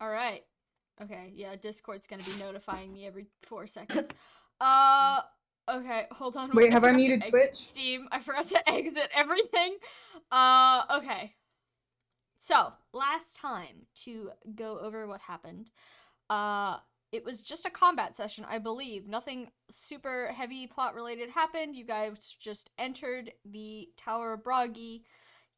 All right. Okay, yeah, Discord's gonna be notifying me every 4 seconds. Okay, hold on. Wait, I have I forgot to muted exit Twitch? Steam. I forgot to exit everything. Okay. So, last time to go over what happened. It was just a combat session, I believe. Nothing super heavy plot related happened. You guys just entered the Tower of Bragi.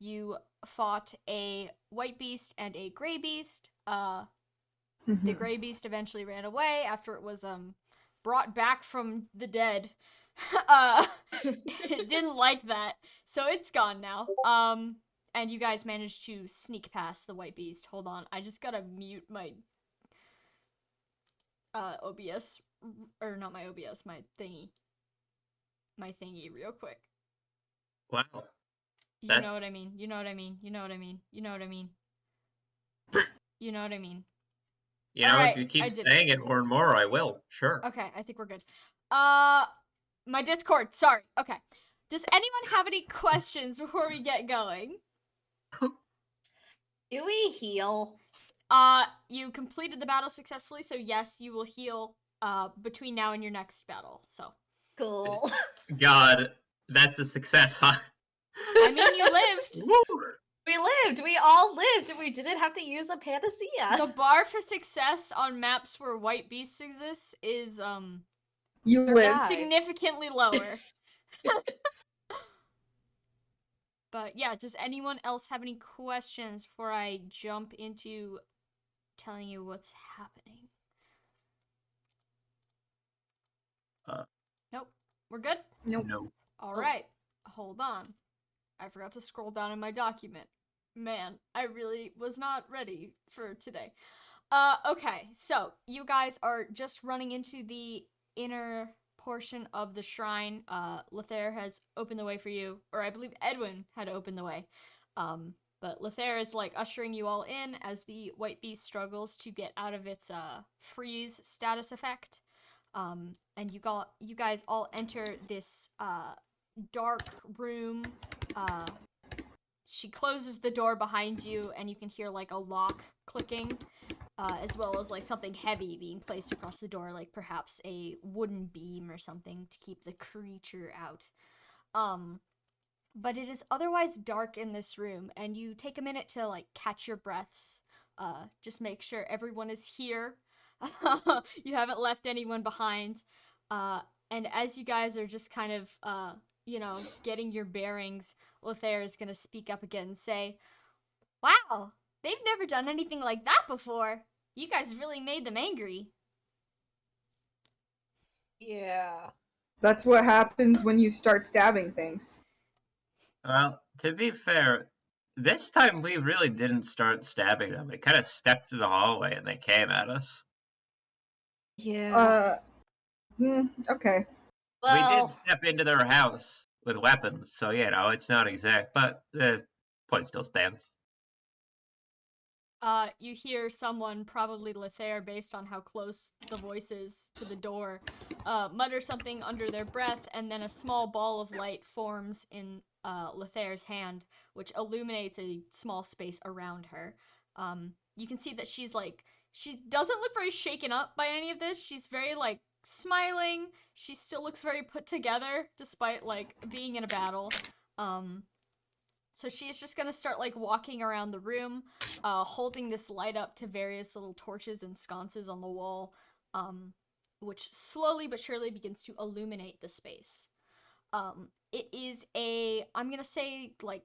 You fought a white beast and a gray beast. The gray beast eventually ran away after it was brought back from the dead. It didn't like that, so it's gone now. And you guys managed to sneak past the white beast. Hold on, I just gotta mute my OBS, or not my OBS, my thingy real quick. Wow. You know what I mean. You know what I mean. You know what I mean. You know what I mean. You know what I mean. You know, All right, if you keep I did saying it more and more, I will. Sure. Okay, I think we're good. My Discord. Sorry. Okay. Does anyone have any questions before we get going? Do we heal? You completed the battle successfully, so yes, you will heal between now and your next battle. So Cool. God, that's a success, huh? I mean, you lived. Woo! We lived. We all lived. We didn't have to use a panacea. The bar for success on maps where white beasts exist is You live. significantly lower. But yeah, does anyone else have any questions before I jump into telling you what's happening? Nope. We're good? Nope. No. All right. Hold on. I forgot to scroll down in my document. Man, I really was not ready for today. Okay. So, you guys are just running into the inner portion of the shrine. Lethair has opened the way for you, or I believe Edwin had opened the way. But Lethair is like ushering you all in as the white beast struggles to get out of its freeze status effect. And you guys all enter this dark room. She closes the door behind you, and you can hear like a lock clicking, as well as like something heavy being placed across the door, like perhaps a wooden beam or something to keep the creature out. But it is otherwise dark in this room, and you take a minute to like catch your breaths. Just make sure everyone is here. You haven't left anyone behind. And as you guys are just kind of, getting your bearings, Lethair is gonna speak up again and say, "Wow, they've never done anything like that before. You guys really made them angry." Yeah. That's what happens when you start stabbing things. Well, to be fair, this time we really didn't start stabbing them. We kind of stepped through the hallway and they came at us. Yeah. Okay. We did Well, step into their house with weapons, so it's not exact, but the point still stands. You hear someone, probably Lethair, based on how close the voice is to the door, mutter something under their breath, and then a small ball of light forms in Lethair's hand, which illuminates a small space around her. You can see that she doesn't look very shaken up by any of this. She's very, like, smiling. She still looks very put together, despite, like, being in a battle. So she's just gonna start like walking around the room, holding this light up to various little torches and sconces on the wall, which slowly but surely begins to illuminate the space. It is I'm gonna say like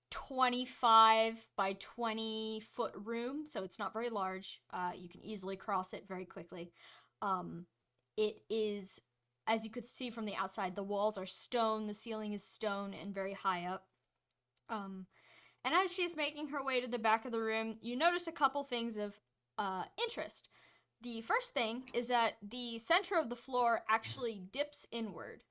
25 by 20 foot room, so it's not very large. You can easily cross it very quickly. It is, as you could see from the outside, the walls are stone, the ceiling is stone, and very high up. And as she's making her way to the back of the room, you notice a couple things of interest. The first thing is that the center of the floor actually dips inward.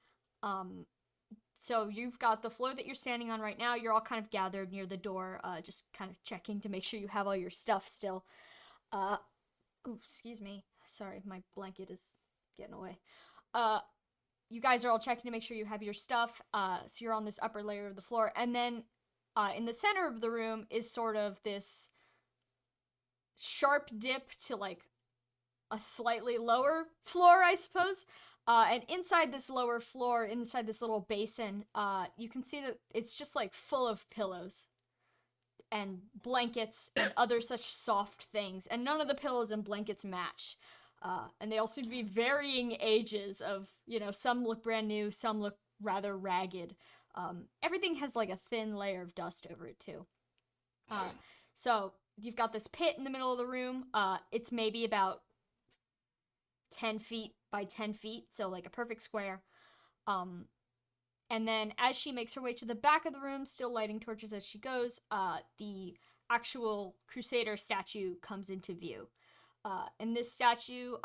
So you've got the floor that you're standing on right now. You're all kind of gathered near the door, just kind of checking to make sure you have all your stuff still. Oh, excuse me. Sorry, my blanket is getting away. You guys are all checking to make sure you have your stuff. So you're on this upper layer of the floor, and then in the center of the room is sort of this sharp dip to like a slightly lower floor, I suppose. And inside this lower floor, inside this little basin, you can see that it's just like full of pillows and blankets and other such soft things. And none of the pillows and blankets match. And they all seem to be varying ages of, some look brand new, some look rather ragged. Everything has like a thin layer of dust over it too. So you've got this pit in the middle of the room. It's maybe about 10 feet by 10 feet, so like a perfect square. And then as she makes her way to the back of the room, still lighting torches as she goes, the actual Crusader statue comes into view. And this statue,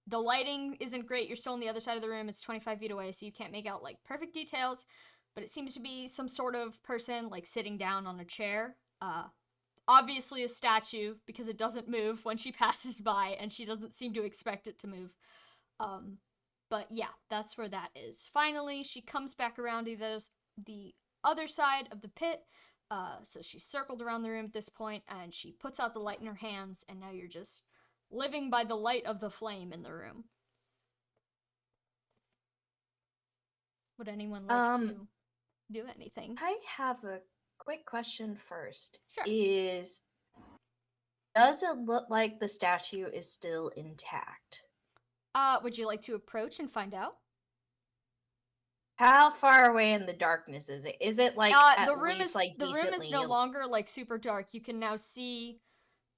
the lighting isn't great. You're still on the other side of the room. It's 25 feet away, so you can't make out like perfect details, but it seems to be some sort of person like sitting down on a chair. Obviously a statue because it doesn't move when she passes by, and she doesn't seem to expect it to move. But yeah, that's where that is. Finally, she comes back around to the other side of the pit. So she's circled around the room at this point, and she puts out the light in her hands, and now you're just living by the light of the flame in the room. Would anyone like to do anything? I have a quick question first. Sure. Does it look like the statue is still intact? Would you like to approach and find out? How far away in the darkness is it? Is it like at the room least is like the room is no decently- longer like super dark. You can now see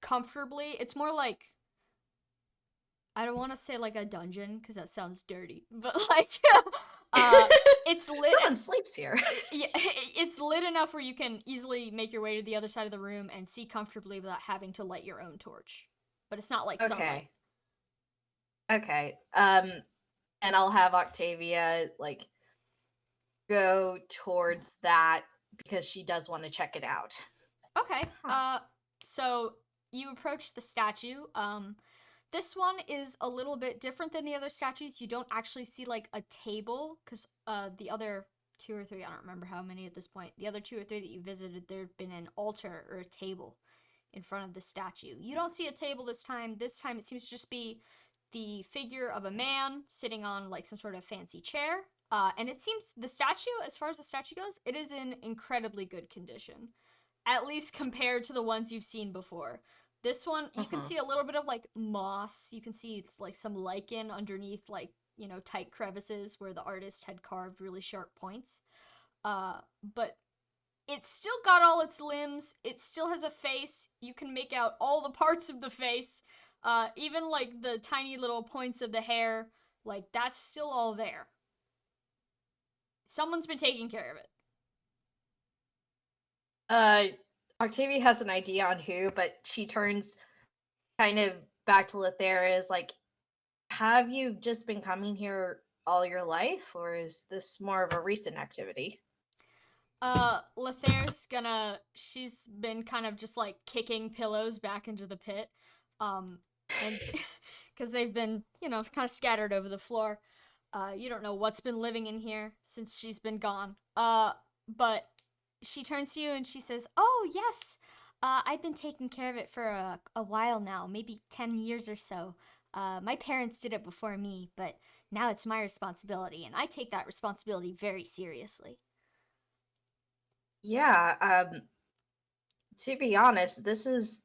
comfortably. It's more like, I don't want to say like a dungeon because that sounds dirty, but like it's lit. No one sleeps here. Yeah, it's lit enough where you can easily make your way to the other side of the room and see comfortably without having to light your own torch. But it's not like sunlight. Okay. And I'll have Octavia like go towards that because she does want to check it out. Okay. So you approach the statue. This one is a little bit different than the other statues. You don't actually see like a table, because the other 2 or 3, I don't remember how many at this point, the other 2 or 3 that you visited, there'd been an altar or a table in front of the statue. You don't see a table this time. This time it seems to just be the figure of a man sitting on like some sort of fancy chair. And it seems the statue, as far as the statue goes, it is in incredibly good condition, at least compared to the ones you've seen before. This one, you can see a little bit of like moss. You can see it's like some lichen underneath like, tight crevices where the artist had carved really sharp points. But it's still got all its limbs. It still has a face. You can make out all the parts of the face. Even like the tiny little points of the hair, like that's still all there. Someone's been taking care of it. Octavia has an idea on who, but she turns kind of back to Lethera, like, have you just been coming here all your life, or is this more of a recent activity? Lethera's she's been kind of just like kicking pillows back into the pit. And because they've been, kind of scattered over the floor. You don't know what's been living in here since she's been gone. But she turns to you and she says, "Oh, yes. I've been taking care of it for a while now, maybe 10 years or so. My parents did it before me, but now it's my responsibility, and I take that responsibility very seriously." Yeah, to be honest, this is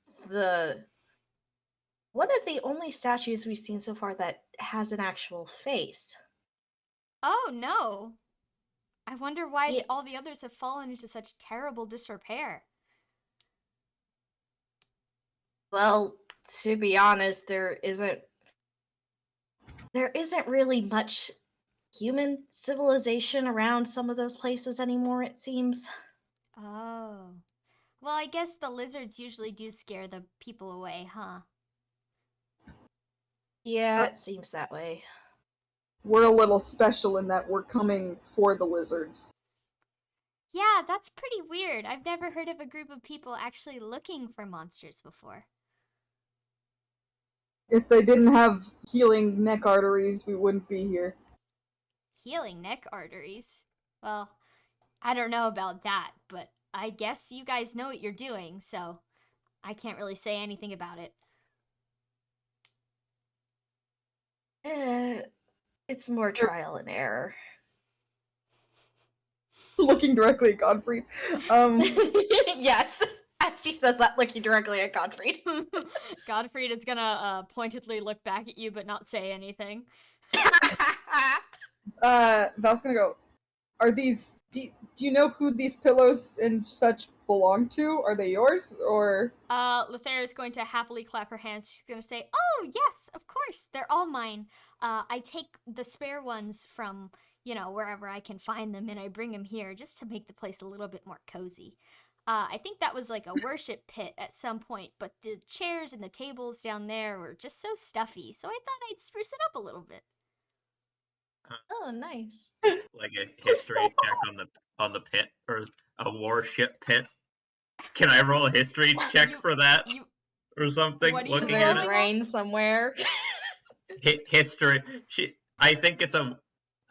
one of the only statues we've seen so far that has an actual face. Oh, no. I wonder why Yeah. all the others have fallen into such terrible disrepair. Well, to be honest, there isn't really much human civilization around some of those places anymore, it seems. Oh. Well, I guess the lizards usually do scare the people away, huh? Yeah, it seems that way. We're a little special in that we're coming for the lizards. Yeah, that's pretty weird. I've never heard of a group of people actually looking for monsters before. If they didn't have healing neck arteries, we wouldn't be here. Healing neck arteries? Well, I don't know about that, but I guess you guys know what you're doing, so I can't really say anything about it. It's more trial and error. Looking directly at Godfrey. Yes, as she says that, looking directly at Gottfried. Godfried is gonna pointedly look back at you but not say anything. Val's gonna go, are these, do you know who these pillows and such belong to? Are they yours, or? Lothair is going to happily clap her hands. She's gonna say, "Oh, yes, of course, they're all mine. I take the spare ones from, wherever I can find them, and I bring them here just to make the place a little bit more cozy. I think that was like a worship pit at some point, but the chairs and the tables down there were just so stuffy, so I thought I'd spruce it up a little bit." Oh, nice. Like a history check on the pit or a warship pit. Can I roll a history check for that or something? What are you Is Looking there at rolling a brain somewhere? history. I think it's a.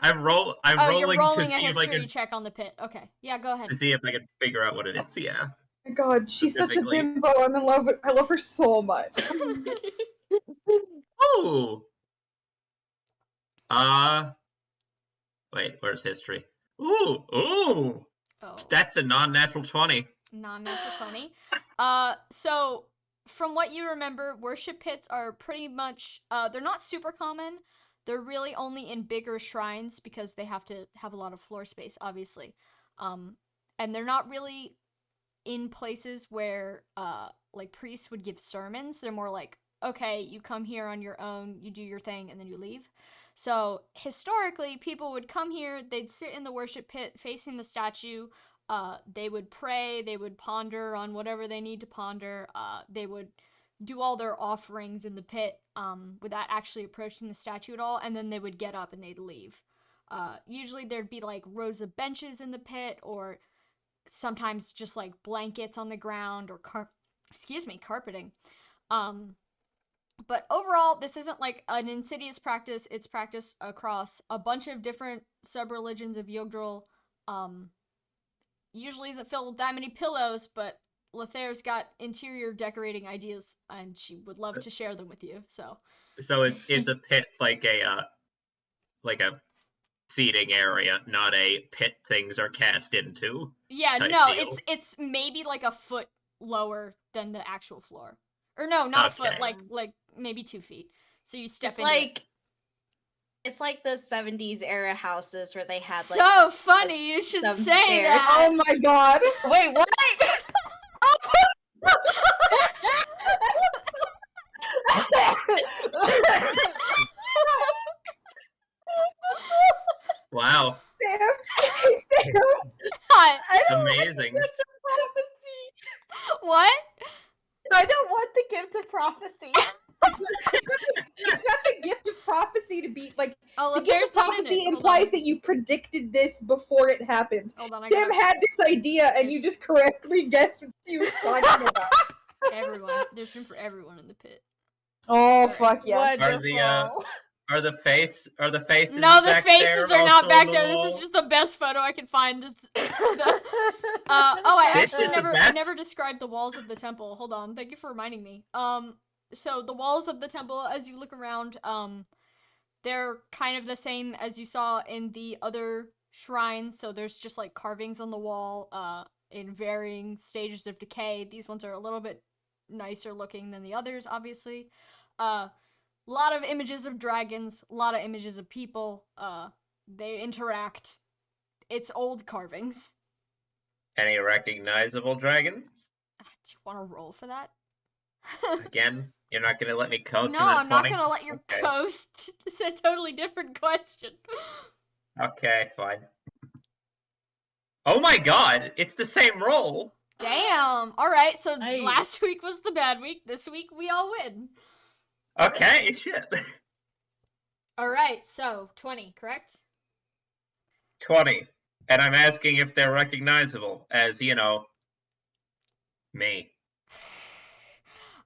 I'm Oh, rolling you're rolling to a see if I history can check on the pit. Okay, yeah, go ahead. to see if I can figure out what it is. Yeah. My God, she's such a Specifically. bimbo. I'm in love with. I love her so much. Oh. Wait, where's history? Ooh. Oh, That's a non-natural 20. non-natural 20. So from what you remember, worship pits are pretty much they're not super common. They're really only in bigger shrines because they have to have a lot of floor space, obviously. And they're not really in places where like priests would give sermons. They're more like, okay, you come here on your own, you do your thing, and then you leave. So historically, people would come here, they'd sit in the worship pit facing the statue. They would pray, they would ponder on whatever they need to ponder. They would do all their offerings in the pit without actually approaching the statue at all, and then they would get up and they'd leave. Usually there'd be like rows of benches in the pit, or sometimes just like blankets on the ground, or carpeting. But overall, this isn't like an insidious practice. It's practiced across a bunch of different sub-religions of Jugdral. Usually isn't filled with that many pillows, but Lothair's got interior decorating ideas, and she would love to share them with you. So it's a pit like a seating area, not a pit things are cast into. yeah, Type no, deal. it's maybe like a foot lower than the actual floor, or no, not a foot, Okay. like maybe 2 feet. So you step It's into like it's like the 70s era houses where they had like so funny you should some say stairs. that. Oh my God. Wait, what? Wow. Sam. Sam. What? I don't Amazing. want the gift of prophecy. What? I don't want the gift of prophecy. It's not the gift of prophecy to be like. Oh, The gift Lothair's of not in prophecy it. Hold implies on. that you predicted this before it happened. Hold on, I Sam gotta... had this idea, and you just correctly guessed what she was talking about. Everyone. There's room for everyone in the pit. Oh fuck yes! Wonderful. Are the faces No, the back faces there are not also back on the there. This wall? is just the best photo I can find. I This actually is the I best? never described the walls of the temple. Hold on. Thank you for reminding me. So the walls of the temple, as you look around, they're kind of the same as you saw in the other shrines. So there's just like carvings on the wall, in varying stages of decay. These ones are a little bit nicer looking than the others, obviously. A lot of images of dragons, a lot of images of people. They interact. It's old carvings. Any recognizable dragons? Do you want to roll for that? Again, you're not gonna let me coast No, in that I'm not 20? gonna let you Okay. coast. It's a totally different question. Okay, fine. Oh my god, it's the same roll. Damn. All right. So Nice. last week was the bad week. This week we all win. Okay, shit. All right. So 20, correct? 20. And I'm asking if they're recognizable as, me.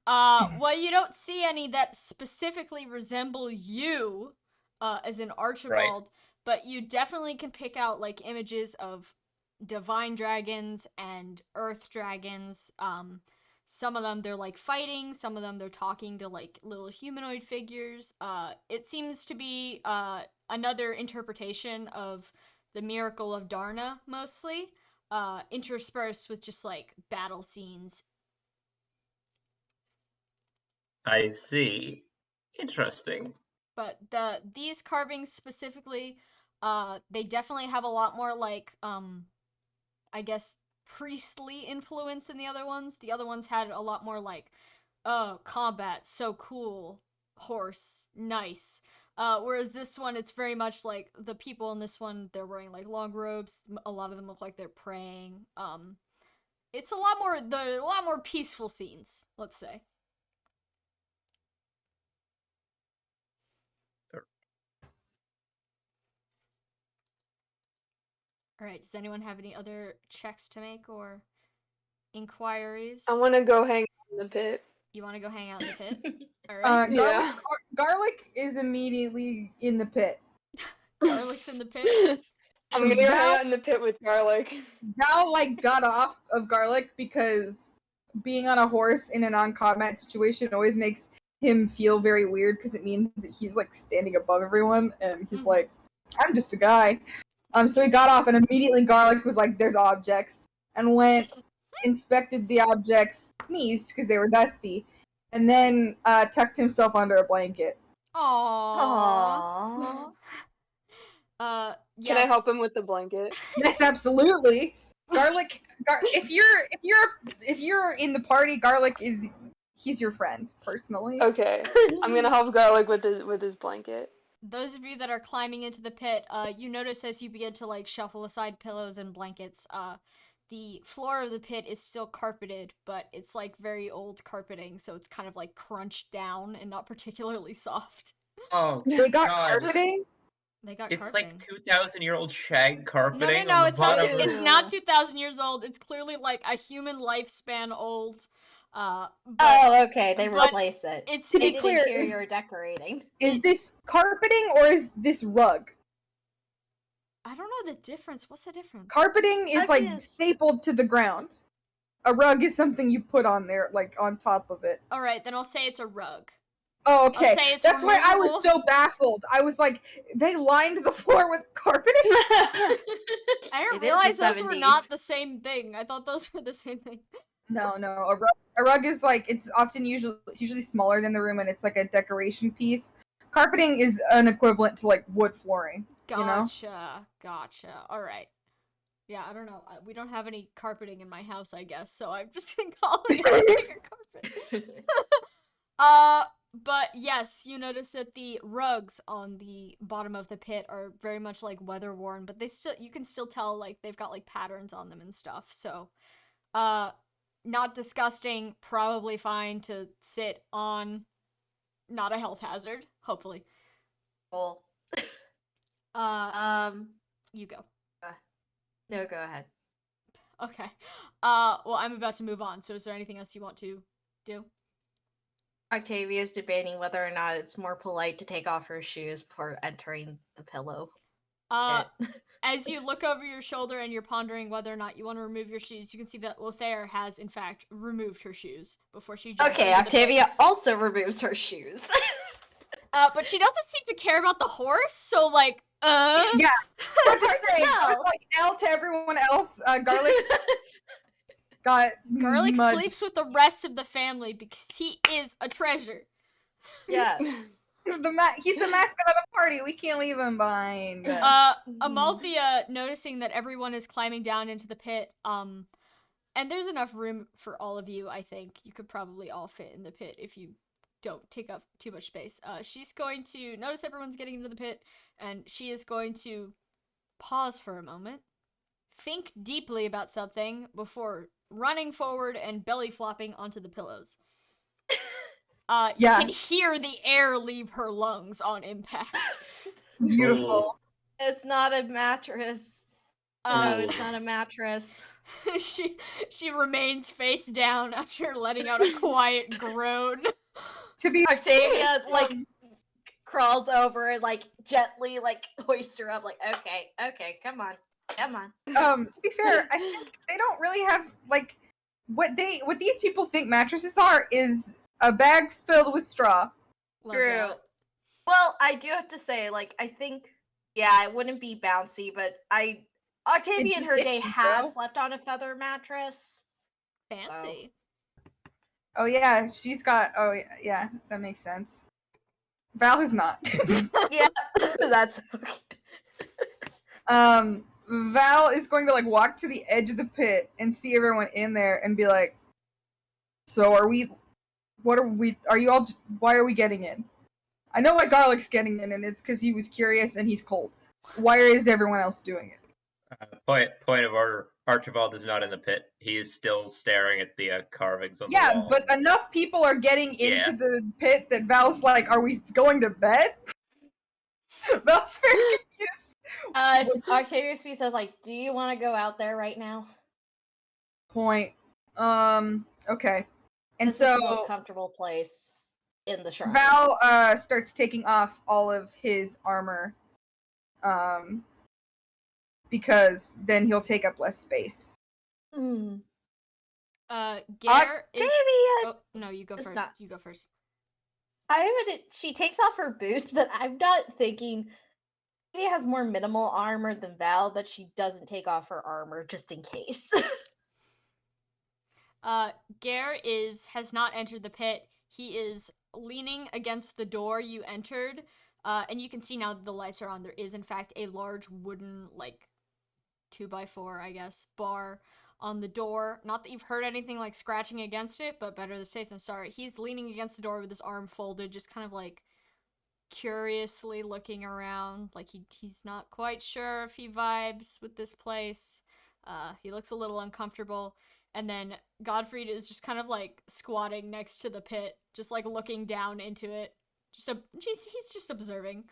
Well, you don't see any that specifically resemble you, as in Archibald, but you definitely can pick out like images of divine dragons and earth dragons. Some of them they're like fighting, some of them they're talking to like little humanoid figures. It seems to be another interpretation of the miracle of Darna, mostly, interspersed with just like battle scenes. I see. Interesting. But these carvings specifically, they definitely have a lot more like I guess priestly influence than the other ones. The other ones had a lot more like, oh, combat, so cool, horse, nice. Whereas this one, it's very much like the people in this one, they're wearing like long robes. A lot of them look like they're praying. It's a lot more peaceful scenes, let's say. All right. Does anyone have any other checks to make or inquiries? I want to go hang out in the pit. You want to go hang out in the pit? All right. Yeah. Garlic is immediately in the pit. Garlic's in the pit. I'm gonna go hang out in the pit with Garlic. Val like got off of Garlic because being on a horse in a non-combat situation always makes him feel very weird because it means that he's like standing above everyone and he's like, I'm just a guy. So he got off and immediately Garlic was like, there's objects, and went, inspected the objects, sneezed because they were dusty, and then tucked himself under a blanket. Aww. Yes. Can I help him with the blanket? Yes, absolutely. Garlic, if you're in the party, Garlic he's your friend personally. Okay, I'm gonna help Garlic with his blanket. Those of you that are climbing into the pit, you notice as you begin to like shuffle aside pillows and blankets, the floor of the pit is still carpeted, but it's like very old carpeting, so it's kind of like crunched down and not particularly soft. Oh, They got God. carpeting? They got It's carpeting. like 2,000-year-old shag carpeting. No, on the it's not. bottom of It's the- not 2,000 years old. It's clearly like a human lifespan old. But Oh, okay. They but replace it. it's To be It's clear, interior decorating. Is this carpeting or is this rug? I don't know the difference. What's the difference? Carpeting is like Obvious. stapled to the ground. A rug is something you put on there, like on top of it. All right, then I'll say it's a rug. Oh, okay. I'll say it's That's why I was removable. so baffled. I was like, they lined the floor with carpeting? I didn't It is the realize those were 70s. not the same thing. I thought those were the same thing. No. A rug is like, it's usually smaller than the room and it's like a decoration piece. Carpeting is an equivalent to like wood flooring. You know? Gotcha. All right. Yeah, I don't know. We don't have any carpeting in my house, I guess, so I'm just gonna call it a carpet. But yes, you notice that the rugs on the bottom of the pit are very much like weather worn, but you can still tell like they've got like patterns on them and stuff. So, not disgusting, probably fine to sit on, not a health hazard, hopefully. Cool. You go. No, go ahead. Okay. Well, I'm about to move on, so is there anything else you want to do? Octavia's debating whether or not it's more polite to take off her shoes before entering the pillow. As you look over your shoulder and you're pondering whether or not you want to remove your shoes, you can see that Lothair has, in fact, removed her shoes before she jumps Okay, into the pit. Octavia also removes her shoes. But she doesn't seem to care about the horse, so, like, Yeah. It's hard to tell. Like L to everyone else. Garlic got Garlic mud. sleeps with the rest of the family because he is a treasure. Yes. He's the mascot of the party. We can't leave him behind. Amalthea, noticing that everyone is climbing down into the pit, and there's enough room for all of you, I think. You could probably all fit in the pit if you don't take up too much space. She's going to notice everyone's getting into the pit, and she is going to pause for a moment, think deeply about something before running forward and belly flopping onto the pillows. You can hear the air leave her lungs on impact. Beautiful. It's not a mattress. No, it's not a mattress. She remains face down after letting out a quiet groan. To be Octavia, like, crawls over and, like, gently, like, hoists her up, like, okay, come on. to be fair, I think they don't really have like what these people think mattresses are is a bag filled with straw. Love True. that. Well, I do have to say, like, I think, yeah, it wouldn't be bouncy, but Octavia in be her day itchy, has bro. slept on a feather mattress. Fancy. Oh yeah, she's got. Oh yeah, that makes sense. Val has not. Yeah, that's okay. Val is going to like walk to the edge of the pit and see everyone in there and be like, "So are we? What are we? Are you all? Why are we getting in? I know why Garlic's getting in, and it's because he was curious and he's cold. Why is everyone else doing it?" Point of order. Archibald is not in the pit. He is still staring at the carvings on the Yeah, wall. but enough people are getting into Yeah. the pit that Val's like, "Are we going to bed?" Val's very confused. Octavia Speed says, like, do you want to go out there right now? Point. Okay. And This so is the most comfortable place in the shrine. Val starts taking off all of his armor. Because then he'll take up less space. Mm. Gare is. Octavia! Oh no, you go It's first. not. You go first. She takes off her boots, but I'm not thinking. Maybe has more minimal armor than Val, but she doesn't take off her armor just in case. Gare has not entered the pit. He is leaning against the door you entered, and you can see now that the lights are on. There is in fact a large wooden, like 2x4, I guess, bar on the door. Not that you've heard anything like scratching against it, but better safe than sorry. He's leaning against the door with his arm folded, just kind of like curiously looking around, like he's not quite sure if he vibes with this place. He looks a little uncomfortable. And then Godfried is just kind of like squatting next to the pit, just like looking down into it. He's just observing.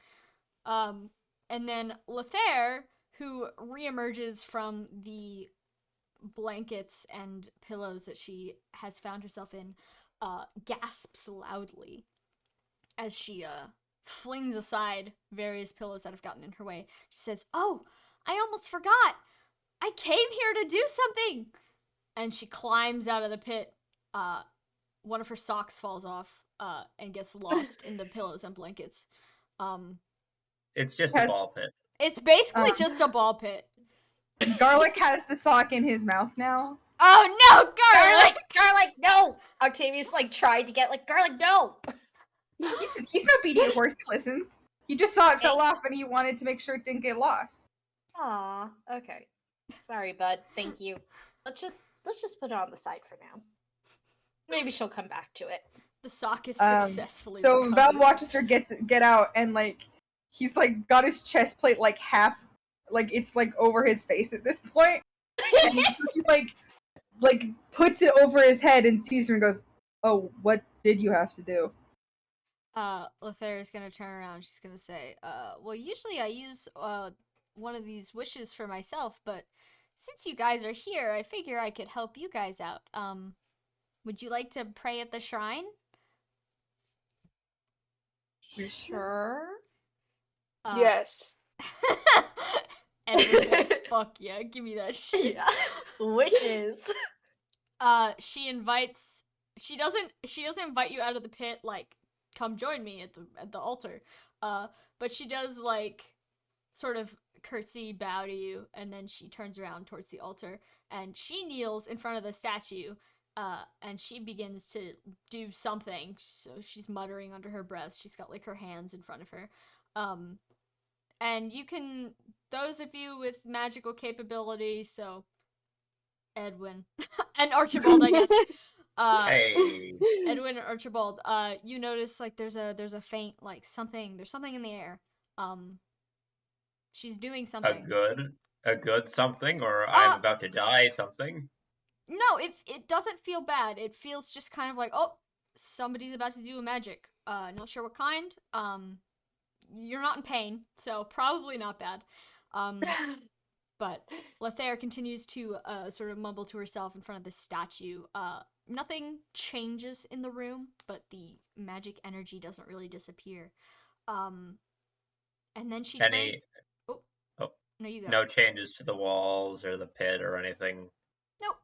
And then Lothair, who reemerges from the blankets and pillows that she has found herself in, gasps loudly as she flings aside various pillows that have gotten in her way. She says, "Oh, I almost forgot. I came here to do something." And she climbs out of the pit. One of her socks falls off and gets lost in the pillows and blankets. It's just a ball pit. It's basically just a ball pit. Garlic has the sock in his mouth now. Oh no, Garlic! Garlic, no! Octavia's like tried to get like Garlic, no! He's no obedient horse that listens. He just saw it fell off and he wanted to make sure it didn't get lost. Aw, okay. Sorry, bud. Thank you. Let's just put it on the side for now. Maybe she'll come back to it. The sock is successfully So recovered. Val watches her get out and like he's like got his chest plate like half, like it's like over his face at this point. And he like puts it over his head and sees her and goes, "Oh, what did you have to do?" Lothair is gonna turn around. She's gonna say, well, usually I use one of these wishes for myself, but since you guys are here, I figure I could help you guys out. Would you like to pray at the shrine?" Sure. Yes. Edward's like, "Fuck yeah, give me that shit." Yeah. Wishes. She doesn't invite you out of the pit like, "Come join me at the altar." But she does like sort of curtsy bow to you, and then she turns around towards the altar and she kneels in front of the statue, and she begins to do something. So she's muttering under her breath. She's got like her hands in front of her. And you can, those of you with magical capability, so Edwin and Archibald, I guess. Hey. Edwin and Archibald, you notice like there's a faint like something. There's something in the air. She's doing something. A good something, or I'm about to die something. No, it doesn't feel bad. It feels just kind of like, oh, somebody's about to do a magic. Not sure what kind. You're not in pain, so probably not bad. But Lothair continues to sort of mumble to herself in front of the statue. Nothing changes in the room, but the magic energy doesn't really disappear. And then she turns. Oh, no, you go. No changes to the walls or the pit or anything. Nope.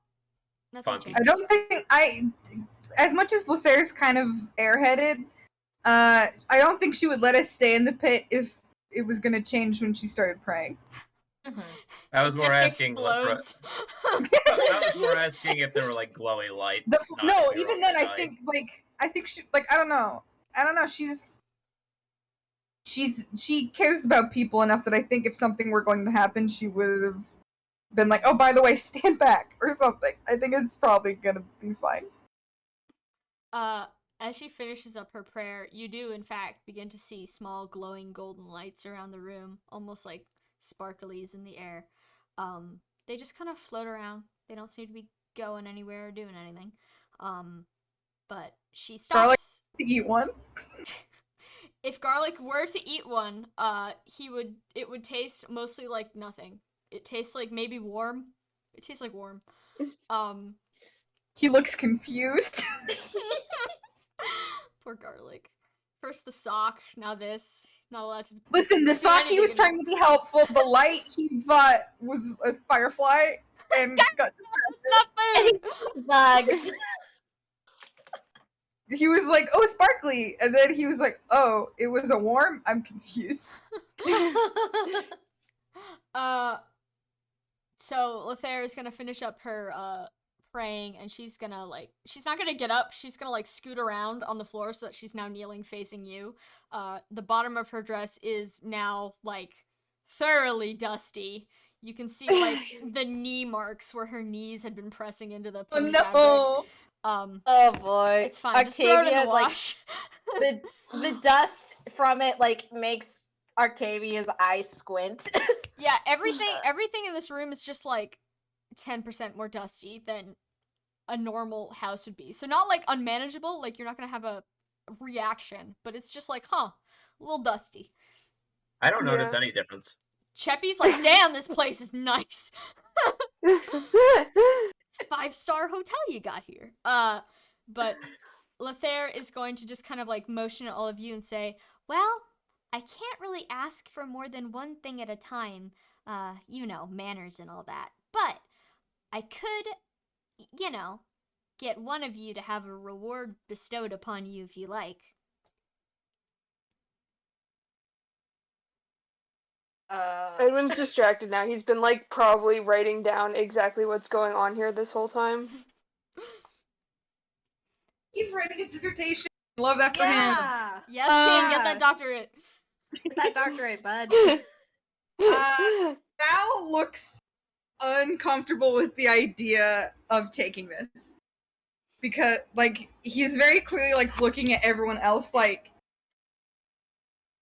Nothing funky. I don't think as much as Lethair's kind of airheaded, I don't think she would let us stay in the pit if it was gonna change when she started praying. I was more Just asking explodes. I was more asking if there were like glowy lights. not No, if you were even then, I overnight. think she I don't know. She cares about people enough that I think if something were going to happen, she would have been like, "Oh, by the way, stand back" or something. I think it's probably gonna be fine. As she finishes up her prayer, you do in fact begin to see small glowing golden lights around the room, almost like sparklies in the air. They just kind of float around. They don't seem to be going anywhere or doing anything. But she Garlic stops. to eat one. If Garlic were to eat one, it would taste mostly like nothing. It tastes like maybe warm. It tastes like warm. He looks confused. Poor Garlic. First the sock, now this. Not allowed to. Listen, the do sock he was anything trying to be helpful. The light he thought was a firefly and got distracted. It's not food. Bugs. He was like, "Oh, sparkly," and then he was like, "Oh, it was a worm." I'm confused. So Lethair is gonna finish up her praying, and she's not gonna get up. She's gonna scoot around on the floor so that she's now kneeling facing you. The bottom of her dress is now thoroughly dusty. You can see the knee marks where her knees had been pressing into the pink fabric. No. Oh boy, It's fine. Just throw it in the wash. the dust from it makes Octavia's eyes squint. Yeah, everything in this room is just 10% more dusty than a normal house would be. So not unmanageable, you're not gonna have a reaction, but it's just a little dusty. I don't notice any difference. Cheppy's damn, this place is nice. 5-star hotel you got here. But Lethair is going to just kind of motion at all of you and say, "Well, I can't really ask for more than one thing at a time. Manners and all that. But I could, get one of you to have a reward bestowed upon you if you like." Edwin's distracted now. He's been probably writing down exactly what's going on here this whole time. He's writing his dissertation. Love that for him. Yeah. Yes, King, get that doctorate. Get that doctorate, bud. Val looks uncomfortable with the idea of taking this. Because, he's very clearly, looking at everyone else,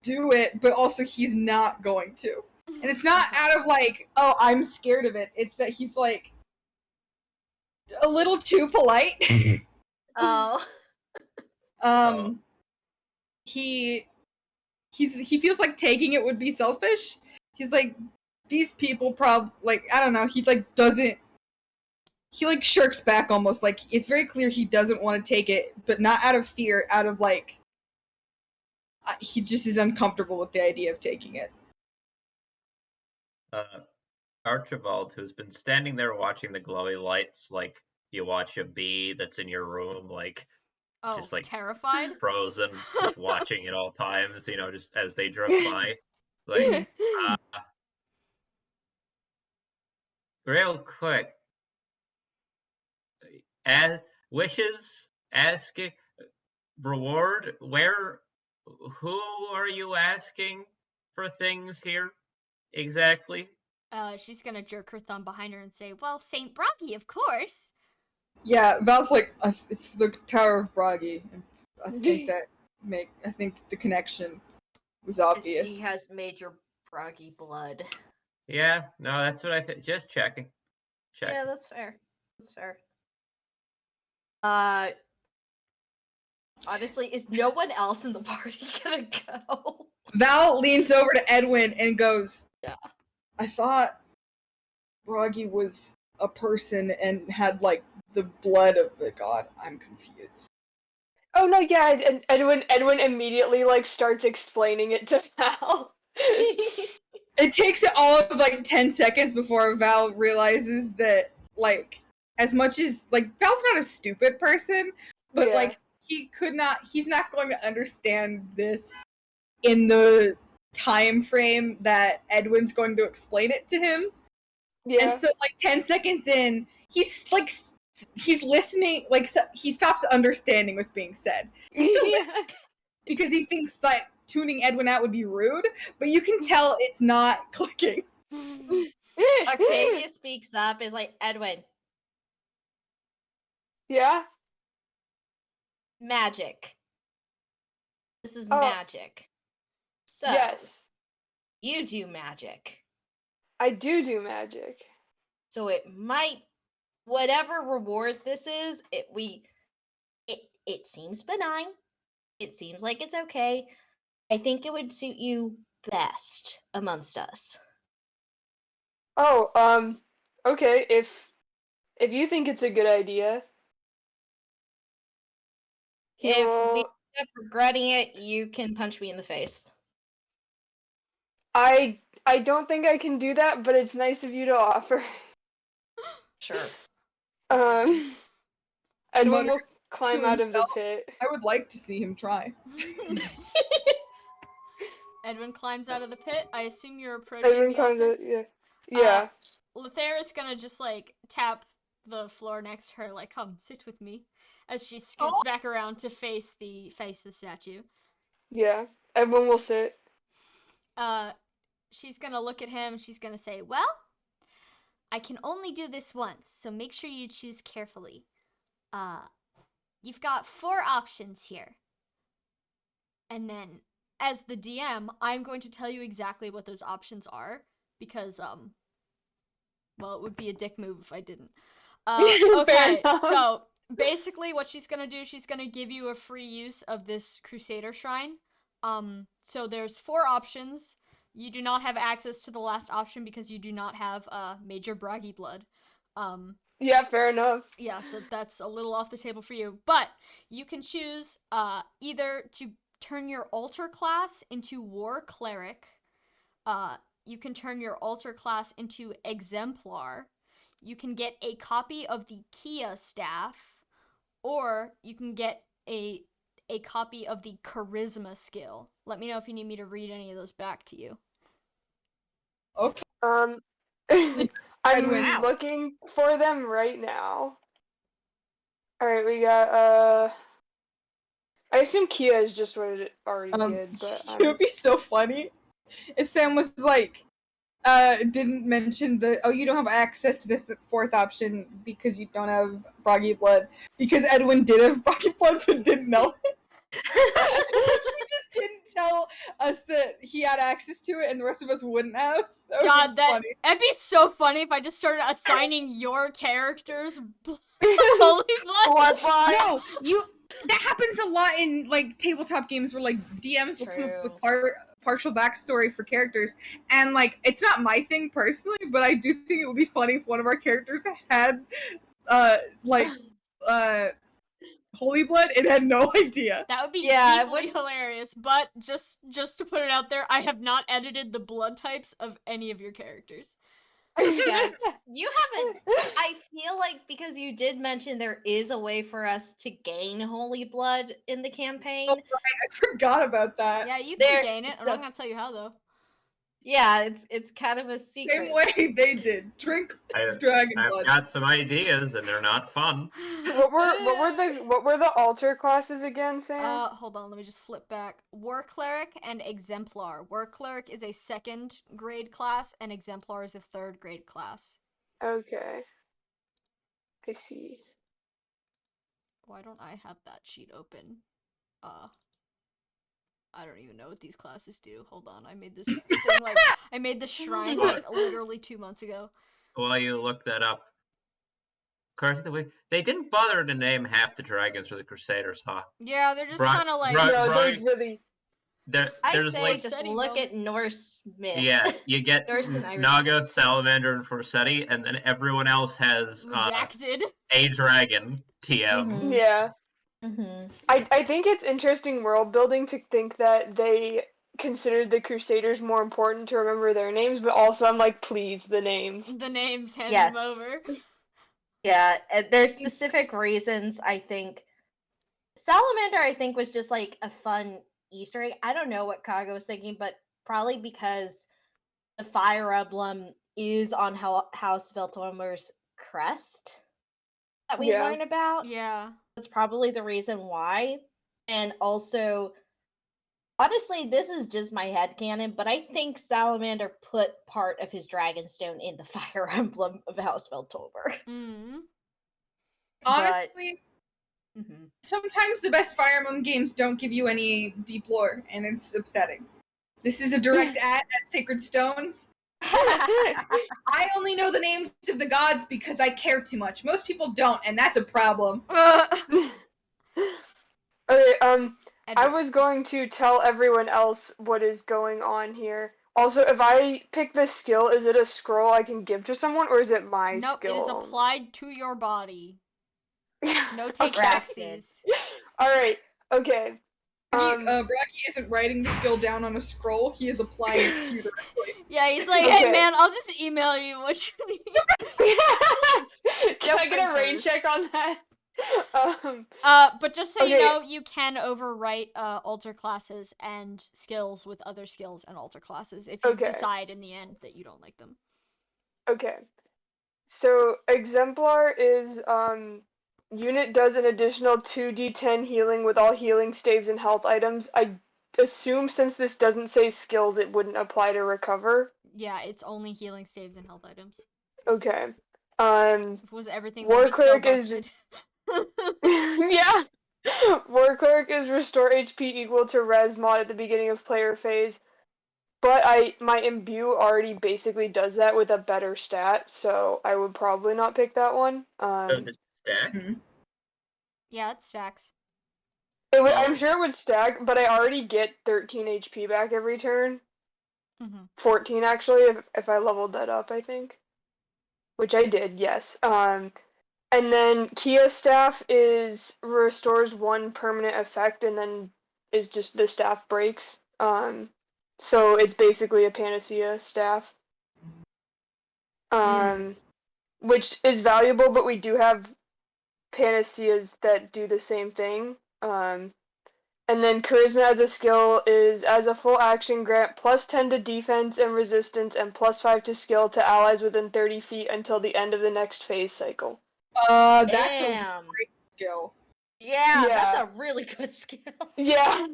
do it, but also he's not going to. And it's not out of, oh, I'm scared of it. It's that he's, a little too polite. Oh. He feels like taking it would be selfish. He's these people I don't know, he doesn't, he shirks back almost, it's very clear he doesn't want to take it, but not out of fear, out of he just is uncomfortable with the idea of taking it. Archibald, who's been standing there watching the glowy lights like you watch a bee that's in your room, just terrified, frozen, just watching at all times, just as they drift by. Real quick, wishes, asking, reward, who are you asking for things here, exactly? She's gonna jerk her thumb behind her and say, "Well, Saint Bragi, of course." Yeah, Val's it's the Tower of Bragi. I think the connection was obvious. She has made your Bragi blood. Yeah, no, that's what I think. Just checking. Yeah, that's fair. That's fair. Honestly, is no one else in the party gonna go? Val leans over to Edwin and goes, "Yeah, I thought Bragi was a person and had the blood of the god. I'm confused." Oh no, yeah, and Edwin immediately starts explaining it to Val. It takes it all of 10 seconds before Val realizes that as much as like Val's not a stupid person, but Yeah. like he's not going to understand this in the time frame that Edwin's going to explain it to him. Yeah. And so like 10 seconds in, he's listening, like so he stops understanding what's being said. He's still listening because he thinks that tuning Edwin out would be rude, but you can tell it's not clicking. Octavia speaks up, is like, Edwin, Yeah. magic. This is Oh. magic. So, Yes. you do magic. I do magic. So it might, whatever reward this is, it seems benign. It seems like it's okay. I think it would suit you best amongst us. Oh, okay, if you think it's a good idea. If we He'll- end up regretting it, you can punch me in the face. I don't think I can do that, but it's nice of you to offer. Sure. Edwin will Mutters climb to out of the himself. pit. I would like to see him try. Edwin climbs out of the pit. I assume you're approaching Edwin the climbs altar. out, yeah. Lothair is gonna just like tap the floor next to her, like, "Come, sit with me," as she scoots back around to face the statue. Yeah. Edwin will sit. She's gonna look at him. She's gonna say, "Well, I can only do this once, so make sure you choose carefully. You've got 4 options here, and then as the DM, I'm going to tell you exactly what those options are because well, it would be a dick move if I didn't. Okay, so basically what she's gonna do, she's gonna give you a free use of this Crusader Shrine. So there's 4 options. You do not have access to the last option because you do not have Major Braggy Blood. Yeah, fair enough. Yeah, so that's a little off the table for you. But you can choose either to turn your altar class into War Cleric. You can turn your altar class into Exemplar. You can get a copy of the Kia staff, or you can get a copy of the Charisma skill. Let me know if you need me to read any of those back to you. Okay. I'm Edwin. looking for them right now. Alright, we got, I assume Kia is just what it already did, but... It would be so funny if Sam was like, didn't mention you don't have access to the 4th option because you don't have Broggy Blood, because Edwin did have Broggy Blood but didn't know it. She just didn't tell us that he had access to it and the rest of us wouldn't have. That'd be so funny if I just started assigning your characters Holy Blood. No, that happens a lot in like tabletop games where like DMs will come up with partial backstory for characters, and like it's not my thing personally, but I do think it would be funny if one of our characters had Holy Blood and had no idea. That would be deeply hilarious, but just to put it out there, I have not edited the blood types of any of your characters. Yeah, you haven't. I feel like because you did mention there is a way for us to gain holy blood in the campaign. Oh, right. I forgot about that. Yeah, you can gain it. I'm not gonna tell you how though. Yeah, it's kind of a secret. Same way they did. Drink dragon blood. I've got some ideas, and they're not fun. What were the altar classes again, Sam? Hold on, let me just flip back. War Cleric and Exemplar. War Cleric is a 2nd grade class, and Exemplar is a 3rd grade class. Okay. I see. Why don't I have that sheet open? I don't even know what these classes do. Hold on, I made this thing I made the shrine like literally 2 months ago. While you look that up, they didn't bother to name half the dragons for the Crusaders, huh? Yeah, they're just kind of like. Really. There's say like just look at Norse myth. Yeah, you get Naga, Salamander, and Forseti, and then everyone else has a dragon. TM. Mm-hmm. Yeah. Mm-hmm. I think it's interesting world building to think that they considered the Crusaders more important to remember their names, but also I'm like, please, the names. The names, hand them over. Yeah, and there's specific reasons. I think Salamander, I think, was just like a fun Easter egg. I don't know what Kaga was thinking, but probably because the fire emblem is on House Veltormer's crest that we Yeah. learn about. Yeah. That's probably the reason why. And also, honestly, this is just my headcanon, but I think Salamander put part of his Dragonstone in the fire emblem of House Veltormer. Mm. Honestly, Mhm. sometimes the best Fire Emblem games don't give you any deep lore, and it's upsetting. This is a direct at Sacred Stones. I only know the names of the gods because I care too much. Most people don't, and that's a problem. Okay, I Edward. was going to tell everyone else what is going on here. Also, if I pick this skill, is it a scroll I can give to someone, or is it my Nope, skill? it is applied to your body. No take Okay. backsies. Alright, okay. Rocky isn't writing the skill down on a scroll, he is applying it to you directly. Yeah, he's like, hey Okay. man, I'll just email you what you need. Can I get a rain printers. check on that? But just so you Okay. know, you can overwrite alter classes and skills with other skills and alter classes if you Okay. decide in the end that you don't like them. Okay. So Exemplar is unit does an additional 2d10 healing with all healing staves and health items. I assume since this doesn't say skills, it wouldn't apply to recover. Yeah, it's only healing staves and health items. Okay. If it was everything, War we'd be so Cleric is busted. yeah. War Cleric is restore HP equal to res mod at the beginning of player phase. But my imbue already basically does that with a better stat, so I would probably not pick that one. So the stack? Yeah, it stacks. I'm sure it would stack, but I already get 13 HP back every turn. 14 actually, if I leveled that up, I think. Which I did, yes. And then Kia Staff restores one permanent effect and then is just the staff breaks. So it's basically a Panacea staff. Which is valuable, but we do have Panaceas that do the same thing. And then Charisma as a skill is, as a full action, grant plus 10 to defense and resistance and plus 5 to skill to allies within 30 feet until the end of the next phase cycle. That's Damn. a great skill. Yeah, that's Yeah. a really good skill. Yeah.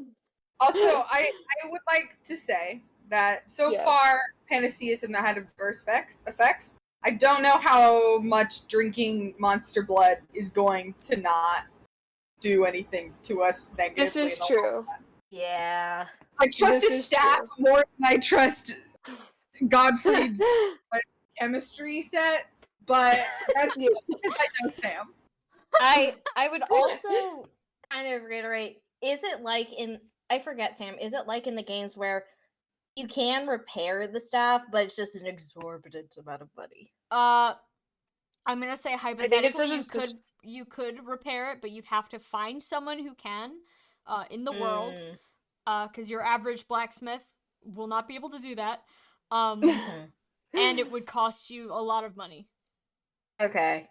Also, I would like to say that so Yes. far, Panaceas have not had adverse effects. I don't know how much drinking monster blood is going to not do anything to us negatively. This is true. I Yeah. trust This his is staff true. more than I trust Godfried's chemistry set, but that's Yeah. just because I know Sam. I would also kind of reiterate, is it like I forget, Sam, is it like in the games where you can repair the staff, but it's just an exorbitant amount of money? I'm gonna say hypothetically you could repair it, but you'd have to find someone who can, in the world, because your average blacksmith will not be able to do that. And it would cost you a lot of money. Okay.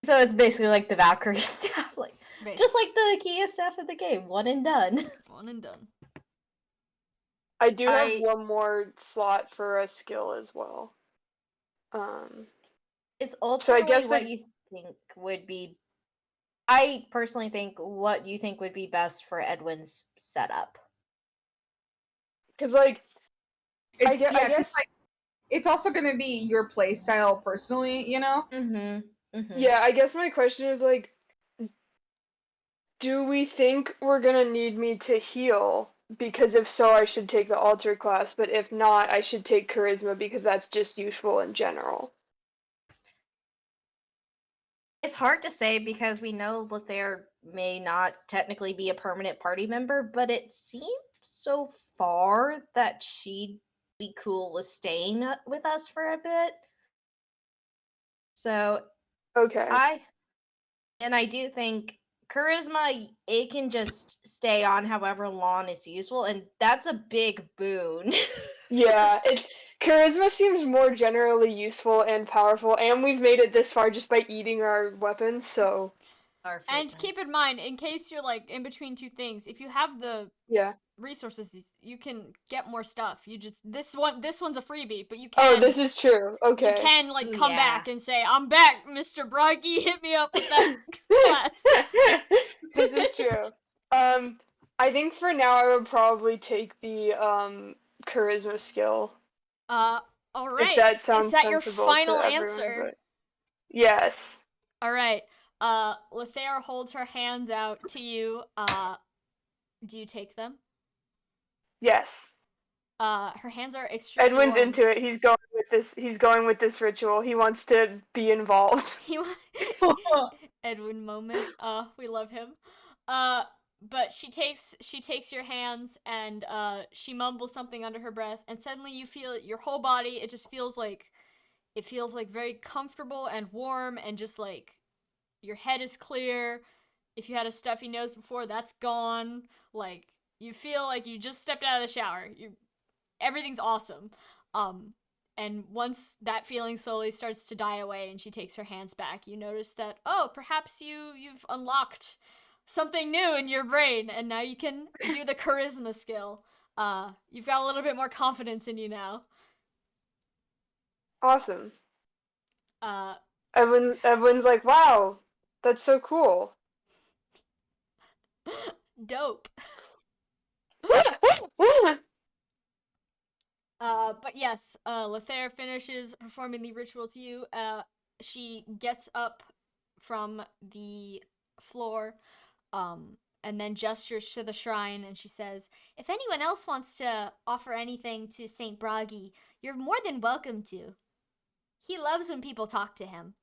So it's basically like the Valkyrie staff, like just like the Kia staff of the game, one and done. One and done. I do have one more slot for a skill as well. It's ultimately I guess what you think would be. I personally think what you think would be best for Edwin's setup. Because I guess like, it's also going to be your play style personally, you know? Yeah, I guess my question is like, do we think we're gonna need me to heal? Because if so, I should take the alter class, but if not, I should take charisma because that's just useful in general. It's hard to say because we know that there may not technically be a permanent party member, but it seems so far that she'd be cool with staying with us for a bit. So, okay. I do think charisma, it can just stay on however long it's useful, and that's a big boon. Yeah, Charisma seems more generally useful and powerful, and we've made it this far just by eating our weapons, so... And keep in mind, in case you're, like, in between two things, if you have the Yeah. resources, you can get more stuff. You just... This one's a freebie, but you Oh, can... this is true. Okay. You can, like, Ooh, come yeah. back and say, I'm back, Mr. Broggy, hit me up with that class. This is true. I think for now I would probably take the charisma skill. Alright. If that sounds Is that your sensible final to everyone, answer? but... Yes. Alright. Lethair holds her hands out to you. Do you take them? Yes. Her hands are extremely Edwin's warm. into it. He's going with this ritual. He wants to be involved. Edwin moment. We love him. But she takes your hands and she mumbles something under her breath, and suddenly you feel it, your whole body, it just feels like very comfortable and warm, and just like your head is clear. If you had a stuffy nose before, that's gone. Like, you feel like you just stepped out of the shower. Everything's awesome. And once that feeling slowly starts to die away and she takes her hands back, you notice that, oh, perhaps you've unlocked something new in your brain, and now you can do the charisma skill. You've got a little bit more confidence in you now. Awesome. Uh, Edwin's like, wow, that's so cool. Dope. But yes, Lethair finishes performing the ritual to you. She gets up from the floor, and then gestures to the shrine, and she says, if anyone else wants to offer anything to St. Bragi, you're more than welcome to. He loves when people talk to him.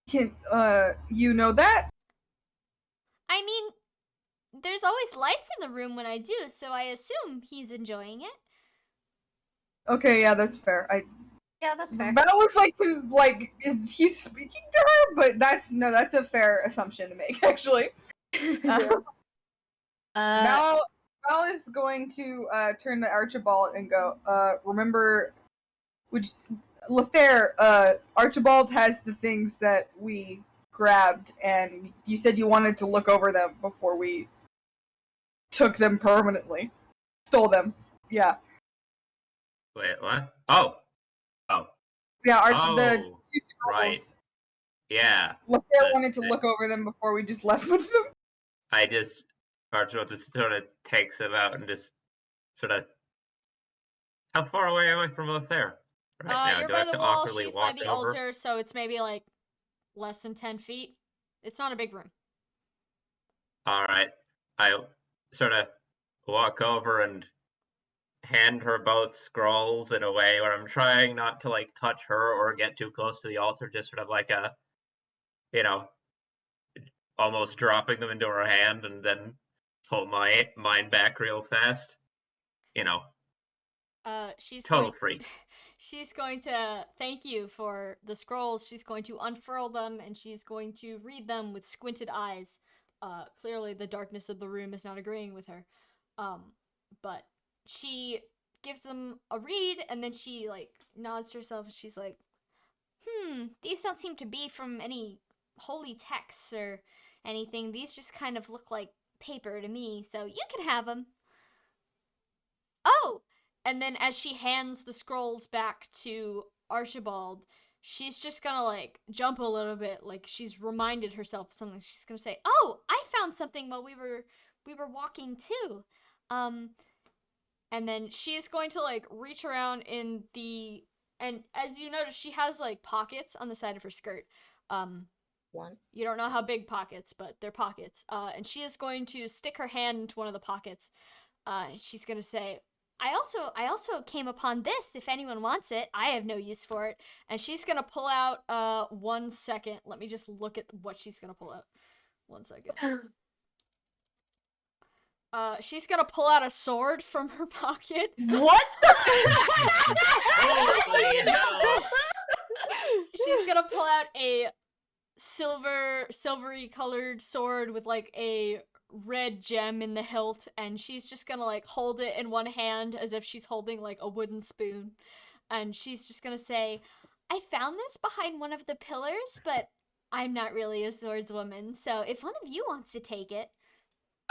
Can, you know that? I mean, there's always lights in the room when I do, so I assume he's enjoying it. Okay, yeah, that's fair. Yeah, that's fair. That was like he's speaking to her, but that's a fair assumption to make, actually. Val is going to turn to Archibald and go, remember, Lethair, Archibald has the things that we grabbed, and you said you wanted to look over them before we took them permanently. Stole them. Yeah. Wait, what? Oh. Yeah, Oh, the two scrolls. right. Yeah. Lethair wanted to look over them before we just left with them. Archibald just sort of takes them out and just sort of... How far away am I from Lethair right now? You're Do I by have the to wall, awkwardly she's by walk the over? altar, so it's maybe like less than 10 feet. It's not a big room. Alright. I sort of walk over and hand her both scrolls in a way where I'm trying not to like touch her or get too close to the altar, just sort of like almost dropping them into her hand and then pull mine back real fast. She's Total freak. She's going to thank you for the scrolls. She's going to unfurl them, and she's going to read them with squinted eyes. Clearly the darkness of the room is not agreeing with her. But she gives them a read, and then she, like, nods to herself, and she's like, these don't seem to be from any holy texts or anything. These just kind of look like paper to me, so you can have them. Oh! And then as she hands the scrolls back to Archibald, she's just gonna, like, jump a little bit, like she's reminded herself of something. She's gonna say, oh, I found something while we were walking too. And then she's going to, like, reach around and as you notice, she has, like, pockets on the side of her skirt. One. You don't know how big pockets, but they're pockets. And she is going to stick her hand into one of the pockets. She's gonna say, I also came upon this, if anyone wants it. I have no use for it. And she's gonna pull out, 1 second. Let me just look at what she's gonna pull out. 1 second. She's gonna pull out a sword from her pocket. What? Holy hell! She's gonna pull out a silvery colored sword with like a red gem in the hilt, and she's just gonna like hold it in one hand as if she's holding like a wooden spoon, and she's just gonna say, I found this behind one of the pillars, but I'm not really a swordswoman, so if one of you wants to take it.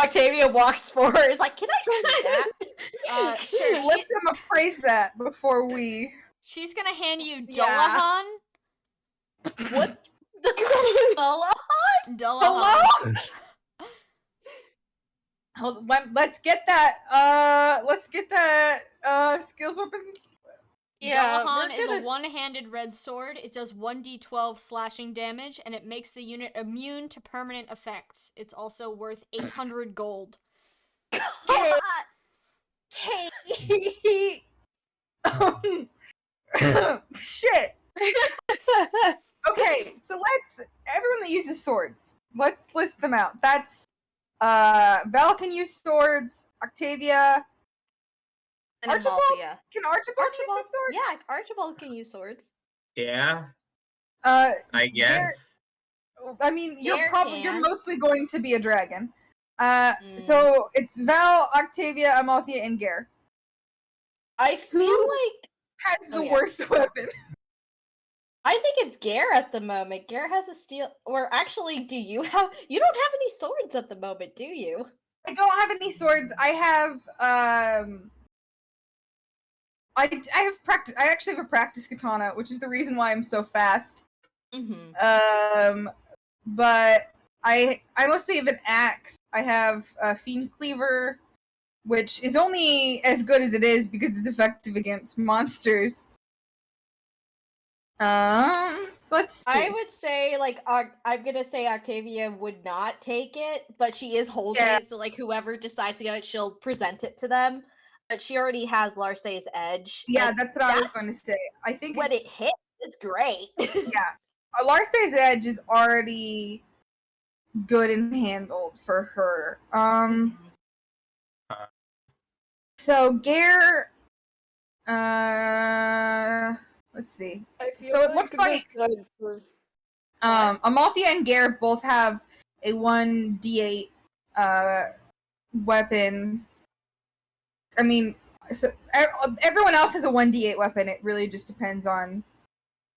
Octavia walks forward, is like, can I see that? Sure. Let them appraise that before we. She's gonna hand you Yeah. Dullahan. What? Dullahan. Hello. Let's get that. Skills weapons. Yeah, Dullahan is a one-handed red sword. It does 1d12 slashing damage, and it makes the unit immune to permanent effects. It's also worth 800 gold. Shit. Okay, so everyone that uses swords, let's list them out. That's Val can use swords, Octavia. and Archibald? Amalthea. Can Archibald use a sword? Yeah, Archibald can use swords. Yeah, I guess. You're Gare mostly going to be a dragon. Mm. So it's Val, Octavia, Amalthea, and Gare. I feel like Has the worst weapon. I think it's Gare at the moment. Gare has a steel. Or actually, you don't have any swords at the moment, do you? I don't have any swords. I have I actually have a practice katana, which is the reason why I'm so fast. Mm-hmm. But I mostly have an axe. I have a fiend cleaver, which is only as good as it is because it's effective against monsters. So let's see. I would say, like, I'm gonna say Octavia would not take it, but she is holding it, so, like, whoever decides to get it, she'll present it to them. But she already has Larce's edge. Yeah, and that's what I was going to say. I think when it hits, it's great. yeah. Larce's edge is already good and handled for her. So Gare, let's see. So it looks like Amalthea and Gare both have a 1d8 weapon. I mean, so everyone else has a 1d8 weapon. It really just depends on.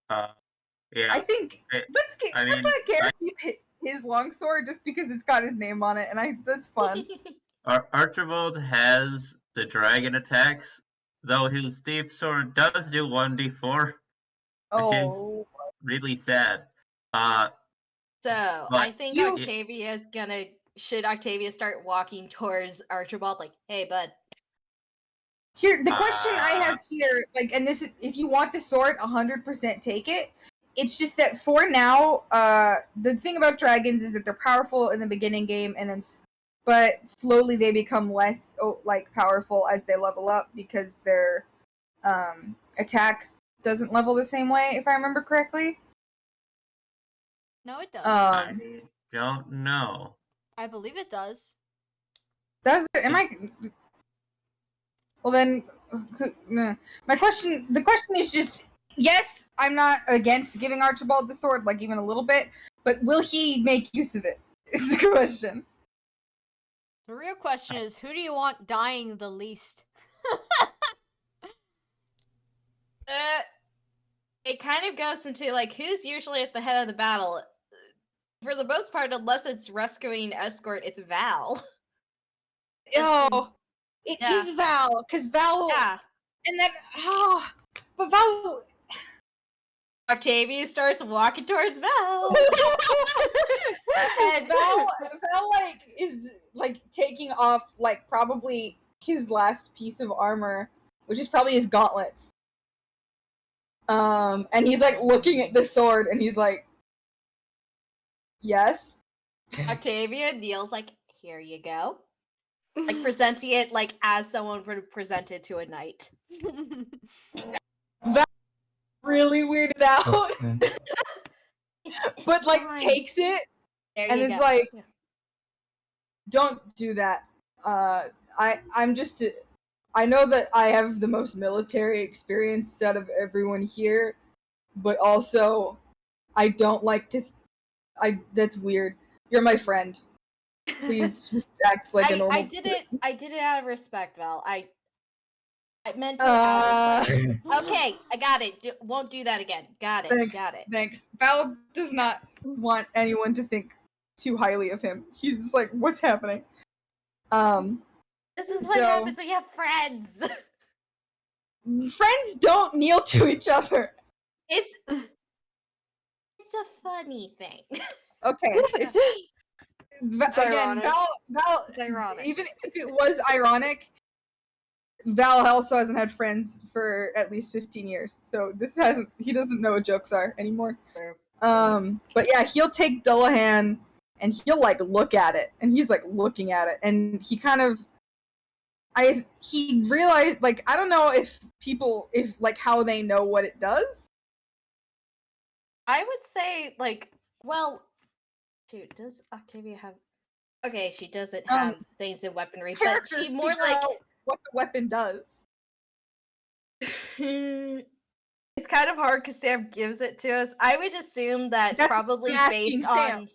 Yeah. I think let's let Gare keep his longsword just because it's got his name on it, and that's fun. Archibald has the dragon attacks, though his thief sword does do 1d4, which is really sad. So I think should Octavia start walking towards Archibald, like, hey, bud. Here, the question I have here, like, and this is, if you want the sword, 100% take it. It's just that for now, the thing about dragons is that they're powerful in the beginning game, and then, but slowly they become less powerful as they level up because their attack doesn't level the same way, if I remember correctly. No, it does. I don't know. I believe it does. Does it? Am I? Well then, the question is just, yes, I'm not against giving Archibald the sword, like even a little bit, but will he make use of it? Is the question. The real question is, who do you want dying the least? It kind of goes into, like, who's usually at the head of the battle. For the most part, unless it's rescuing escort, it's Val. It is Val, because Val. Yeah. And then, but Val. Octavia starts walking towards Val. And Val is taking off probably his last piece of armor, which is probably his gauntlets. And he's looking at the sword, and he's like, "Yes." Octavia kneels, like, "Here you go." Presenting it as someone would present it to a knight. Val really weirded out, but fine. takes it and is like, "Don't do that." I know that I have the most military experience out of everyone here, but also I don't like to. That's weird. You're my friend. Please just act like a normal I did it. person. I did it out of respect, Val. I meant it out of respect. Okay, I got it. Won't do that again. Got it. Thanks. Got it. Thanks. Val does not want anyone to think too highly of him. He's like, what's happening? This is what happens when you have friends. Friends don't kneel to each other. It's a funny thing. Okay. Again, ironic. Val, It's ironic. even if it was ironic, Val also hasn't had friends for at least 15 years. So he doesn't know what jokes are anymore. Sure. But yeah, he'll take Dullahan and he'll like look at it, and he's like looking at it, and he kind of he realized, like, I don't know if how they know what it does. I would say, like, well, shoot, does Octavia have? Okay, she doesn't have things in weaponry, but Characters she more figure like out what the weapon does. It's kind of hard because Sam gives it to us. I would assume that That's probably what I'm asking based Sam. on.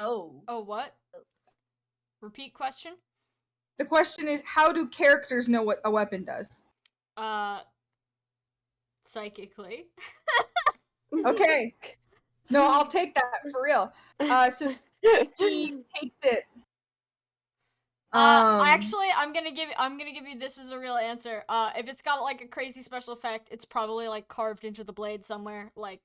Oh, what? Repeat question? The question is, how do characters know what a weapon does? Psychically. Okay. No, I'll take that for real. So he takes it. Actually, I'm gonna give you this as a real answer. If it's got like a crazy special effect, it's probably like carved into the blade somewhere, like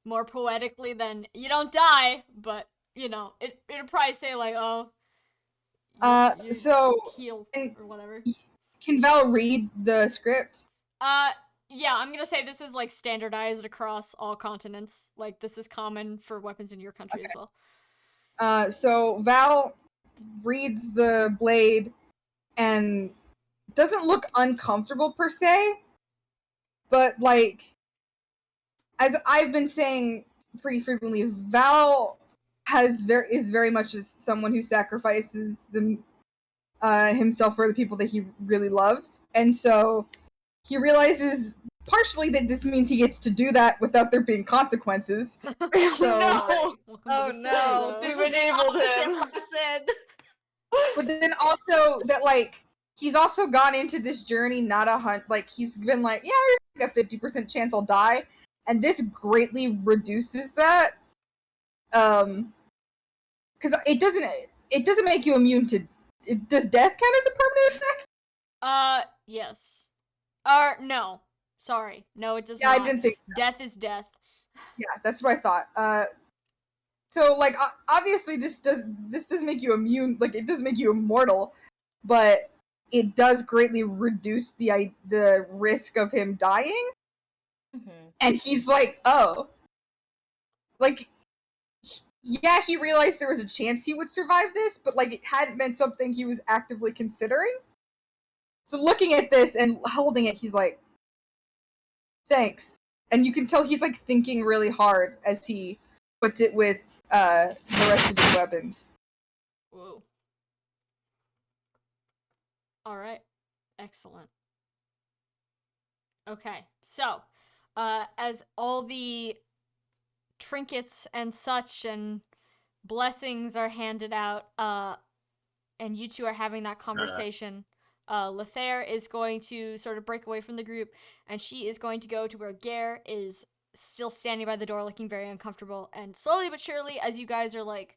more poetically than you don't die, but you know, it'll probably say like, oh, you so heal or whatever. Can Val read the script? Yeah, I'm gonna say this is like standardized across all continents. Like this is common for weapons in your country as well. So Val reads the blade and doesn't look uncomfortable per se, but like, as I've been saying pretty frequently, Val is very much someone who sacrifices himself for the people that he really loves, and so he realizes partially that this means he gets to do that without there being consequences. No! Oh no! This We've is the enabled opposite him. lesson. But then also that, like, he's also gone into this journey not a hunt. Like, he's been like, yeah, there's like a 50% chance I'll die, and this greatly reduces that. Because it doesn't make you immune to. Does death count as a permanent effect? Yes. No. Sorry. No, it does Yeah, not. I didn't think so. Death is death. Yeah, that's what I thought. So like obviously this does make you immune, like it does make you immortal, but it does greatly reduce the risk of him dying. Mm-hmm. And he's like, oh, like, yeah, he realized there was a chance he would survive this, but like it hadn't been something he was actively considering. So looking at this and holding it, he's like, thanks. And you can tell he's like thinking really hard as he puts it with the rest of his weapons. Whoa. Alright. Excellent. Okay, so, as all the trinkets and such and blessings are handed out, and you two are having that conversation, Lethair is going to sort of break away from the group, and she is going to go to where Gare is still standing by the door looking very uncomfortable, and slowly but surely, as you guys are like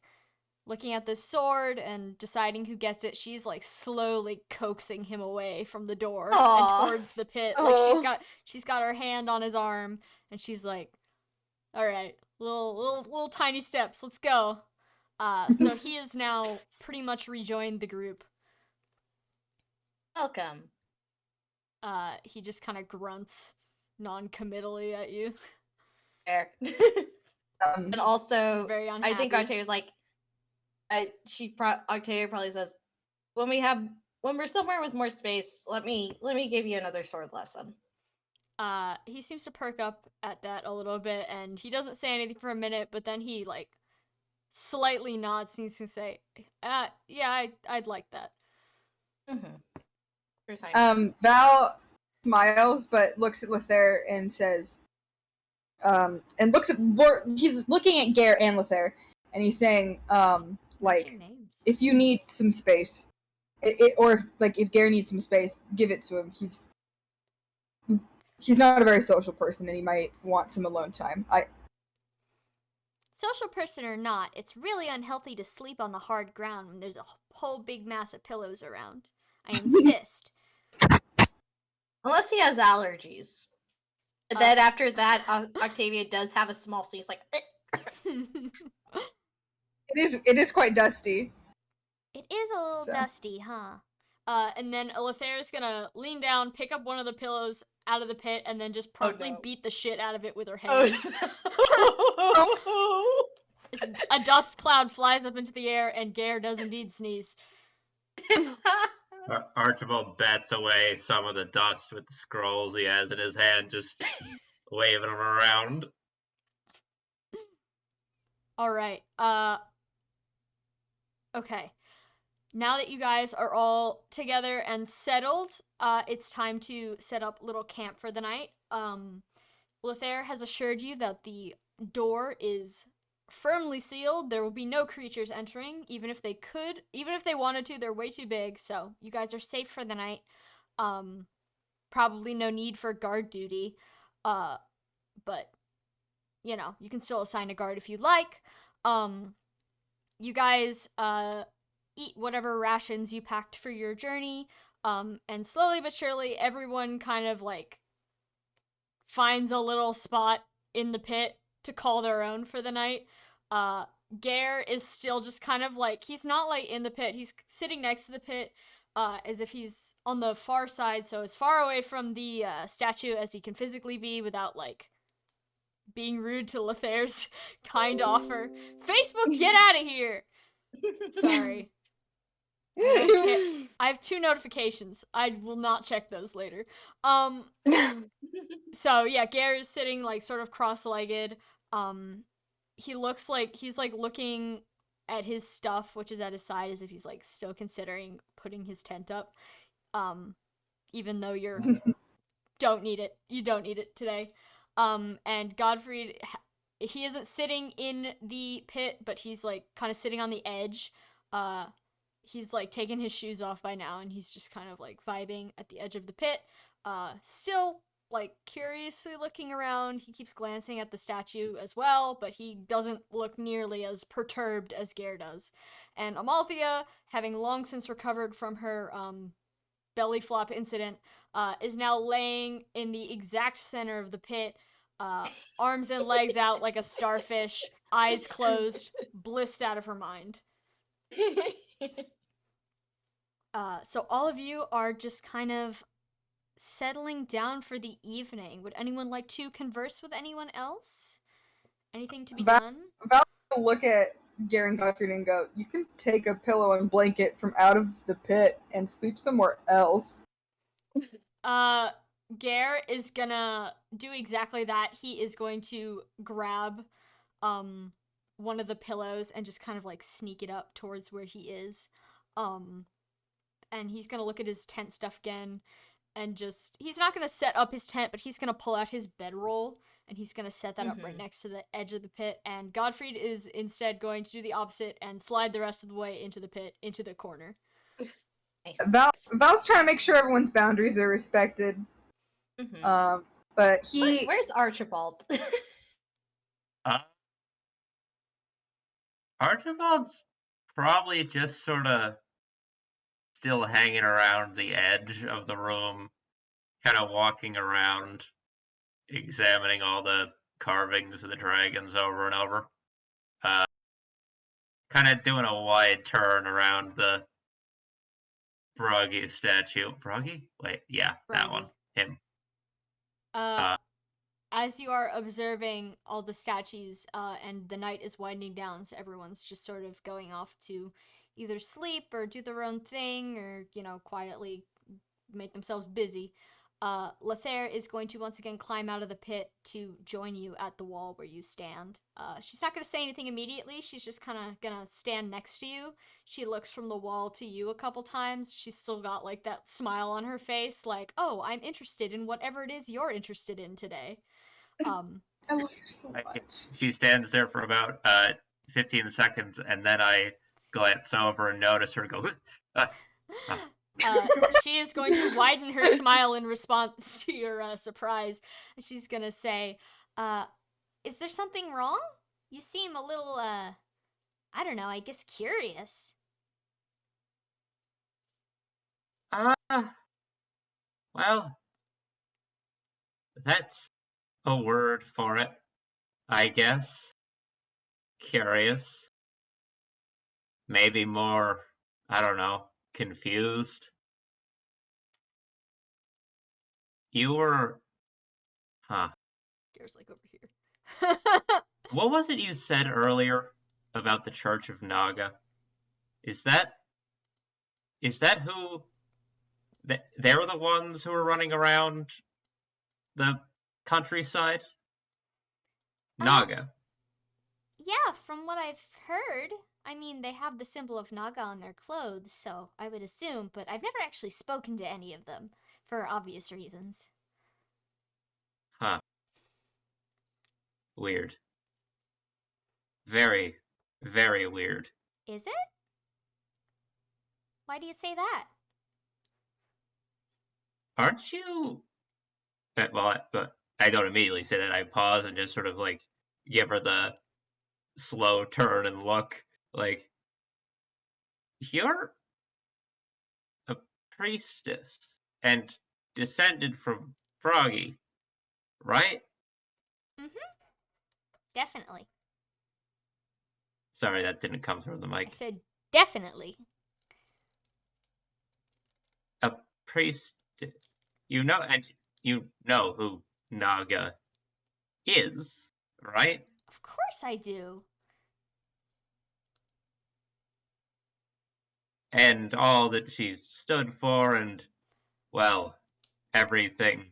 looking at this sword and deciding who gets it, she's like slowly coaxing him away from the door and towards the pit. Like she's got her hand on his arm, and she's like, all right, little tiny steps, let's go. So he is now pretty much rejoined the group. Welcome. He just kind of grunts non-committally at you. Fair. And also, He's very unhappy. I think Octavia's like, Octavia probably says, when we're somewhere with more space, let me give you another sword lesson. He seems to perk up at that a little bit, and he doesn't say anything for a minute, but then he like slightly nods and he's gonna say, yeah, I'd like that. Mm-hmm. Val smiles but looks at Lethair and says, and looks at he's looking at Gare and Lethair, and he's saying, like, rooms. If you need some space, or like if Gare needs some space, give it to him. He's not a very social person, and he might want some alone time. Social person or not, it's really unhealthy to sleep on the hard ground when there's a whole big mass of pillows around. I insist. Unless he has allergies. And then after that, Octavia does have a small sneeze, like. It is quite dusty. It is a little dusty, huh? And then Alethera's gonna lean down, pick up one of the pillows out of the pit, and then just promptly beat the shit out of it with her hands. A dust cloud flies up into the air, and Gare does indeed sneeze. Archibald bats away some of the dust with the scrolls he has in his hand, just waving them around. Alright, okay. Now that you guys are all together and settled, it's time to set up a little camp for the night. Lethair has assured you that the door is firmly sealed. There will be no creatures entering, even if they wanted to. They're way too big, so you guys are safe for the night. Probably no need for guard duty, but you know, you can still assign a guard if you'd like. You guys eat whatever rations you packed for your journey, and slowly but surely everyone kind of like finds a little spot in the pit to call their own for the night. Gare is still just kind of like, he's not like in the pit, he's sitting next to the pit, as if he's on the far side, so as far away from the statue as he can physically be without like being rude to Lethair's kind offer. Facebook, get out of here! Sorry. I have 2 notifications. I will not check those later. So yeah, Gare is sitting like sort of cross-legged. He looks like he's like looking at his stuff, which is at his side, as if he's like still considering putting his tent up. Even though you don't need it today. And Godfrey, he isn't sitting in the pit, but he's like kind of sitting on the edge. He's like taken his shoes off by now, and he's just kind of like vibing at the edge of the pit. Still like curiously looking around. He keeps glancing at the statue as well, but he doesn't look nearly as perturbed as Gare does. And Amalthea, having long since recovered from her belly flop incident, is now laying in the exact center of the pit, arms and legs out like a starfish, eyes closed, blissed out of her mind. So all of you are just kind of settling down for the evening. Would anyone like to converse with anyone else? Anything to be done? Val will look at Gare and Godfrey and go, you can take a pillow and blanket from out of the pit and sleep somewhere else. Gare is gonna do exactly that. He is going to grab one of the pillows and just kind of like sneak it up towards where he is. And he's gonna look at his tent stuff again, and he's not gonna set up his tent, but he's gonna pull out his bedroll, and he's gonna set that up right next to the edge of the pit, and Godfrey is instead going to do the opposite and slide the rest of the way into the pit, into the corner. Nice. Val's trying to make sure everyone's boundaries are respected. But Where's Archibald? Archibald's probably just sort of still hanging around the edge of the room, kind of walking around, examining all the carvings of the dragons over and over. Kind of doing a wide turn around the Broggy statue. Broggy? Wait, yeah, Broggy. That one. Him. As you are observing all the statues, and the night is winding down, so everyone's just sort of going off to either sleep or do their own thing, or, you know, quietly make themselves busy. Lethair is going to once again climb out of the pit to join you at the wall where you stand. She's not going to say anything immediately. She's just kind of going to stand next to you. She looks from the wall to you a couple times. She's still got like that smile on her face, like, oh, I'm interested in whatever it is you're interested in today. I love you so much. She stands there for about 15 seconds, and then I glance over and notice her go. She is going to widen her smile in response to your surprise. She's gonna say, is there something wrong? You seem a little, I don't know, I guess curious. Well, that's a word for it, I guess. Curious. Maybe more, I don't know, confused. You were... Huh. Gare's like over here. What was it you said earlier about the Church of Naga? Is that who... They're the ones who are running around the countryside? Naga. Yeah, from what I've heard. I mean, they have the symbol of Naga on their clothes, so I would assume, but I've never actually spoken to any of them, for obvious reasons. Huh. Weird. Very, very weird. Is it? Why do you say that? Aren't you... But I don't immediately say that. I pause and just sort of, like, give her the slow turn and look. Like, you're a priestess and descended from Froggy, right? Mm-hmm. Definitely. Sorry, that didn't come through the I mic. said definitely. A priest... You know who Naga is, right? Of course I do. And all that she stood for, and, well, everything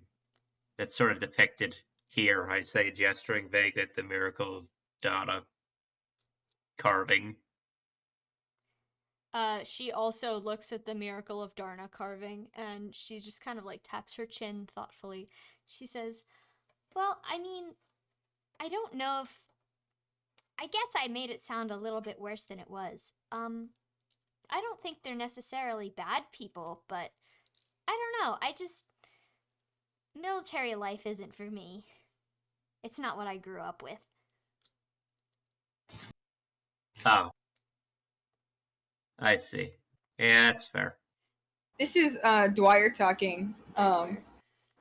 that's sort of depicted here, I say, gesturing vaguely at the Miracle of Donna carving. She also looks at the Miracle of Darna carving, and she just kind of like taps her chin thoughtfully. She says, well, I mean, I don't know if... I guess I made it sound a little bit worse than it was. I don't think they're necessarily bad people, but I don't know. Military life isn't for me. It's not what I grew up with. Oh. I see. Yeah, that's fair. This is Dwyer talking.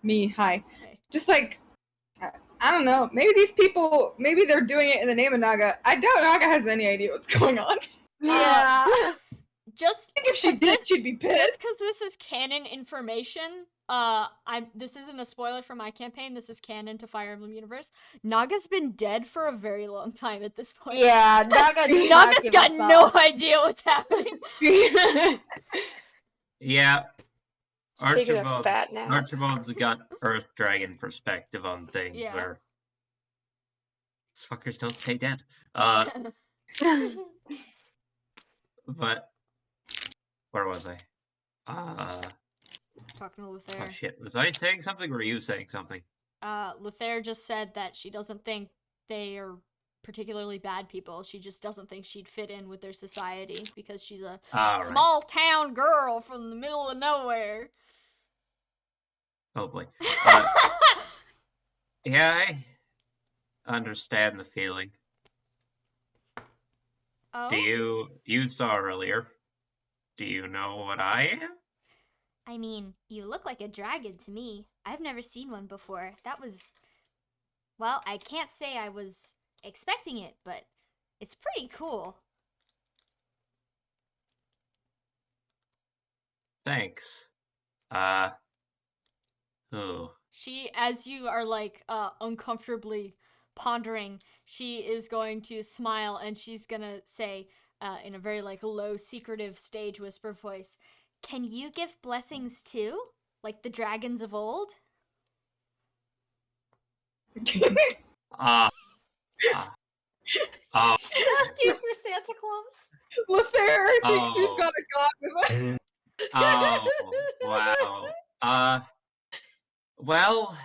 Me, hi. Okay. Just like, I don't know. Maybe these people, maybe they're doing it in the name of Naga. I doubt Naga has any idea what's going on. Yeah. Just I think if she did, she'd be pissed. Just because this is canon information, this isn't a spoiler for my campaign. This is canon to Fire Emblem universe. Naga's been dead for a very long time at this point. Yeah, Naga does not Naga's give got a no fuck. idea what's happening. Yeah. Taking a fat nap. Archibald's got Earth Dragon perspective on things Yeah. where these fuckers don't stay dead. But where was I? Talking to Oh Lothair. shit. Was I saying something or were you saying something? Lothair just said that she doesn't think they are particularly bad people. She just doesn't think she'd fit in with their society because she's a small town girl from the middle of nowhere. Oh boy. Yeah, I understand the feeling. Oh? You saw earlier. Do you know what I am? I mean, you look like a dragon to me. I've never seen one before. That was... Well, I can't say I was expecting it, but it's pretty cool. Thanks. Oh. She, as you are like uncomfortably pondering, she is going to smile and she's gonna say in a very like low, secretive stage whisper voice, "Can you give blessings too? Like the dragons of old?" She's asking for Santa Claus. Lothair thinks we've got a god with us. Oh, wow. Well,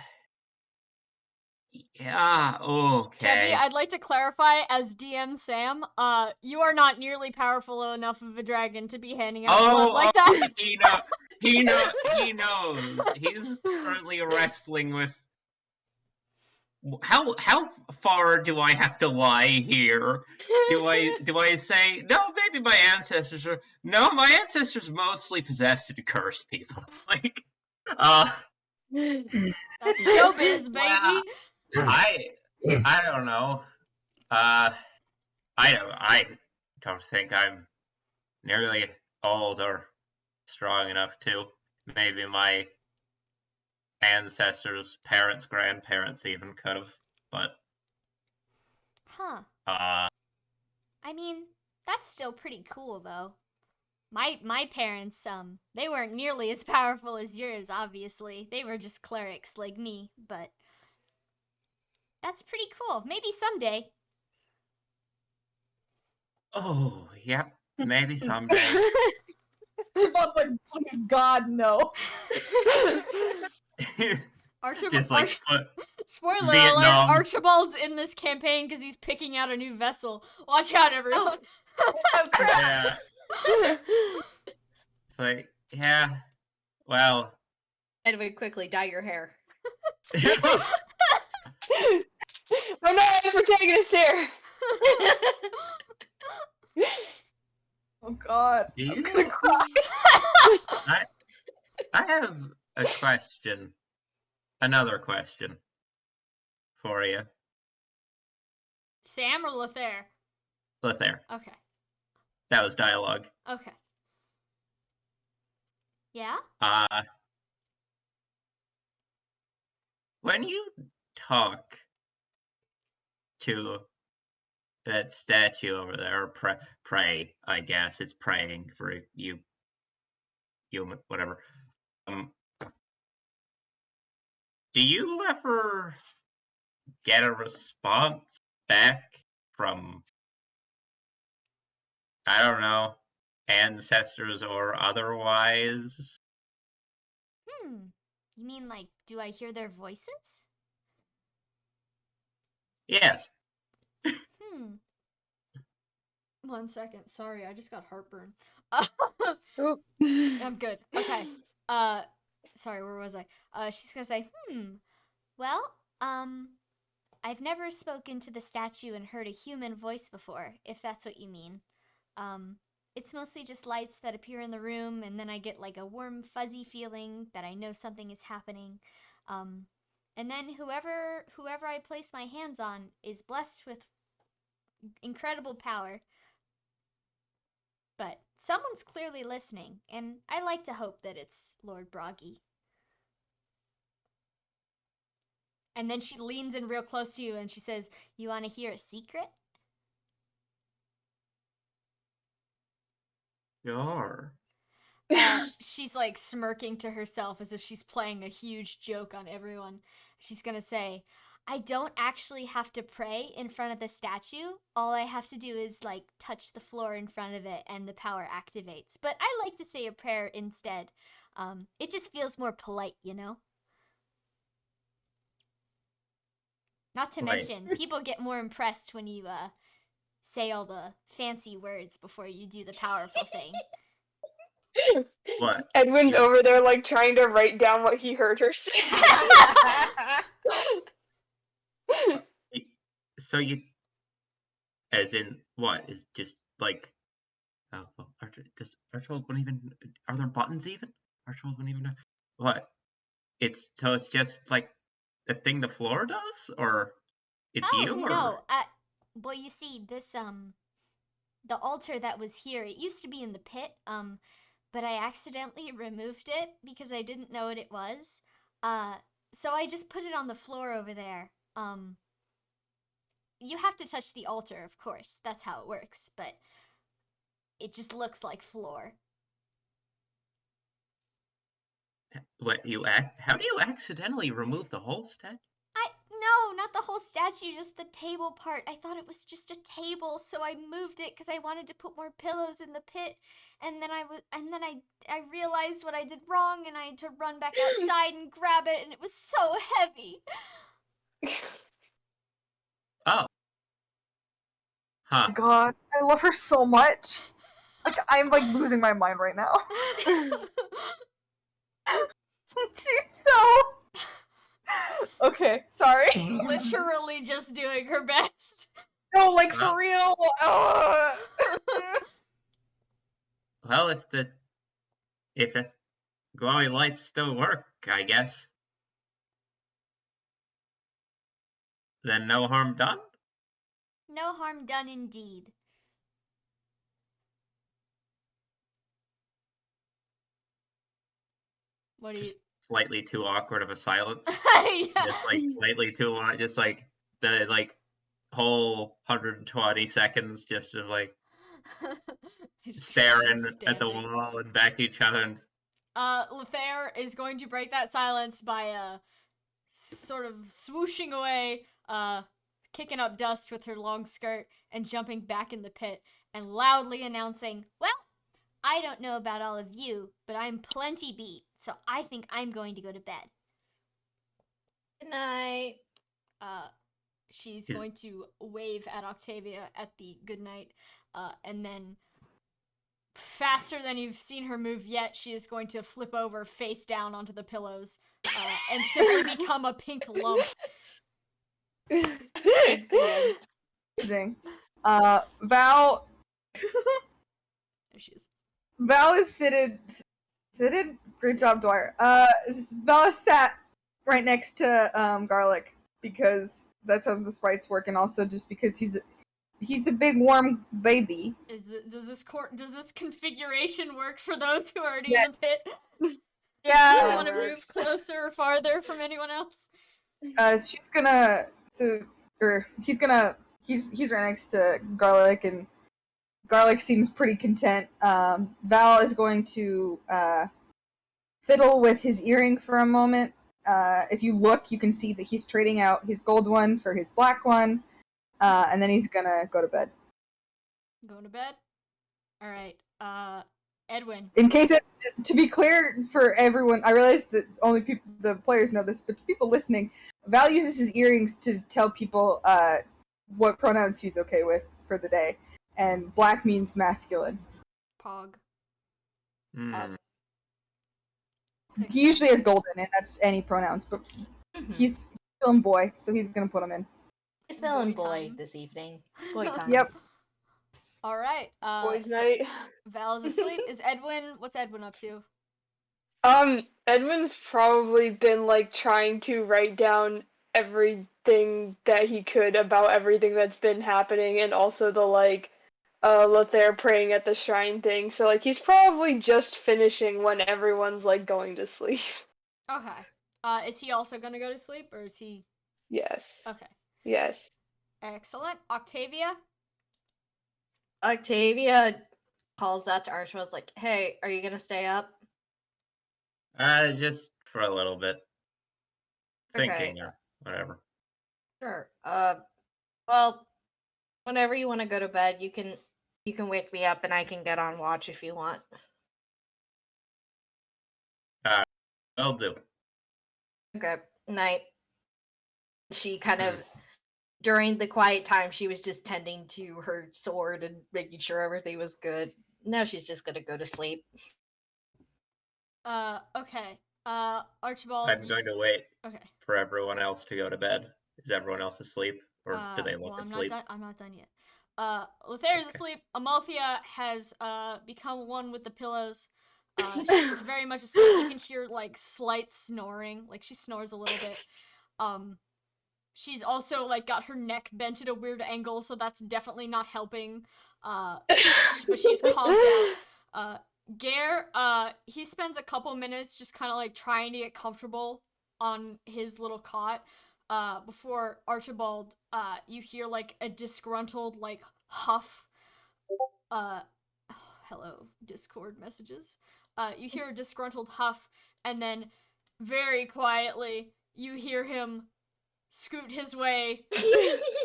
Yeah, okay. Chevy, I'd like to clarify as DM Sam, you are not nearly powerful enough of a dragon to be handing out blood like that. He knows. He's currently wrestling with. How far do I have to lie here? Do I say no? Maybe my ancestors are no. My ancestors mostly possessed and cursed people. Like, That's showbiz, baby. Wow. I don't know. I don't think I'm nearly old or strong enough to. Maybe my ancestors, parents, grandparents even could have, but Huh. uh I mean, that's still pretty cool though. My parents, they weren't nearly as powerful as yours, obviously. They were just clerics like me, but that's pretty cool. Maybe someday. oh, yep, maybe someday. Siobhan's like, please God, no. Just like Spoiler Vietnam. alert, Archibald's in this campaign because he's picking out a new vessel. Watch out, everyone. Oh crap! Yeah. It's like, yeah. Well. And we quickly dye your hair. Oh no, I'm protagonist here. Oh God. Do I'm you? gonna cry. I have a question. Another question for you. Sam or Lothair? Lothair. Okay. That was dialogue. Okay. Yeah? When you talk to that statue over there, or pray, I guess it's praying for you, human, whatever. Do you ever get a response back from, I don't know, ancestors or otherwise? You mean like, do I hear their voices? Yes. 1 second. Sorry, I just got heartburn. Oop. I'm good. Okay. Sorry, where was I? She's gonna say, well, I've never spoken to the statue and heard a human voice before, if that's what you mean. It's mostly just lights that appear in the room, and then I get like a warm, fuzzy feeling that I know something is happening. And then whoever I place my hands on is blessed with incredible power. But someone's clearly listening, and I like to hope that it's Lord Broggy. And then she leans in real close to you and she says, you want to hear a secret? Sure. She's like smirking to herself as if she's playing a huge joke on everyone. She's gonna say, I don't actually have to pray in front of the statue. All I have to do is like touch the floor in front of it and the power activates. But I like to say a prayer instead. It just feels more polite, you know? Not to mention, people get more impressed when you say all the fancy words before you do the powerful thing. What? Edwin's over there like trying to write down what he heard her say. So you, as in what, is just like, oh, well, Archibald wouldn't even, are there buttons even? Archibald wouldn't even know. What? It's just like the thing the floor does, or it's you, or? No, well, you see, this, the altar that was here, it used to be in the pit, but I accidentally removed it because I didn't know what it was. So I just put it on the floor over there. You have to touch the altar, of course. That's how it works, but it just looks like floor. What, how do you accidentally remove the whole statue? No, not the whole statue, just the table part. I thought it was just a table, so I moved it because I wanted to put more pillows in the pit. And then I realized what I did wrong, and I had to run back outside and grab it, and it was so heavy. Oh. Huh. God, I love her so much. Like, I'm like losing my mind right now. She's so... Okay, sorry. Literally just doing her best. No, like, Well. for real. Well, if the glowing lights still work, I guess. Then no harm done? No harm done indeed. What do you... Slightly too awkward of a silence. Yeah. Just like slightly too long. Just like the whole 120 seconds just of like Just staring at the standing. wall and back at each other. And Lothair is going to break that silence by sort of swooshing away, kicking up dust with her long skirt and jumping back in the pit and loudly announcing, "Well, I don't know about all of you, but I'm plenty beat, so I think I'm going to go to bed." Good night. She's Yeah. going to wave at Octavia at the good night, and then faster than you've seen her move yet, she is going to flip over face down onto the pillows and simply become a pink lump. Pink lump. Amazing. Val... There she is. Val is seated. Great job, Dwyer. Val is sat right next to Garlic because that's how the sprites work, and also just because he's a big warm baby. Does this configuration work for those who are already Yeah. in the pit? Yeah, You it want to move works. closer or farther from anyone else? She's gonna he's right next to Garlic, and Garlic seems pretty content. Val is going to fiddle with his earring for a moment. If you look, you can see that he's trading out his gold one for his black one, and then he's gonna go to bed. Going to bed? Alright, Edwin. In case to be clear for everyone, I realize that only the players know this, but the people listening, Val uses his earrings to tell people what pronouns he's okay with for the day, and black means masculine. Pog. He usually has golden, and that's any pronouns, but he's feeling boy, so he's gonna put them in. He's feeling Boy boy time. this evening. Boy time. Yep. Alright, Boys' so night. Val is asleep. What's Edwin up to? Edwin's probably been like trying to write down everything that he could about everything that's been happening, and also the Lothair praying at the shrine thing. So like he's probably just finishing when everyone's like going to sleep. Okay. Is he also gonna go to sleep, or is he... Yes. Okay. Yes. Excellent. Octavia? Octavia calls out to Archibald, like, "Hey, are you gonna stay up?" Just for a little bit. Okay. Thinking or whatever. Sure. Well, whenever you want to go to bed, you can wake me up and I can get on watch if you want. Will do. Okay. Night. She kind of, during the quiet time, she was just tending to her sword and making sure everything was good. Now she's just gonna go to sleep. Okay. Archibald. I'm going to wait Okay. for everyone else to go to bed. Is everyone else asleep? Or do they look well, asleep? I'm not done yet. Lothair's asleep. Amalthea has become one with the pillows. She's very much asleep. You can hear like slight snoring. Like she snores a little bit. She's also like got her neck bent at a weird angle, so that's definitely not helping. But she's calmed down. Gare, he spends a couple minutes just kind of like trying to get comfortable on his little cot. Before Archibald, you hear like a disgruntled like huff. Hello, Discord messages. You hear a disgruntled huff, and then very quietly you hear him scoot his way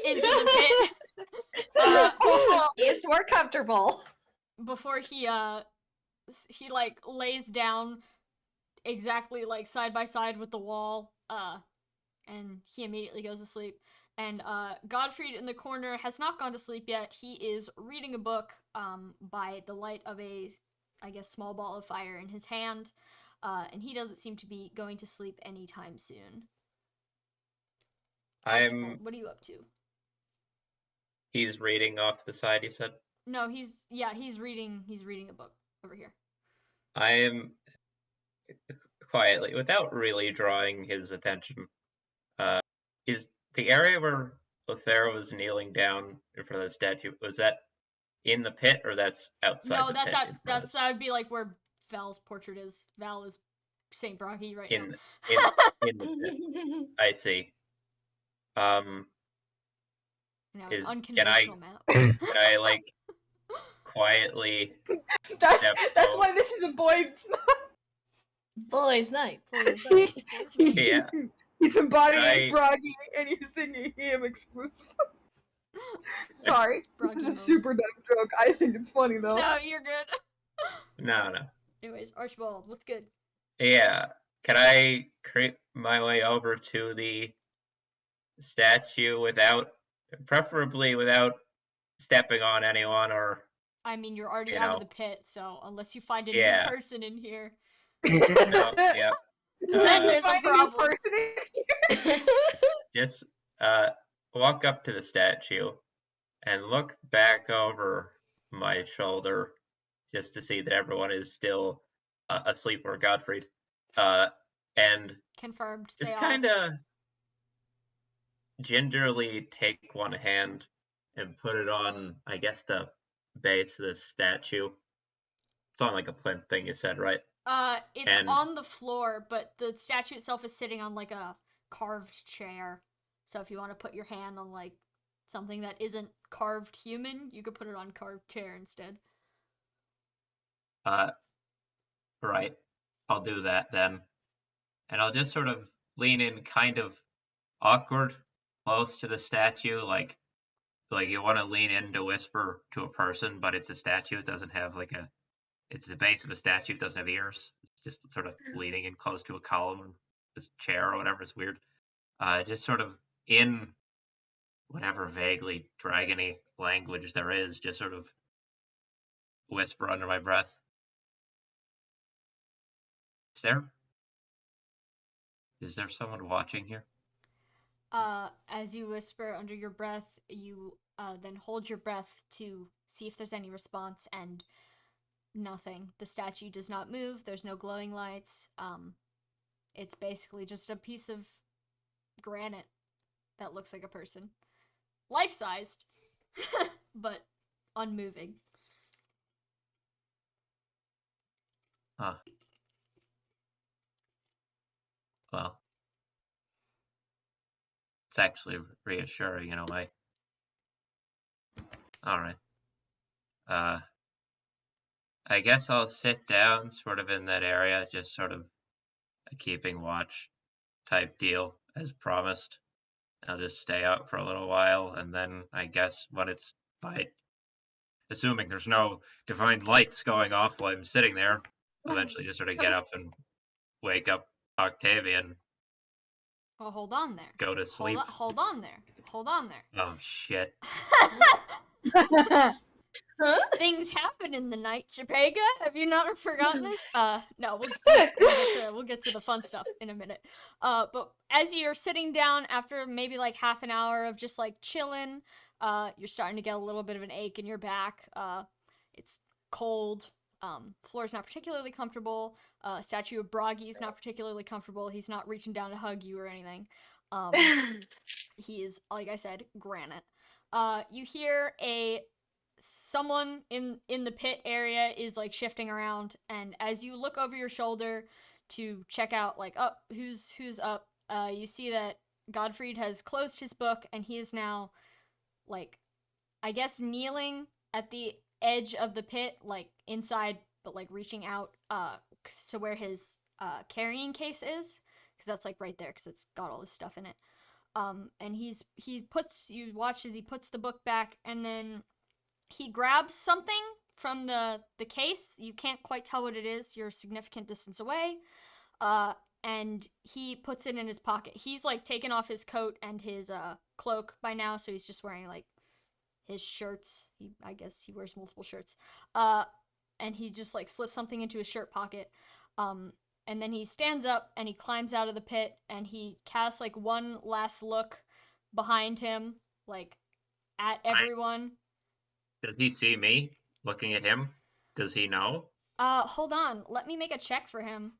into the pit. It's more comfortable. Before he like lays down exactly like side by side with the wall, and he immediately goes to sleep. And Godfrey in the corner has not gone to sleep yet. He is reading a book by the light of a, I guess, small ball of fire in his hand. And he doesn't seem to be going to sleep anytime soon. Archibald, what are you up to? He's reading off to the side, you said? No, he's reading a book over here. I am quietly, without really drawing his attention, is the area where Lothar was kneeling down in front of the statue, was that in the pit or that's outside no, the that's pit? that would be like where Val's portrait is. Val is St. Broggy right now. In the pit. I see. An Can unconventional map. Can I like quietly That's why this is a boys' Boys' night. Yeah. He's embodying Broggy and you're singing him exclusively. Sorry. This is a super dumb joke. I think it's funny though. No, you're good. No. Anyways, Archibald, what's good? Yeah. Can I creep my way over to the statue preferably without stepping on anyone or... I mean, you're already out of the pit, so unless you find a new person in here... No, yeah. Then there's a problem. Just walk up to the statue and look back over my shoulder just to see that everyone is still asleep or Godfried. And confirmed. Just kind of gingerly take one hand and put it on, I guess, the base of the statue. It's on like a plinth thing, you said, right? It's on the floor, but the statue itself is sitting on like a carved chair. So if you want to put your hand on like something that isn't carved human, you could put it on carved chair instead. Right. I'll do that then. And I'll just sort of lean in kind of awkward close to the statue, like you want to lean in to whisper to a person, but it's a statue. It doesn't have it's the base of a statue. It doesn't have ears. It's just sort of leaning in close to a column or this chair or whatever. It's weird. Just sort of in whatever vaguely dragony language there is, just sort of whisper under my breath. Is there someone watching here? As you whisper under your breath, you then hold your breath to see if there's any response, and nothing. The statue does not move. There's no glowing lights. It's basically just a piece of granite that looks like a person. Life-sized, but unmoving. Huh. Well, it's actually reassuring in a way. Alright. I guess I'll sit down sort of in that area, just sort of a keeping watch type deal, as promised. I'll just stay out for a little while, and then I guess when it's light, assuming there's no divine lights going off while I'm sitting there, eventually just sort of get up and wake up Octavian. Well, hold on there. Go to sleep. Hold on there. Oh, shit. Things happen in the night, Chapega. Have you not forgotten this? No, we'll get to the fun stuff in a minute. But as you're sitting down after maybe like half an hour of just like chilling, you're starting to get a little bit of an ache in your back. It's cold. Floor's not particularly comfortable. Statue of Broggy is not particularly comfortable. He's not reaching down to hug you or anything. He is, like I said, granite. You hear someone in the pit area is like shifting around, and as you look over your shoulder to check out like who's up, you see that Godfried has closed his book and he is now like, I guess, kneeling at the edge of the pit, like inside but like reaching out to where his carrying case is, because that's like right there because it's got all this stuff in it. And you watch as he puts the book back, and then he grabs something from the case. You can't quite tell what it is. You're a significant distance away. and he puts it in his pocket. He's like taken off his coat and his cloak by now, so he's just wearing like his shirts. I guess he wears multiple shirts. And he just like slips something into his shirt pocket. And then he stands up and he climbs out of the pit and he casts like one last look behind him, like at everyone. Does he see me looking at him? Does he know? Hold on. Let me make a check for him.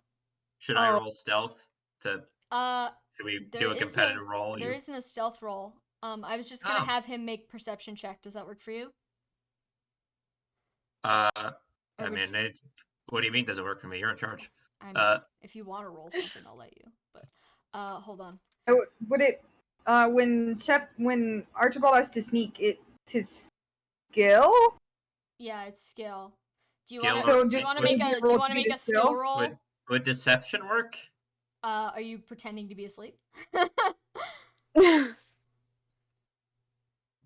Should I roll stealth to? Should we There do a is competitive roll? There is no stealth roll. I was just gonna have him make perception check. Does that work for you? I mean, what do you mean? Does it work for me? You're in charge. I mean, if you want to roll something, I'll let you. But hold on. Would it? When Archibald has to sneak, it's his skill. Yeah, it's skill. Do you Skill want or- to? Do you want to make a? Do you want to make a skill roll? Would deception work? Are you pretending to be asleep?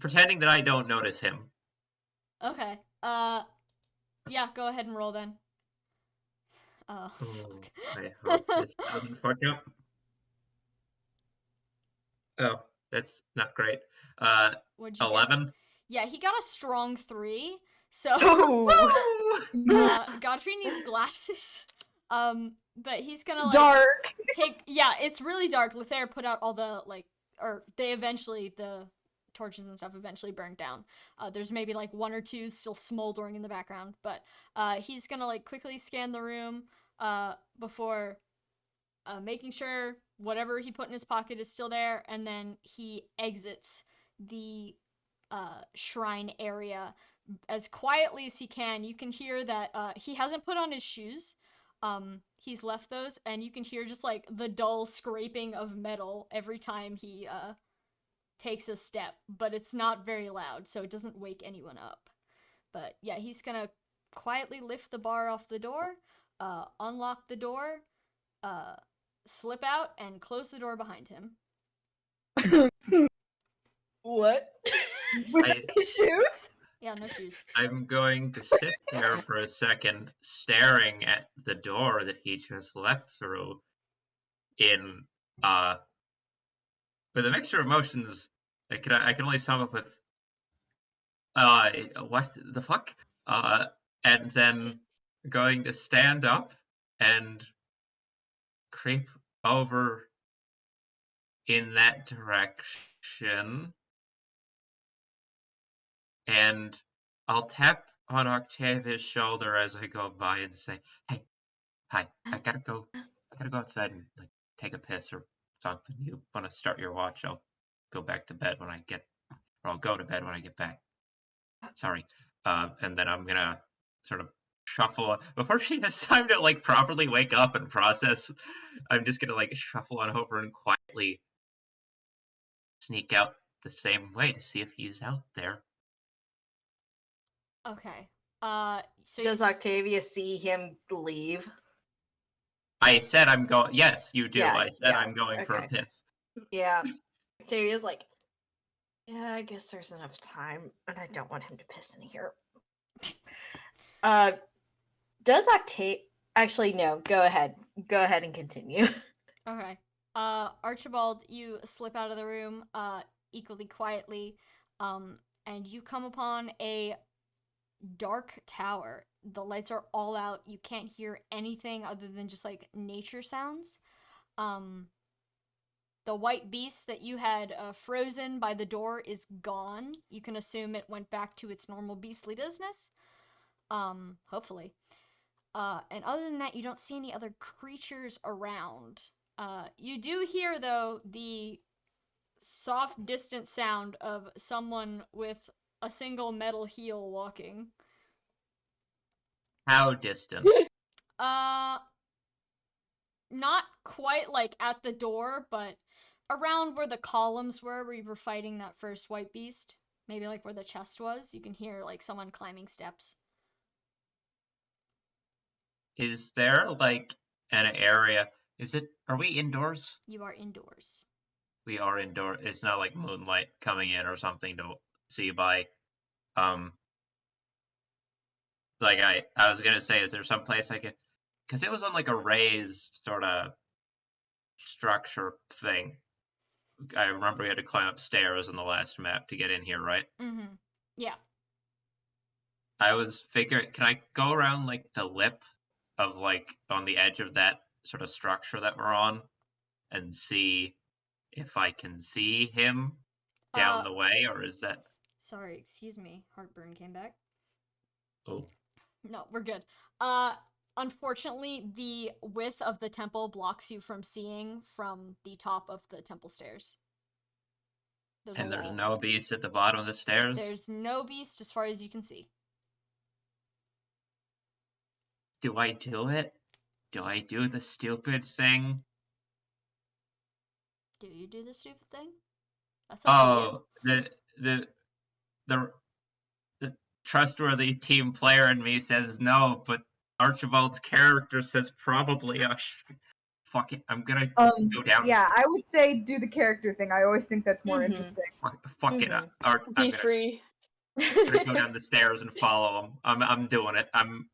Pretending that I don't notice him. Okay. Yeah, go ahead and roll then. Oh, fuck. I hope this doesn't fuck up. Oh, that's not great. What'd you 11. Get? Yeah, he got a strong 3. So Godfrey needs glasses. But he's gonna like dark. It's really dark. Lothair put out all the the torches and stuff eventually burned down. There's maybe like 1 or 2 still smoldering in the background, but he's gonna like quickly scan the room before making sure whatever he put in his pocket is still there, and then he exits the shrine area as quietly as he can. You can hear that he hasn't put on his shoes. He's left those, and you can hear just like the dull scraping of metal every time he takes a step, but it's not very loud, so it doesn't wake anyone up. But yeah, he's gonna quietly lift the bar off the door, unlock the door, slip out, and close the door behind him. What? With his shoes? Yeah, no shoes. I'm going to sit there for a second, staring at the door that he just left through in with a mixture of emotions. I can only sum up with what the fuck? And then going to stand up and creep over in that direction. And I'll tap on Octavia's shoulder as I go by and say, "Hey, hi, I gotta go outside and like take a piss or something. You want to start your watch? I'll go back to bed when I get, or I'll go to bed when I get back. Sorry." And then I'm gonna sort of shuffle before she has time to like properly wake up and process. I'm just gonna like shuffle on over and quietly sneak out the same way to see if he's out there. Okay. So does Octavia see him leave? I said I'm going. Yes, you do. Yeah, I said I'm going for a okay. piss. Yeah. Octavia's like, yeah, I guess there's enough time, and I don't want him to piss in here. Does Octavia... Actually, no. Go ahead. Go ahead and continue. Okay. Archibald, you slip out of the room, equally quietly, and you come upon a dark tower. The lights are all out. You can't hear anything other than just like nature sounds. The white beast that you had frozen by the door is gone. You can assume it went back to its normal beastly business. Hopefully. And other than that, you don't see any other creatures around. You do hear, though, the soft, distant sound of someone with a single metal heel walking. How distant? Not quite like at the door, but around where the columns were, where you were fighting that first white beast. Maybe like where the chest was. You can hear like someone climbing steps. Is there like an area? Are we indoors? You are indoors. We are indoors. It's not like moonlight coming in or something to see by. Like I was gonna say, is there some place I could? Because it was on like a raised sort of structure thing. I remember we had to climb upstairs in the last map to get in here, right? Mm-hmm. Yeah. I was figuring, can I go around like the lip of like on the edge of that sort of structure that we're on and see if I can see him down the way, or is that... Sorry, excuse me. Heartburn came back. Oh. No, we're good. Unfortunately, the width of the temple blocks you from seeing from the top of the temple stairs. And there's no beast at the bottom of the stairs? There's no beast as far as you can see. Do I do it? Do I do the stupid thing? Do you do the stupid thing? That's up to Oh, the trustworthy team player in me says no, but Archibald's character says probably. Fuck it, I'm gonna go down. Yeah, I would say do the character thing. I always think that's more Mhm. interesting. Fuck it, Be free. I'm gonna go down the stairs and follow him. I'm doing it. I'm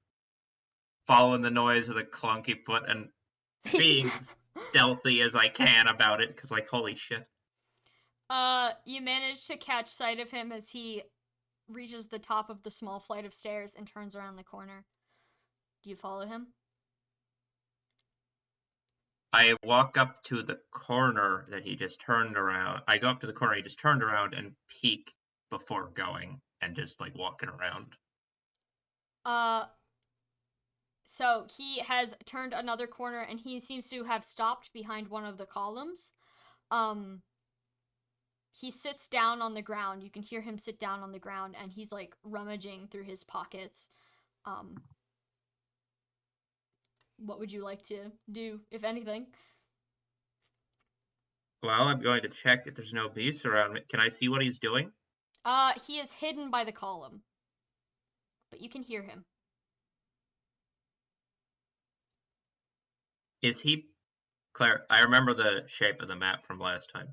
following the noise of the clunky foot and being stealthy as I can about it, because like, holy shit. You manage to catch sight of him as he reaches the top of the small flight of stairs and turns around the corner. Do you follow him? I walk up to the corner that he just turned around. I go up to the corner he just turned around and peek before going and just like walking around. So he has turned another corner and he seems to have stopped behind one of the columns. He sits down on the ground. You can hear him sit down on the ground and he's like rummaging through his pockets. What would you like to do, if anything? Well, I'm going to check if there's no beasts around me. Can I see what he's doing? He is hidden by the column. But you can hear him. Is he... Claire, I remember the shape of the map from last time.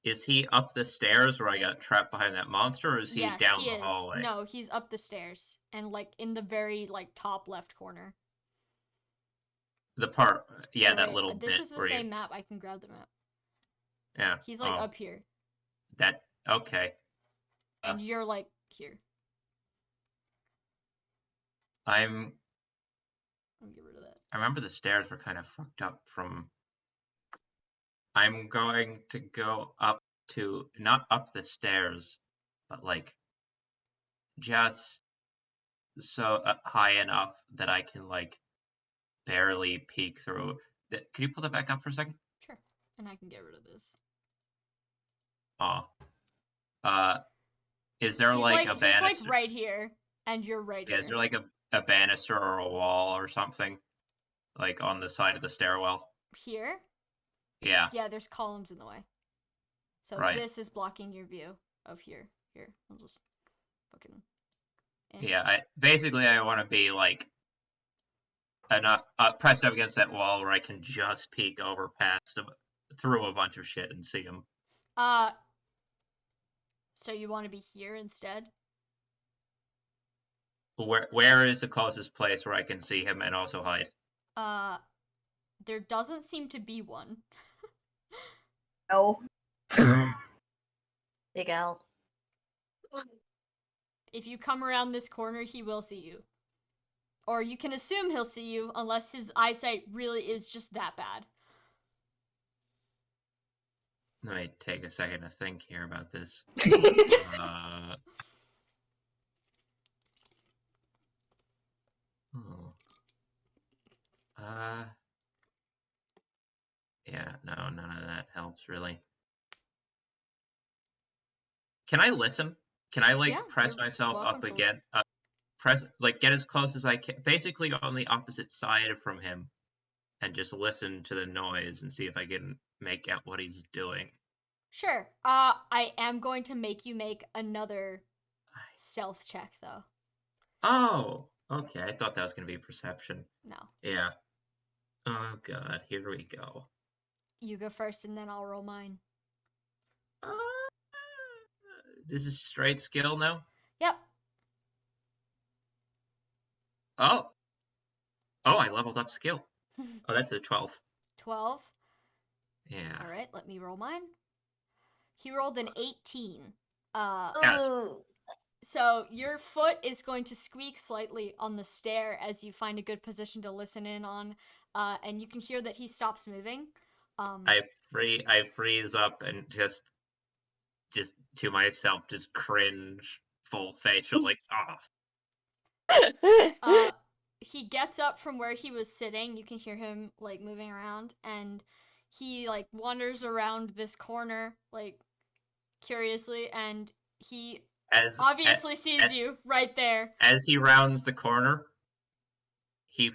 Is he up the stairs where I got trapped behind that monster, or is he down the hallway? No, he's up the stairs. And, like, in the very, like, top left corner. The part... Yeah, Oh, that wait, little this bit is the where same map. I can grab the map. Yeah. He's, like, up here. That... Okay. And you're, like, here. Get rid of that. I remember the stairs were kind of fucked up from... I'm going to go up to... Not up the stairs, but, like, just so high enough that I can, like, barely peek through. Can you pull that back up for a second? Sure. And I can get rid of this. Is there like a banister? He's like right here, and you're right here. Is there like a banister or a wall or something, like on the side of the stairwell? Here? Yeah. Yeah, there's columns in the way. So this is blocking your view of here. Here, I'll just fucking... Yeah, I want to be like pressed up against that wall where I can just peek over past him, through a bunch of shit and see him. So you want to be here instead? Where is the closest place where I can see him and also hide? There doesn't seem to be one. L. Big L. If you come around this corner, he will see you. Or you can assume he'll see you, unless his eyesight really is just that bad. Let me take a second to think here about this. Yeah, no, none of that helps really. Can I listen? Can I like press myself up again? Get as close as I can, basically on the opposite side from him, and just listen to the noise and see if I can make out what he's doing. Sure. I am going to make you make another stealth check, though. Oh, okay. I thought that was going to be perception. No. Yeah. Oh, God. Here we go. You go first, and then I'll roll mine. This is straight skill now? Yep. Oh, I leveled up skill. Oh, that's a 12. 12? Yeah. All right, let me roll mine. He rolled an 18. Ooh. So your foot is going to squeak slightly on the stair as you find a good position to listen in on, and you can hear that he stops moving. I freeze up and just to myself, just cringe, full facial, like, He gets up from where he was sitting. You can hear him like moving around, and he like wanders around this corner like curiously, and he obviously sees you right there. As he rounds the corner, he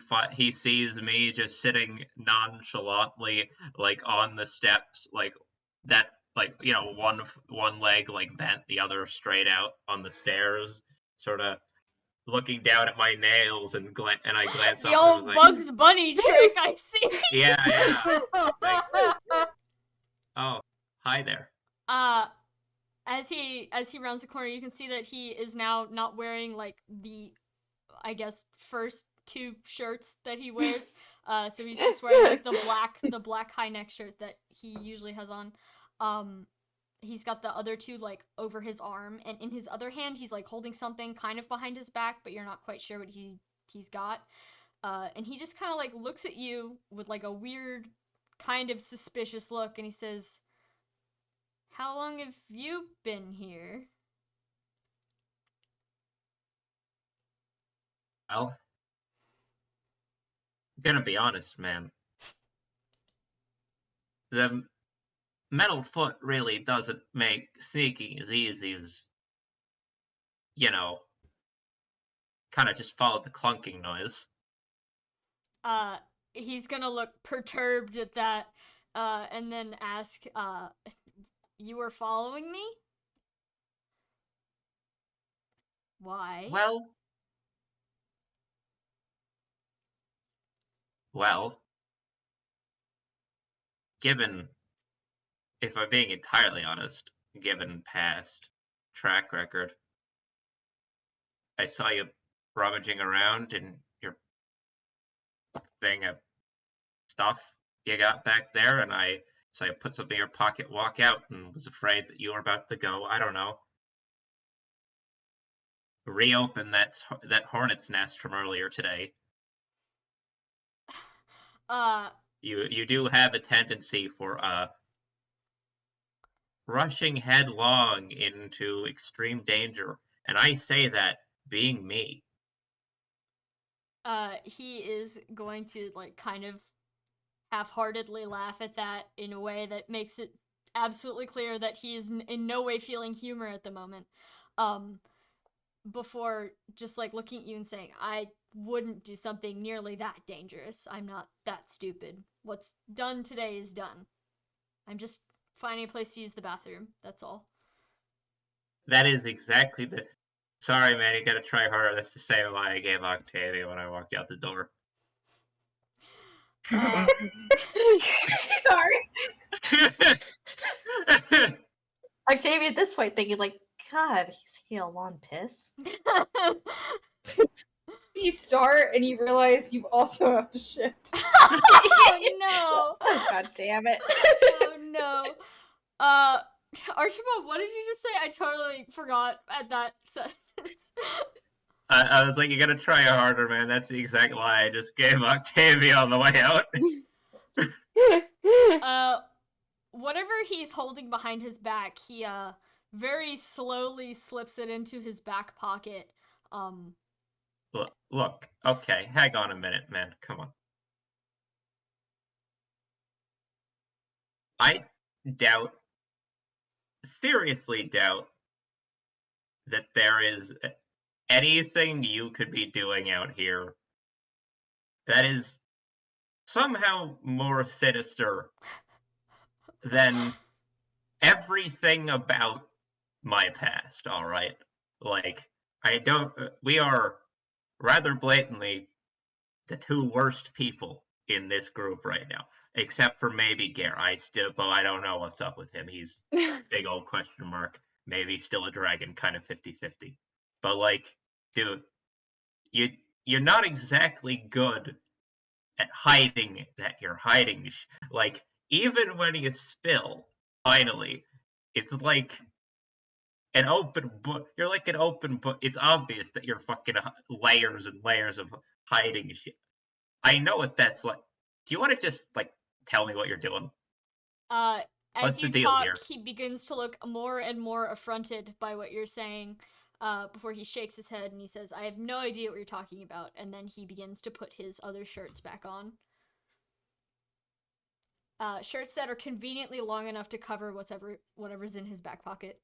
sees me just sitting nonchalantly, like on the steps, like that, like, you know, one leg like bent, the other straight out on the stairs, sort of looking down at my nails, and I glance The up and was old like, Bugs Bunny trick, I see. yeah. Like, oh, hi there. As he rounds the corner, you can see that he is now not wearing like the, I guess, first two shirts that he wears. So he's just wearing like the black high neck shirt that he usually has on. He's got the other two like over his arm, and in his other hand he's like holding something kind of behind his back, but you're not quite sure what he's got. And he just kind of like looks at you with like a weird kind of suspicious look, and he says, "How long have you been here?" Well, I'm gonna be honest, man. The metal foot really doesn't make sneaking as easy as, you know, kind of just follow the clunking noise. He's gonna look perturbed at that, and then ask, "You were following me? Why?" Well, given, if I'm being entirely honest, given past track record, I saw you rummaging around in your thing of stuff you got back there, and I put something in your pocket, walk out, and was afraid that you were about to go, I don't know, reopen that hornet's nest from earlier today. You do have a tendency for rushing headlong into extreme danger, and I say that being me. He is going to like kind of half-heartedly laugh at that in a way that makes it absolutely clear that he is in no way feeling humor at the moment. Before just like looking at you and saying, "I wouldn't do something nearly that dangerous. I'm not that stupid. What's done today is done. I'm just finding a place to use the bathroom. That's all." That is exactly the. Sorry, man, you gotta try harder. That's the same lie I gave Octavia when I walked out the door. Sorry. Octavia at this point thinking like, God, he's taking a long piss. You start and you realize you also have to shit. Oh no! Oh, God damn it! Oh no! Archibald, what did you just say? I totally forgot at that sentence. I was like, you gotta try harder, man. That's the exact lie I just gave Octavia on the way out. Whatever he's holding behind his back, he very slowly slips it into his back pocket. Look, okay, hang on a minute, man. Come on. I seriously doubt that there is anything you could be doing out here that is somehow more sinister than everything about my past, alright? Like, we are rather blatantly the two worst people in this group right now. Except for maybe Gare. But I don't know what's up with him. He's big old question mark. Maybe still a dragon, kind of 50-50. But like, dude, you're not exactly good at hiding that you're hiding. Like, even when you spill, finally, it's like an open book. You're like an open book. It's obvious that you're fucking layers and layers of hiding shit. I know what that's like. Do you want to just, like, tell me what you're doing? As What's the you deal talk, here? he begins to look more and more affronted by what you're saying, before he shakes his head and he says, I have no idea what you're talking about, and then he begins to put his other shirts back on. Shirts that are conveniently long enough to cover whatever's in his back pocket.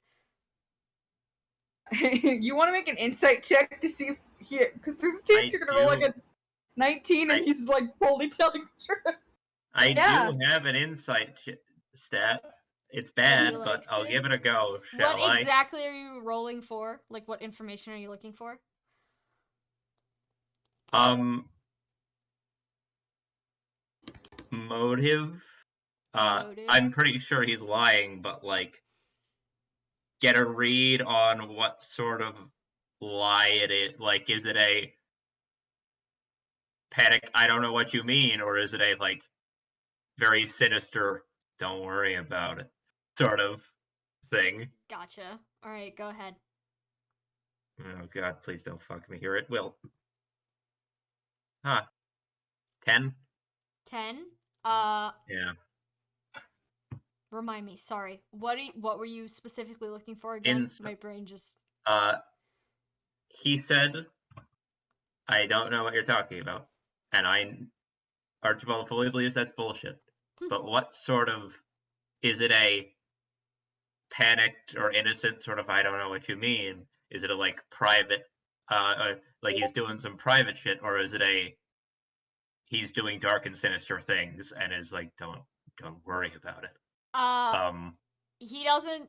You want to make an insight check to see if he, because there's a chance you're gonna roll like a 19 and he's like fully telling the truth. I Yeah. do have an insight stat. It's bad, like but I'll to? give it a go, shall What I? exactly are you rolling for? Like, what information are you looking for? Motive? Motive? I'm pretty sure he's lying, but, like, get a read on what sort of lie it is. Like, is it a panic, I don't know what you mean, or is it a, like, very sinister, don't worry about it sort of thing? Gotcha. Alright, go ahead. Oh god, please don't fuck me here. It will. 10? 10? Yeah. Remind me, sorry. What were you specifically looking for again? My brain just... He said, I don't know what you're talking about. And Archibald fully believes that's bullshit. But what sort of, is it a panicked or innocent sort of, I don't know what you mean? Is it a, like, private, like he's doing some private shit, or is it a, he's doing dark and sinister things and is like, don't worry about it? He doesn't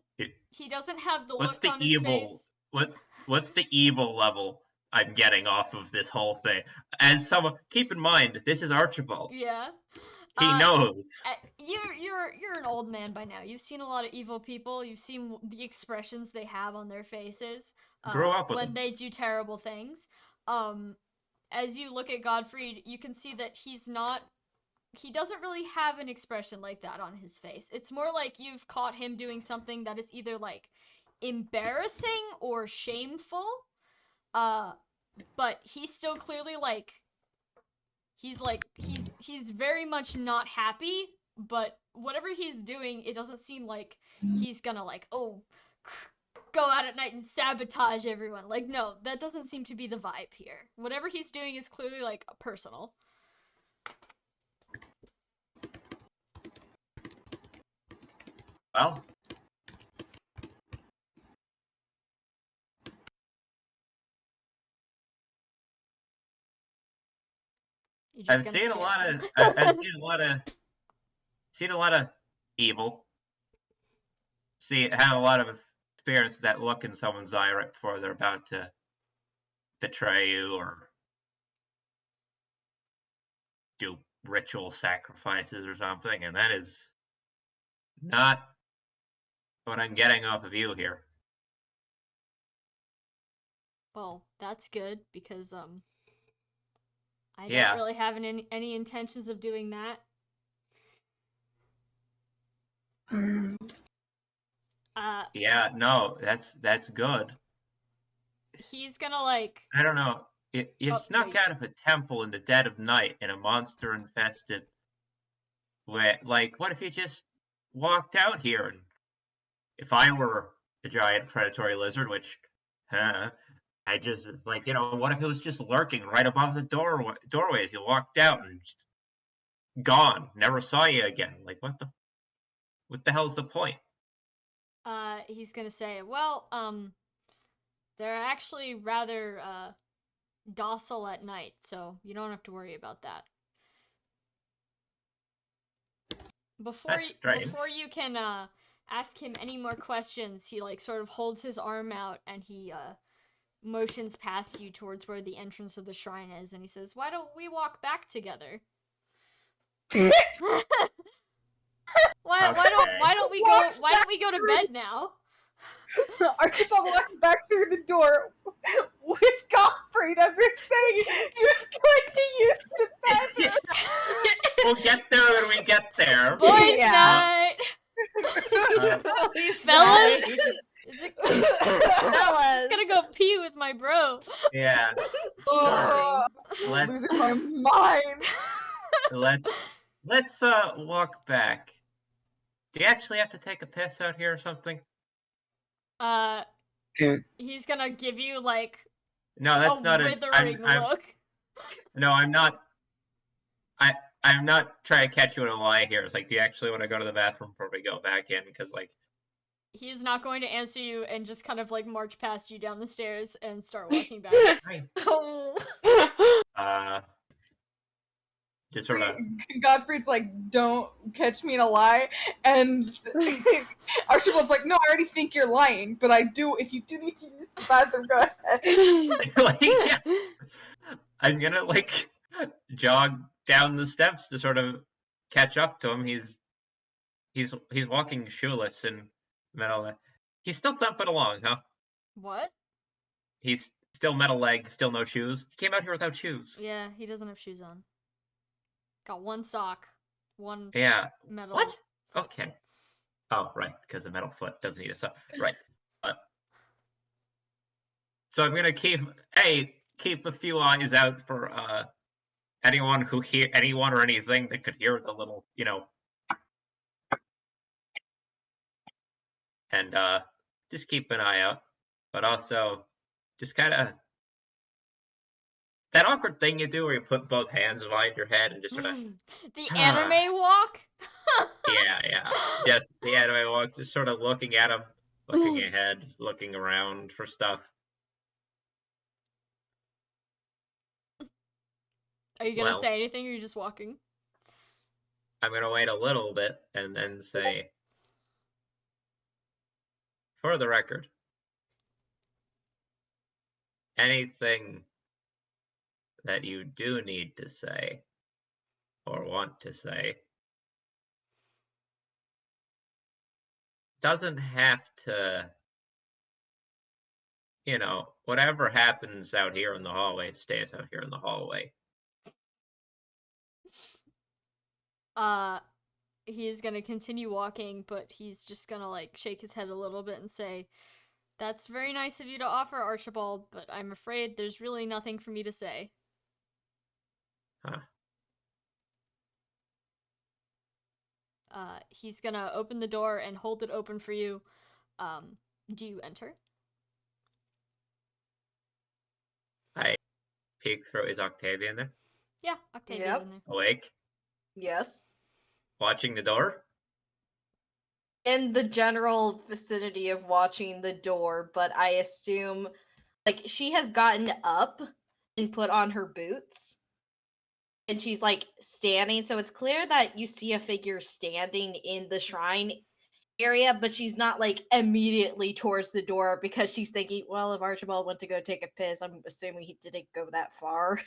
have the What's look the on his evil, face. what's the evil level I'm getting off of this whole thing? As someone, keep in mind, this is Archibald. Yeah. He knows. You're an old man by now. You've seen a lot of evil people. You've seen the expressions they have on their faces Grew up with when them. they do terrible things. As you look at Godfrey, you can see that he doesn't really have an expression like that on his face. It's more like you've caught him doing something that is either, like, embarrassing or shameful. But he's still clearly, like, he's very much not happy, but whatever he's doing, it doesn't seem like he's gonna, like, go out at night and sabotage everyone. Like, no, that doesn't seem to be the vibe here. Whatever he's doing is clearly, like, personal. Well, I've seen a lot of I've seen a lot of evil. Had a lot of experience that look in someone's eye right before they're about to betray you or do ritual sacrifices or something, and that is not what I'm getting off of you here. Well, that's good, because, I Yeah. don't really have any intentions of doing that. Yeah, no, that's good. He's gonna, like... I don't know. You snuck out of a temple in the dead of night in a monster-infested way. Like, what if you just walked out here? And if I were a giant predatory lizard, which, I just, like, what if it was just lurking right above the doorway as you walked out and just gone, never saw you again? Like, what the hell's the point? He's gonna say, well, they're actually rather, docile at night, so you don't have to worry about that. Before you can, ask him any more questions, he, like, sort of holds his arm out and he, motions past you towards where the entrance of the shrine is, and he says, why don't we walk back together? Why don't we go to bed now? Archibald walks back through the door with Godfrey after saying he was going to use the bathroom. We'll get there when we get there. there. Boys' Yeah. night! Boys' Fellas? night. Is it? Fellas. I'm gonna go pee with my bro. Yeah. Ugh, Let's losing my mind. let's walk back. Do you actually have to take a piss out here or something? He's gonna give you like No, that's a not withering look. No, I'm not. I'm not trying to catch you in a lie here. It's like, do you actually want to go to the bathroom before we go back in? Because like, He's not going to answer you and just kind of like march past you down the stairs and start walking back. hi. Oh. Just sort of. Godfrey's like, don't catch me in a lie. And Archibald's like, no, I already think you're lying, but I do, if you do need to use the bathroom, go ahead. Like, yeah. I'm gonna like jog down the steps to sort of catch up to him. He's walking shoeless in metal. He's still thumping along, huh? What? He's still metal leg, still no shoes. He came out here without shoes. Yeah, he doesn't have shoes on. Got one sock, one Yeah. metal. What? foot. Okay. Oh, right, because the metal foot doesn't need a sock. Right. So I'm gonna keep a few eyes out for anyone or anything that could hear the little, and just keep an eye out. But also, just kind of that awkward thing you do where you put both hands behind your head and just sort of The anime walk? yeah, just the anime walk, just sort of looking at him, looking ahead, looking around for stuff. Are you gonna Well, say anything or are you just walking? I'm gonna wait a little bit and then say, for the record, anything that you do need to say or want to say doesn't have to, whatever happens out here in the hallway stays out here in the hallway. He's gonna continue walking, but he's just gonna like shake his head a little bit and say, "That's very nice of you to offer, Archibald, but I'm afraid there's really nothing for me to say." Huh. He's gonna open the door and hold it open for you. Do you enter? I peek through. Is Octavia in there? Yeah, Octavia's Yep. in there. Awake? Yes. Watching the door? In the general vicinity of watching the door, but I assume like she has gotten up and put on her boots. And she's like standing, so it's clear that you see a figure standing in the shrine area, but she's not like immediately towards the door because she's thinking, well, if Archibald went to go take a piss, I'm assuming he didn't go that far.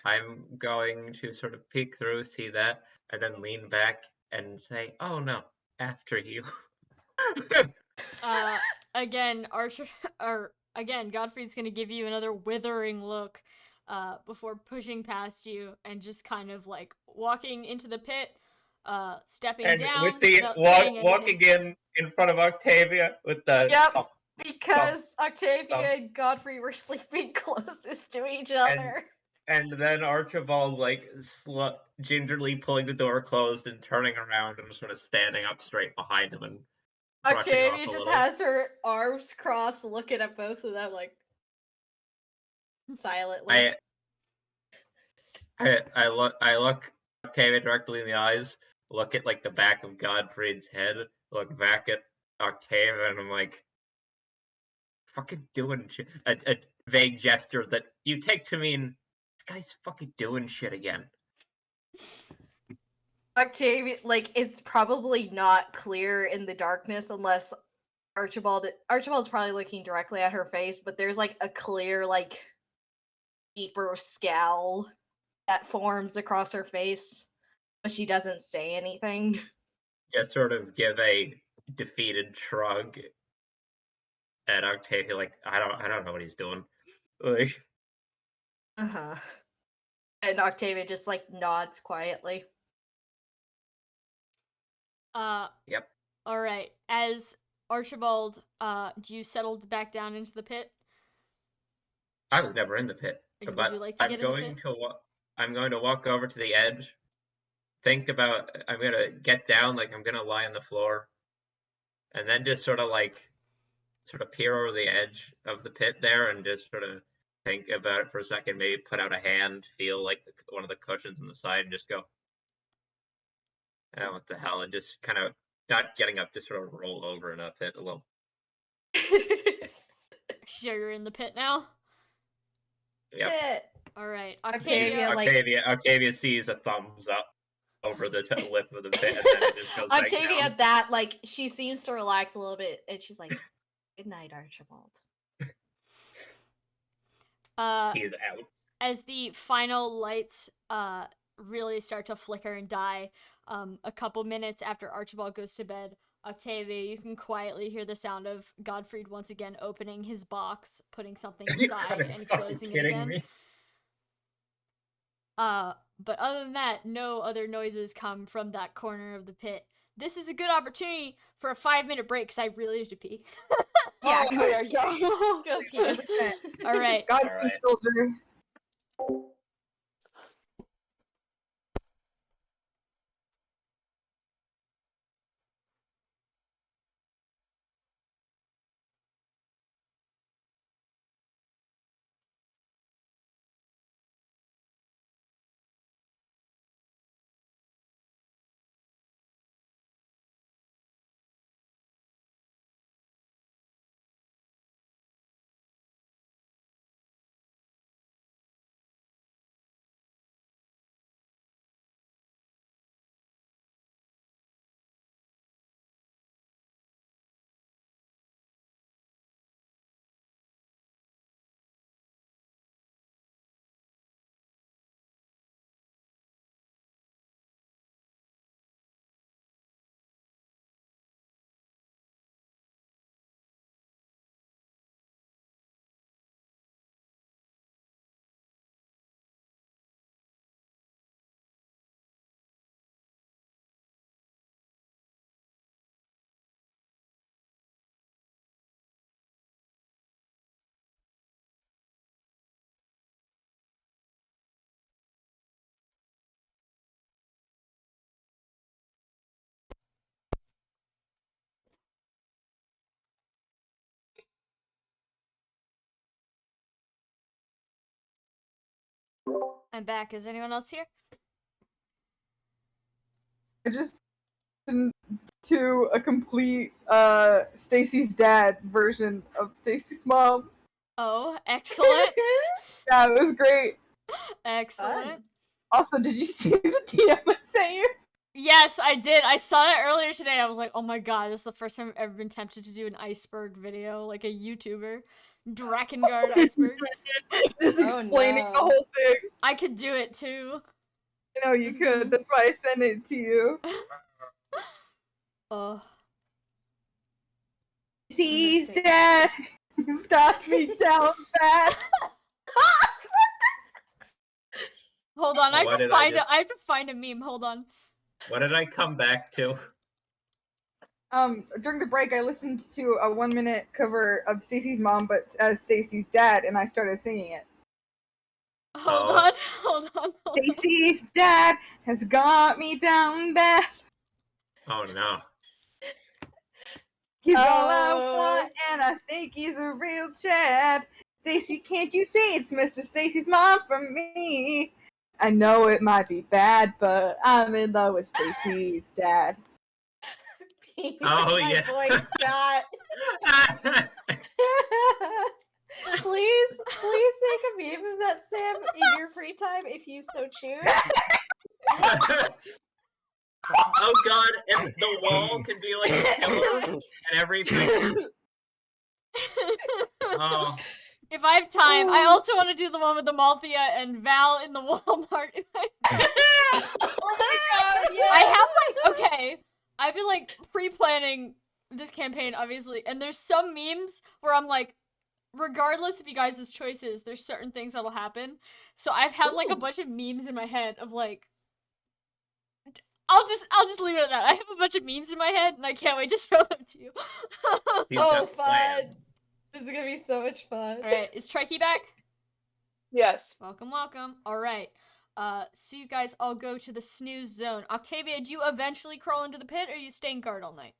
I'm going to sort of peek through, see that, and then lean back and say, "Oh no, after you." Again, Godfrey's gonna give you another withering look, before pushing past you and just kind of like walking into the pit, stepping And down with the without saying anything. walking in front of Octavia with the Yep, because Octavia and Godfrey were sleeping closest to each other. And then Archibald like gingerly pulling the door closed and turning around and sort of standing up straight behind him and Octavia just has her arms crossed, looking at both of them like silently. I look Octavia directly in the eyes, look at like the back of Godfrey's head, look back at Octavia, and I'm like, fucking doing shit. A vague gesture that you take to mean this guy's fucking doing shit again. Octavia, like, it's probably not clear in the darkness unless Archibald's probably looking directly at her face, but there's like a clear, like, deeper scowl that forms across her face, but she doesn't say anything. Just sort of give a defeated shrug at Octavia, like, I don't know what he's doing. Like, Uh-huh. And Octavia just like nods quietly. Yep. All right. As Archibald, do you settle back down into the pit? I was never in the pit, Would but you like to I'm get in the going pit? to I'm going to walk over to the edge. Think about. I'm gonna get down, like I'm gonna lie on the floor, and then just sort of peer over the edge of the pit there, and just sort of think about it for a second. Maybe put out a hand, feel like one of the cushions on the side, and just go, what the hell, and just kind of not getting up, just sort of roll over in a pit a little. Sure, you're in the pit now. Yep. Pit. All right, Octavia, Octavia. Octavia sees a thumbs up over the lip of the pit, and then it just goes back Octavia down. at that, like, she seems to relax a little bit, and she's like, "Good night, Archibald." He's out. As the final lights really start to flicker and die, a couple minutes after Archibald goes to bed, Octavia, you can quietly hear the sound of Godfried once again opening his box, putting something inside, and closing it again. Me? But other than that, no other noises come from that corner of the pit. This is a good opportunity for a 5-minute break because I really have to pee. Yeah, Oh my god. go pee. All right. Godspeed, Alright. soldier. I'm back. Is anyone else here? I just listened to a complete Stacy's dad version of Stacy's mom. Oh, excellent. Yeah, it was great. Excellent. Fun. Also, did you see the DM I sent you? Yes, I did. I saw that earlier today. I was like, oh my god, this is the first time I've ever been tempted to do an iceberg video, like a YouTuber. Drakengard iceberg. Just Oh, explaining no. the whole thing. I could do it too. I know you could. That's why I sent it to you. Oh. Stacy's dad has got me down bad. Hold on, I What have to did I find do? I have to find a meme. Hold on. What did I come back to? During the break, I listened to a 1-minute cover of Stacy's mom, but as Stacy's dad, and I started singing it. Hold Oh. on. Hold on. Hold on. Stacy's dad has got me down bad. Oh no. He's all I want, and I think he's a real Chad. Stacy, can't you see it's Mr. Stacy's mom from me? I know it might be bad, but I'm in love with Stacy's dad. Oh, My yeah. boy Scott. Please take a meme of that, Sam, in your free time if you so choose. Oh god, and the wall can be like a pillar and everything. Oh. If I have time, I also want to do the one with the Malthea and Val in the Walmart. Oh my god, yeah! I have okay. I've been pre-planning this campaign, obviously, and there's some memes where I'm like, regardless of you guys' choices, there's certain things that'll happen. So I've had a bunch of memes in my head of I'll just leave it at that. I have a bunch of memes in my head, and I can't wait to show them to you. Oh, fun! This is gonna be so much fun. All right, is Trikey back? Yes. Welcome. All right. So you guys all go to the snooze zone. Octavia, do you eventually crawl into the pit, or are you staying guard all night?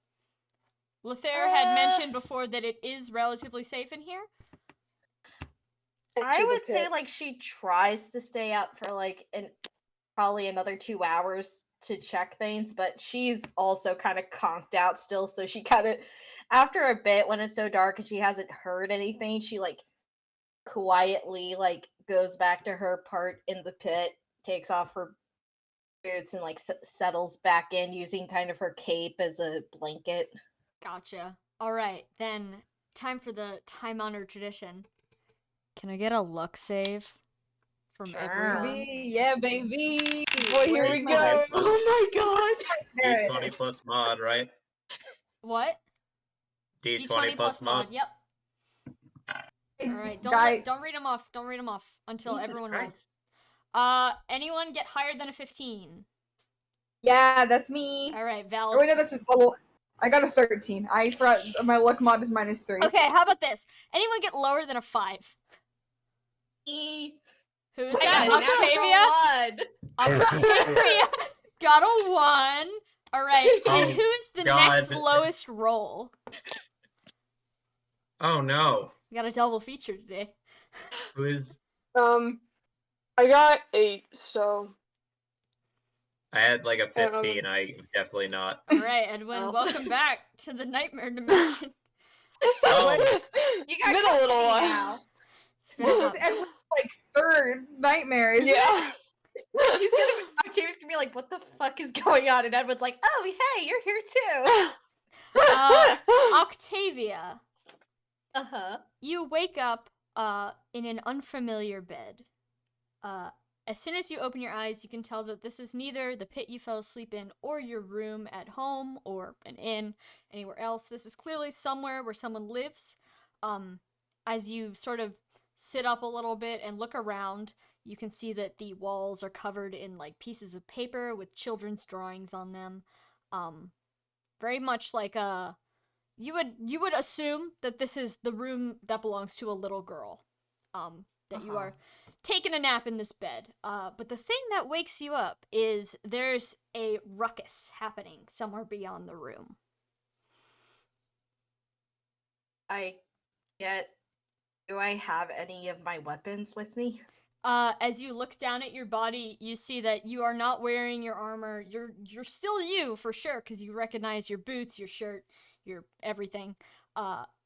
Lethair had mentioned before that it is relatively safe in here. I would say like she tries to stay up for like probably another 2 hours to check things, but she's also kind of conked out still, so she kind of after a bit when it's so dark and she hasn't heard anything, she like quietly like goes back to her part in the pit, takes off her boots and like settles back in using kind of her cape as a blanket. Gotcha. All right, then time for the time-honored tradition. Can I get a luck save from everyone? Baby, yeah, baby. Well, here we go. Oh my god. D20 plus mod, right? What? D20 plus mod. Yep. All right, don't read them off. Don't read them off until Jesus everyone Christ. rolls. Anyone get higher than a 15? Yeah, that's me. All right, Val. Oh, wait, no, that's a little. I got a 13. I forgot my luck mod is -3. Okay, how about this? Anyone get lower than a 5? Who is that? Octavia? Octavia got a 1. All right, and who is the next lowest roll? Oh no. We got a double feature today. Who is? I got 8, so. I had like a 15. I definitely not. All right, Edwin, welcome back to the nightmare dimension. Oh. You guys been a little while. now. This is Edward's like 3rd nightmare, isn't it? Yeah. Octavia's gonna be like, what the fuck is going on? And Edward's like, oh, hey, you're here too. Octavia. Uh-huh. You wake up in an unfamiliar bed. As soon as you open your eyes, you can tell that this is neither the pit you fell asleep in or your room at home or an inn, anywhere else. This is clearly somewhere where someone lives. As you sort of sit up a little bit and look around, you can see that the walls are covered in like pieces of paper with children's drawings on them. Very much like you would assume that this is the room that belongs to a little girl. That you are taking a nap in this bed. But the thing that wakes you up is there's a ruckus happening somewhere beyond the room. Do I have any of my weapons with me? As you look down at your body, you see that you are not wearing your armor. You're still you for sure, because you recognize your boots, your shirt, your everything.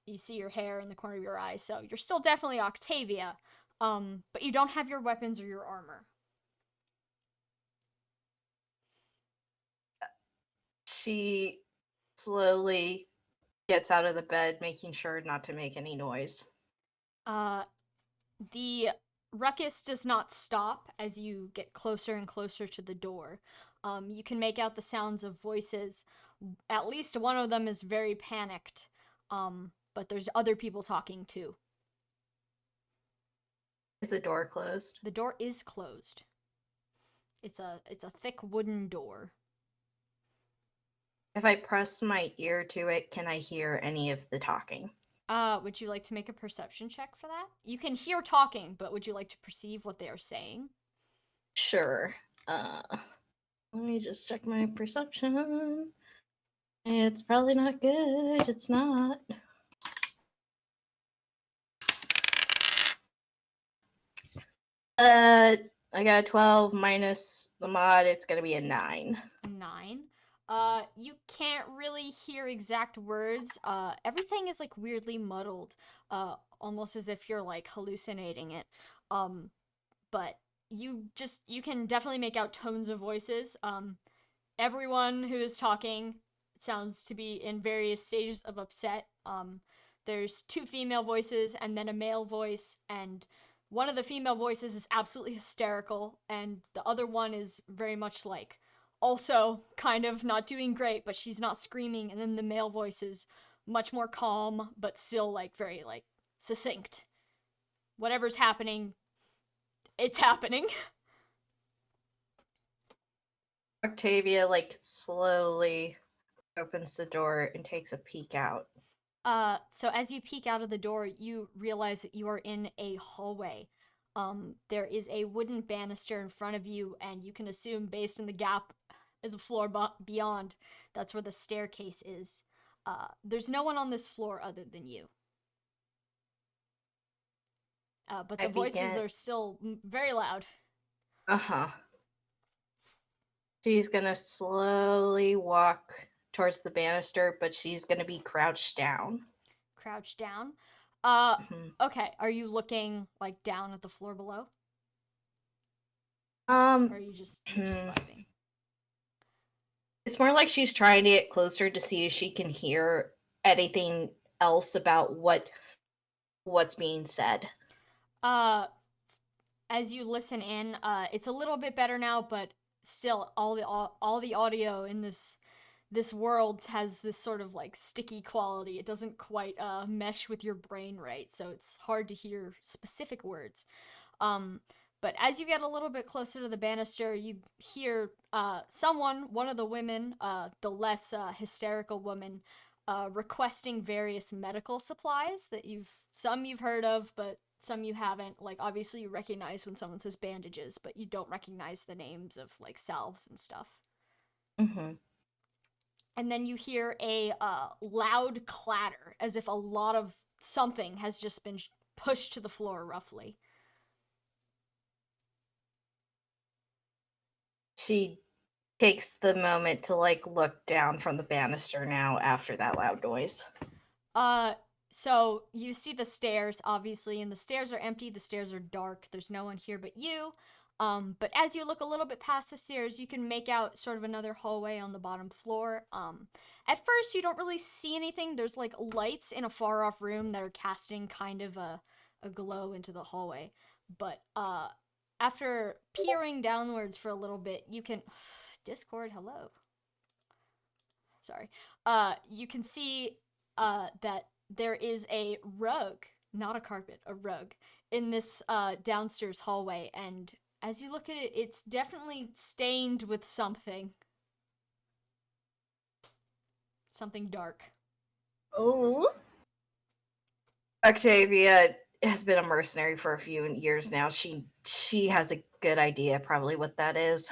You see your hair in the corner of your eye, so you're still definitely Octavia. But you don't have your weapons or your armor. She slowly gets out of the bed, making sure not to make any noise. The ruckus does not stop as you get closer and closer to the door. You can make out the sounds of voices. At least one of them is very panicked. But there's other people talking too. Is the door closed? The door is closed. It's a thick wooden door. If I press my ear to it, can I hear any of the talking? Would you like to make a perception check for that? You can hear talking, but would you like to perceive what they are saying? Sure. Let me just check my perception. It's probably not good. It's not. I got a 12 minus the mod. It's gonna be a 9. A 9. You can't really hear exact words. Everything is like weirdly muddled. Almost as if you're like hallucinating it. But you can definitely make out tones of voices. Everyone who is talking sounds to be in various stages of upset. There's 2 female voices and then a male voice, and one of the female voices is absolutely hysterical, and the other one is very much like also kind of not doing great, but she's not screaming. And then the male voice is much more calm, but still like very like succinct. Whatever's happening, it's happening. Octavia, like, slowly opens the door and takes a peek out. So as you peek out of the door, you realize that you are in a hallway. There is a wooden banister in front of you, and you can assume, based on the gap in the floor beyond, that's where the staircase is. There's no one on this floor other than you. But the voices are still very loud. Uh-huh. She's gonna slowly walk towards the banister, but she's gonna be crouched down. Crouched down. Mhm. Okay. Are you looking like down at the floor below? Or are you just vibing? It's more like she's trying to get closer to see if she can hear anything else about what's being said. As you listen in, it's a little bit better now, but still, all the audio in this world has this sort of like sticky quality. It doesn't quite mesh with your brain right, so it's hard to hear specific words. But as you get a little bit closer to the banister, you hear one of the women, the less hysterical woman, requesting various medical supplies that you've heard of, but some you haven't. Like, obviously you recognize when someone says bandages, but you don't recognize the names of like salves and stuff. Mm-hmm. And then you hear a loud clatter, as if a lot of something has just been pushed to the floor, roughly. She takes the moment to like look down from the banister now after that loud noise. So you see the stairs, obviously, and the stairs are empty. The stairs are dark. There's no one here but you. But as you look a little bit past the stairs, you can make out sort of another hallway on the bottom floor. At first, you don't really see anything. There's like lights in a far off room that are casting kind of a glow into the hallway. But after peering downwards for a little bit, you can Discord, hello. Sorry. You can see that there is a rug, not a carpet, a rug, in this downstairs hallway, and as you look at it, it's definitely stained with something. Something dark. Oh. Octavia has been a mercenary for a few years now. She has a good idea probably what that is.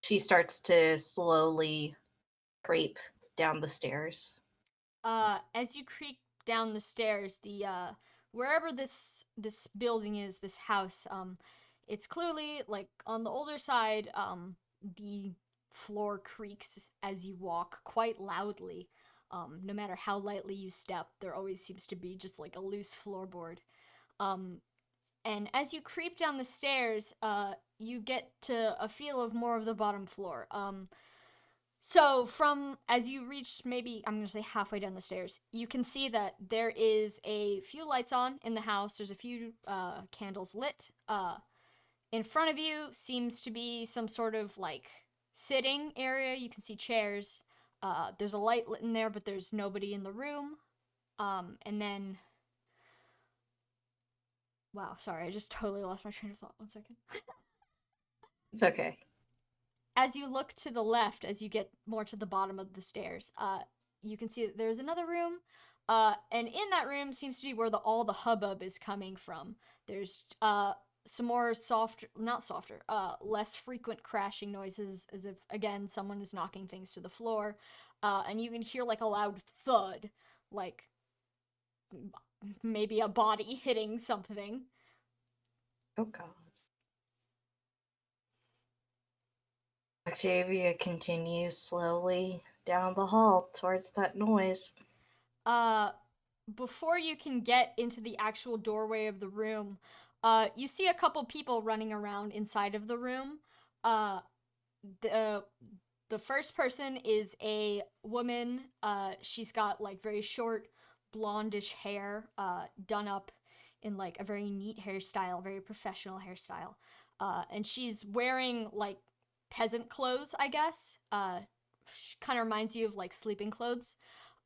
She starts to slowly creep down the stairs. As you creep down the stairs, the wherever this building is, this house, it's clearly like on the older side. The floor creaks as you walk quite loudly. No matter how lightly you step, there always seems to be just like a loose floorboard. And as you creep down the stairs, you get to a feel of more of the bottom floor. So from as you reach maybe I'm gonna say halfway down the stairs, you can see that there is a few lights on in the house. There's a few candles lit. In front of you seems to be some sort of like sitting area. You can see chairs. There's a light lit in there, but there's nobody in the room. And then wow, sorry, I just totally lost my train of thought. 1 second. It's okay. As you look to the left, as you get more to the bottom of the stairs, you can see that there's another room, and in that room seems to be where all the hubbub is coming from. There's some more less frequent crashing noises, as if, again, someone is knocking things to the floor, and you can hear like a loud thud, like maybe a body hitting something. Oh god. Octavia continues slowly down the hall towards that noise. Before you can get into the actual doorway of the room, you see a couple people running around inside of the room. The first person is a woman. She's got like very short blondish hair, done up in like a very neat hairstyle, very professional hairstyle. And she's wearing like peasant clothes, I guess. Kind of reminds you of like sleeping clothes.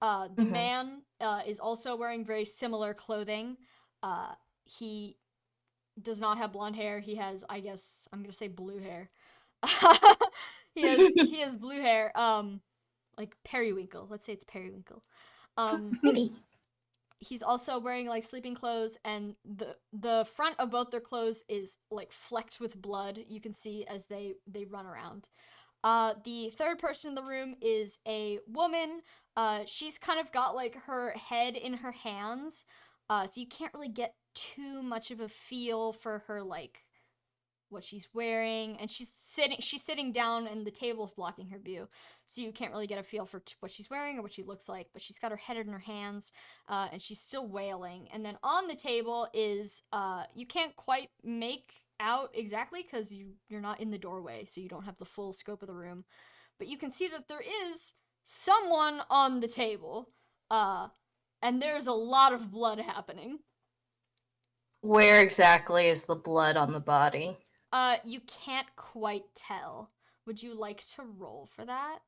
The man is also wearing very similar clothing. He does not have blonde hair. He has, I guess, I'm going to say blue hair. he has blue hair. Like periwinkle. Let's say it's periwinkle. He's also wearing like sleeping clothes, and the front of both their clothes is like flecked with blood. You can see as they run around. The third person in the room is a woman. She's kind of got like her head in her hands, so you can't really get too much of a feel for her, like what she's wearing, and she's sitting down, and the table's blocking her view, so you can't really get a feel for what she's wearing or what she looks like. But she's got her head in her hands, and she's still wailing. And then on the table is you can't quite make out exactly because you're not in the doorway, so you don't have the full scope of the room, but you can see that there is someone on the table, and there's a lot of blood happening. Where exactly is the blood on the body? You can't quite tell. Would you like to roll for that?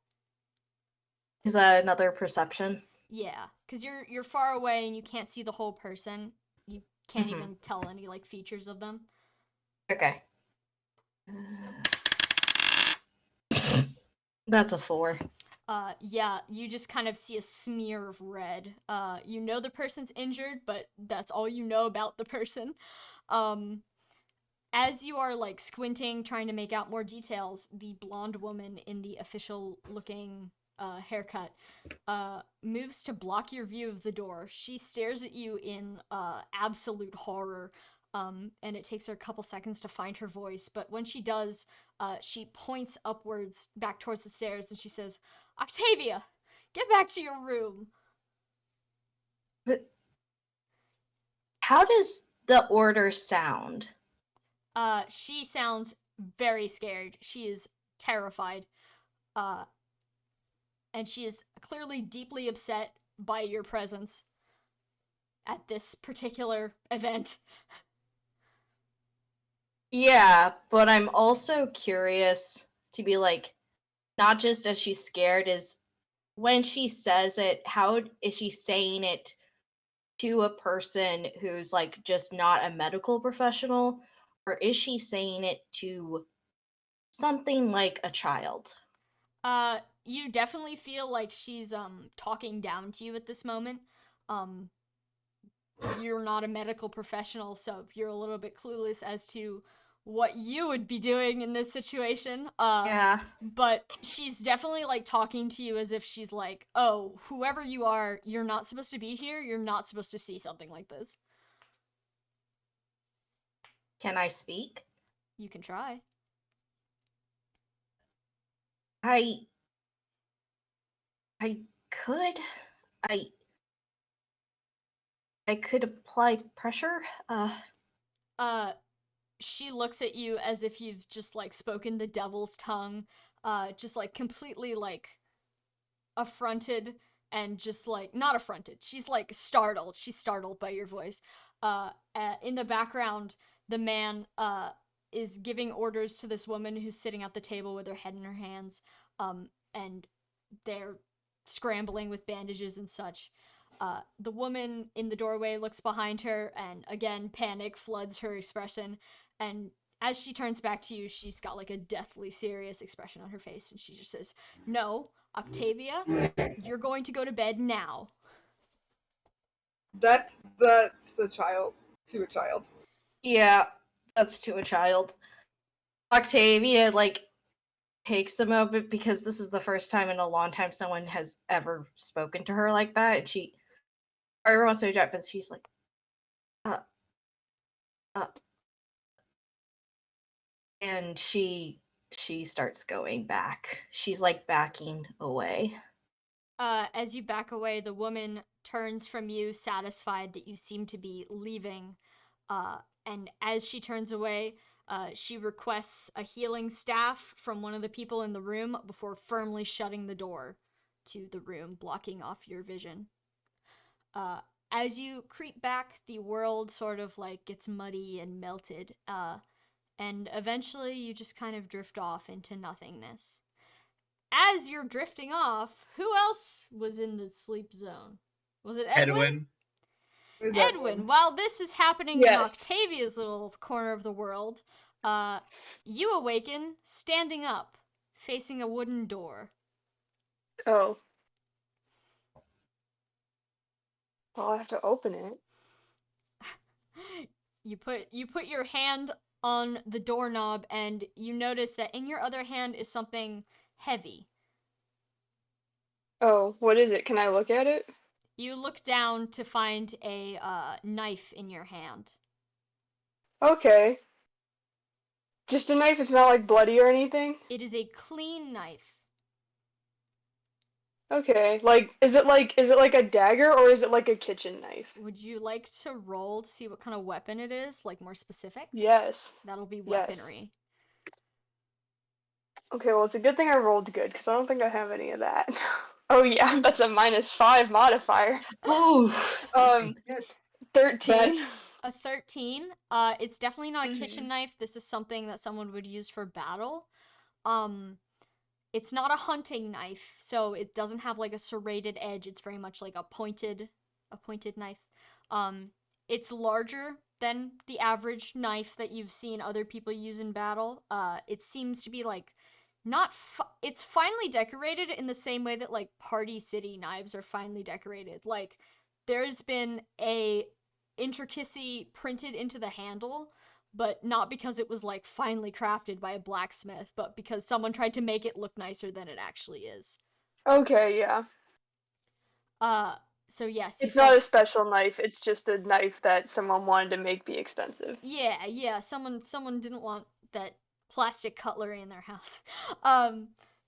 Is that another perception? Yeah, because you're far away and you can't see the whole person. You can't even tell any like features of them. Okay. That's a 4. Yeah, you just kind of see a smear of red. You know the person's injured, but that's all you know about the person. As you are like squinting, trying to make out more details, the blonde woman in the official looking haircut moves to block your view of the door. She stares at you in absolute horror, and it takes her a couple seconds to find her voice, but when she does, she points upwards back towards the stairs and she says, "Octavia, get back to your room." But how does the order sound? She sounds very scared. She is terrified. And she is clearly deeply upset by your presence at this particular event. Yeah, but I'm also curious to be like, not just as she's scared, is when she says it, how is she saying it to a person who's like just not a medical professional, or is she saying it to something like a child? You definitely feel like she's talking down to you at this moment. You're not a medical professional, so you're a little bit clueless as to what you would be doing in this situation. Yeah. But she's definitely like talking to you as if she's like, "Oh, whoever you are, you're not supposed to be here. You're not supposed to see something like this." Can I speak? You can try. I could. I I could apply pressure. She looks at you as if you've just like spoken the devil's tongue, just like completely like affronted, and just like not affronted. She's like startled. She's startled by your voice. In the background, the man is giving orders to this woman who's sitting at the table with her head in her hands, and they're scrambling with bandages and such. The woman in the doorway looks behind her, and again, panic floods her expression. And as she turns back to you, she's got like a deathly serious expression on her face, and she just says, "No, Octavia, you're going to go to bed now." That's a child to a child. Yeah, that's to a child. Octavia, like, takes a moment because this is the first time in a long time someone has ever spoken to her like that, and she every once in a while, but she's like, and she starts going back. She's like backing away. As you back away, the woman turns from you, satisfied that you seem to be leaving. And as she turns away, she requests a healing staff from one of the people in the room before firmly shutting the door to the room, blocking off your vision. As you creep back, the world sort of like gets muddy and melted, and eventually you just kind of drift off into nothingness. As you're drifting off, who else was in the sleep zone? Was it Edwin? Edwin, while this is happening in Octavia's little corner of the world, you awaken standing up. facing a wooden door. Oh. Well, I have to open it. You put your hand on the doorknob and you notice that in your other hand is something heavy. Oh, what is it? Can I look at it? You look down to find a knife in your hand. Okay. Just a knife, it's not like bloody or anything? It is a clean knife. Okay. Like is it like a dagger or is it like a kitchen knife? Would you like to roll to see what kind of weapon it is? Like more specifics? Yes. That'll be Yes. weaponry. Okay, well it's a good thing I rolled good because I don't think I have any of that. Oh yeah, that's a -5 modifier. Ooh. 13. A 13. It's definitely not a kitchen knife. This is something that someone would use for battle. It's not a hunting knife, so it doesn't have like a serrated edge. It's very much like a pointed knife. It's larger than the average knife that you've seen other people use in battle. It seems to be like it's finely decorated in the same way that like Party City knives are finely decorated. Like there's been a intricacy printed into the handle, but not because it was like finely crafted by a blacksmith, but because someone tried to make it look nicer than it actually is. Okay, yeah. So yes, It's not a special knife, it's just a knife that someone wanted to make be expensive. Yeah, someone didn't want that plastic cutlery in their house.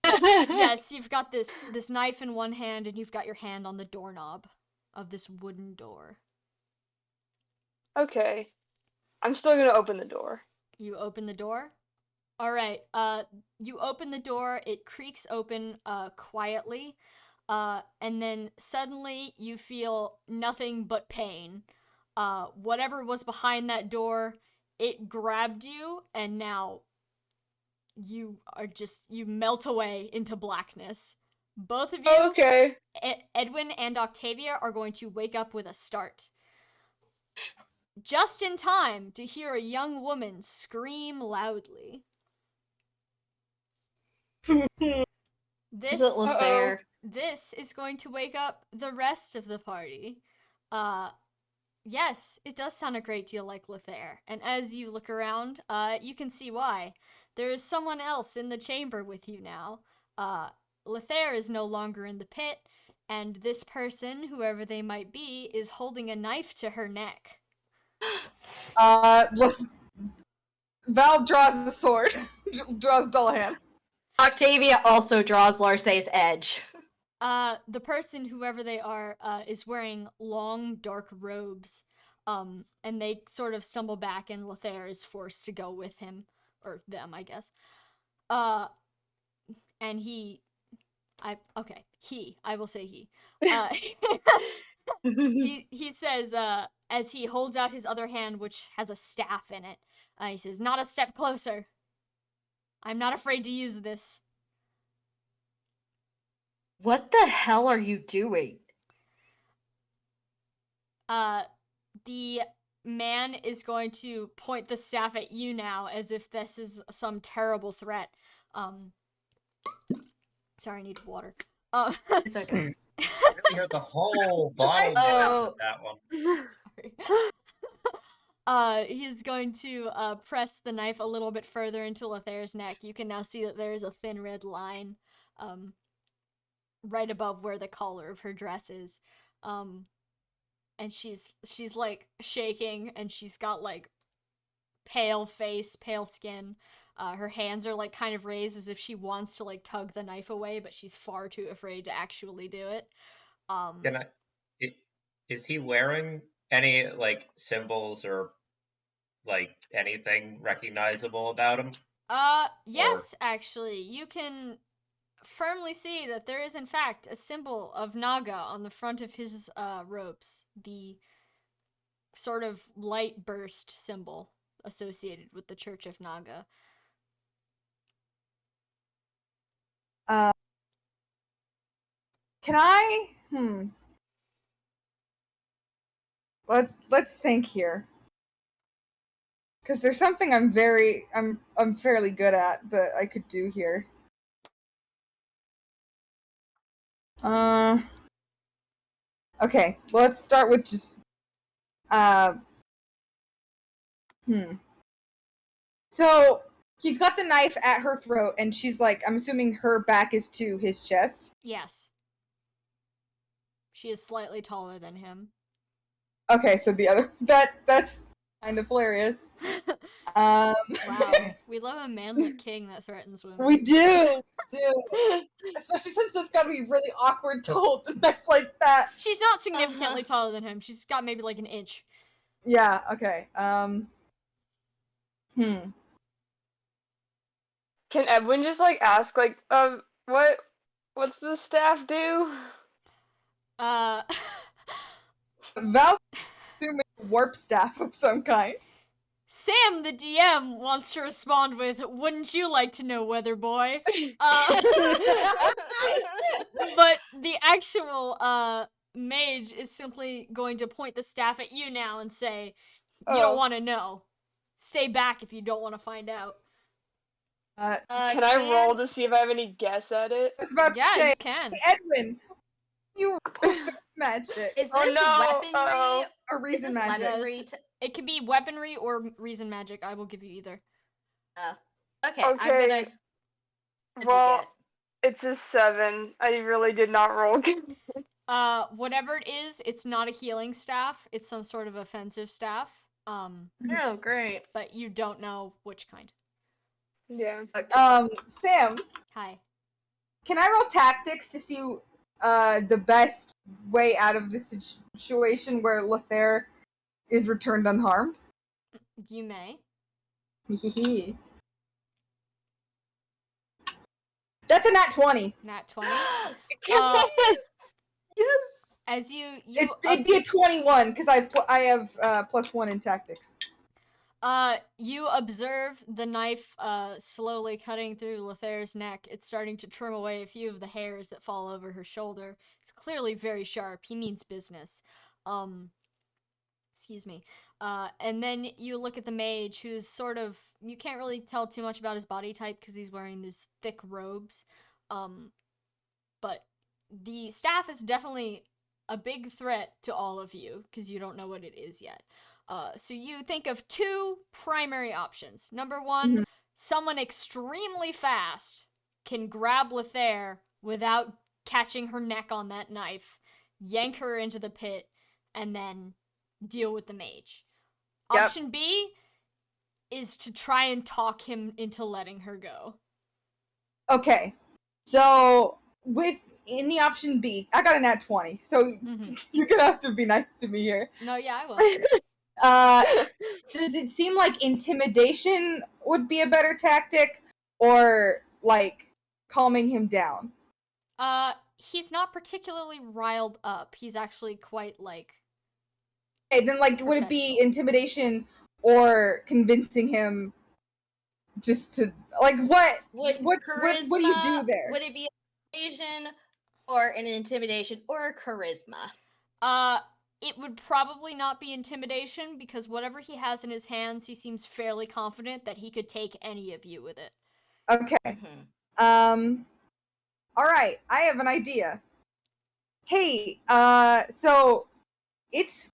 Yes, you've got this knife in one hand and you've got your hand on the doorknob of this wooden door. Okay. I'm still gonna open the door. You open the door? Alright, you open the door, it creaks open, quietly, and then suddenly you feel nothing but pain. Whatever was behind that door, it grabbed you, and now you melt away into blackness. Both of you, Okay. Edwin and Octavia, are going to wake up with a start. Just in time to hear a young woman scream loudly. Is it Lothair? This is going to wake up the rest of the party. Yes, it does sound a great deal like Lothair. And as you look around, you can see why. There is someone else in the chamber with you now. Lothair is no longer in the pit, and this person, whoever they might be, is holding a knife to her neck. Val draws the sword. Draws Dullahan. Octavia also draws Larce's edge. The person, whoever they are, is wearing long, dark robes. And they sort of stumble back, and Lothair is forced to go with him. Or them, I guess. And I will say he. He says, as he holds out his other hand, which has a staff in it, he says, "Not a step closer. I'm not afraid to use this." What the hell are you doing? The man is going to point the staff at you now as if this is some terrible threat. Sorry, I need water. It's okay. You heard the whole bottle of that one. Sorry. He's going to press the knife a little bit further into Lothair's neck. You can now see that there is a thin red line right above where the collar of her dress is. And she's like shaking, and she's got like pale face, pale skin. Her hands are like kind of raised as if she wants to like tug the knife away, but she's far too afraid to actually do it. Is he wearing any like symbols or like anything recognizable about him? Yes, actually. You can firmly see that there is in fact a symbol of Naga on the front of his robes. The sort of light burst symbol associated with the Church of Naga. Can I? Let's think here. Because there's something I'm fairly good at that I could do here. Okay, well, let's start with just, So, he's got the knife at her throat, and she's like, I'm assuming her back is to his chest. Yes. She is slightly taller than him. Okay, so the other, that's kind of hilarious. Wow, we love a manlet king that threatens women. We do. Especially since this gotta be really awkward to hold the knife like that. She's not significantly taller than him. She's got maybe like an inch. Yeah, okay. Can Edwin just like ask like, what's the staff do? Val's assuming warp staff of some kind. Sam, the DM, wants to respond with, "Wouldn't you like to know, Weather Boy?" But the actual mage is simply going to point the staff at you now and say, "You don't want to know. Stay back if you don't want to find out." Can I roll to see if I have any guess at it? I was about to say, you can. Edwin, you magic. Is this Oh, no. weaponry? Or reason magic. Weaponry It can be weaponry or reason magic. I will give you either. Okay, I'm gonna. Well, it's a 7. I really did not roll. Whatever it is, it's not a healing staff. It's some sort of offensive staff. Oh, great. But you don't know which kind. Yeah. Sam. Hi. Can I roll tactics to see the best way out of this situation where Lothair is returned unharmed? You may. That's a nat 20. Nat 20. Yes. As it'd be a 21 because I have +1 in tactics. You observe the knife slowly cutting through Lothair's neck. It's starting to trim away a few of the hairs that fall over her shoulder. It's clearly very sharp. He means business. Excuse me. And then you look at the mage, who's sort of, you can't really tell too much about his body type because he's wearing these thick robes. But the staff is definitely a big threat to all of you because you don't know what it is yet. So you think of two primary options. Number one, someone extremely fast can grab Lothair without catching her neck on that knife, yank her into the pit, and then deal with the mage. Yep. Option B is to try and talk him into letting her go. Okay, so in the option B, I got a nat 20, so you're gonna have to be nice to me here. No, yeah, I will. Does it seem like intimidation would be a better tactic, or like calming him down? He's not particularly riled up. He's actually quite like. Okay, then like, would it be intimidation or convincing him just to like what do you do there? Would it be intimidation or an intimidation or charisma? It would probably not be intimidation because whatever he has in his hands, he seems fairly confident that he could take any of you with it. Okay. All right, I have an idea. Hey, so it's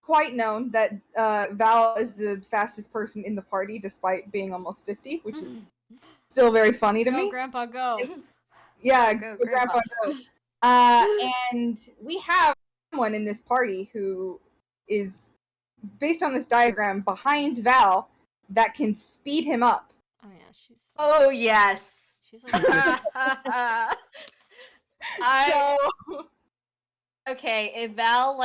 quite known that Val is the fastest person in the party despite being almost 50, which is still very funny to me. Go, Grandpa, go. Yeah, go, Grandpa, go. And we have someone in this party who is, based on this diagram, behind Val that can speed him up. Oh yeah, she's. Oh yes. She's like. Okay, if Val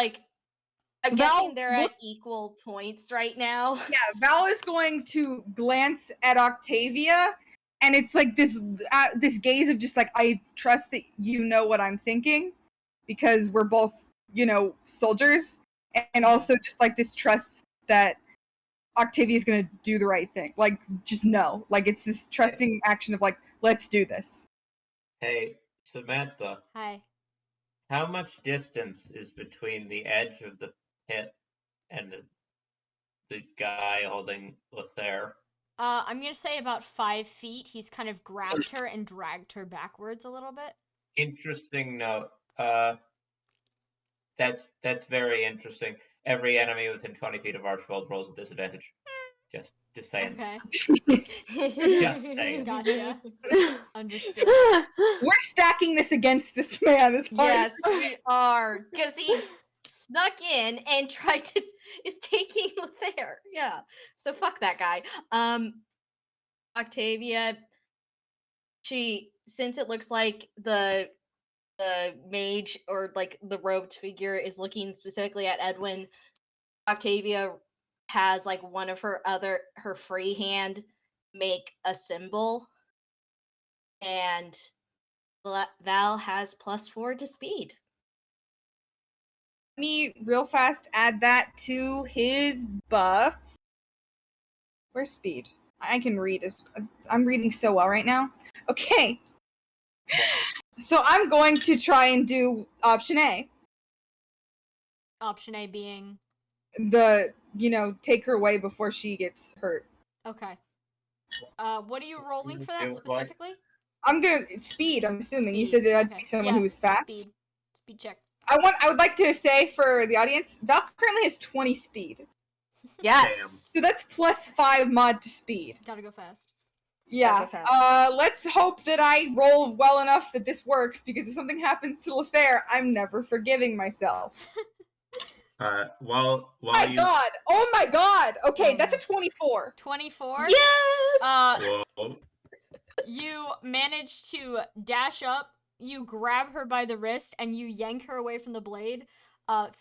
I'm guessing they're at equal points right now. Yeah, Val is going to glance at Octavia, and it's like this gaze of just like, I trust that you know what I'm thinking, because we're both, soldiers, and also just like this trust that Octavia's gonna do the right thing. Like, just know. Like, it's this trusting action of like, let's do this. Hey, Samantha. Hi. How much distance is between the edge of the pit and the guy holding Lothair? I'm gonna say about 5 feet. He's kind of grabbed her and dragged her backwards a little bit. Interesting note. That's very interesting. Every enemy within 20 feet of Archibald rolls with disadvantage. Just saying. Okay. Just saying. Gotcha. Understood. We're stacking this against this man as hard Yes, as we are. Because he snuck in and tried to is taking Lothair. Yeah. So fuck that guy. Octavia, since it looks like the mage or like the robed figure is looking specifically at Edwin, Octavia has like one of her free hand make a symbol, and Val has +4 to speed. Let me real fast add that to his buffs. Where's speed? I can read. I'm reading so well right now. Okay. So I'm going to try and do option A. Option A being Take her away before she gets hurt. okay. What are you rolling for that specifically? I'm gonna speed. I'm assuming you Speed, said it had to okay. be someone Yeah, who was fast. Speed check. I would like to say for the audience, Val currently has 20 speed. Yes. So that's +5 mod to speed. Gotta go fast. Yeah. Gotta go fast. Let's hope that I roll well enough that this works, because if something happens to Lothair, I'm never forgiving myself. While Oh my god! Okay, that's a 24. 24? Yes! Whoa. You manage to dash up, you grab her by the wrist, and you yank her away from the blade.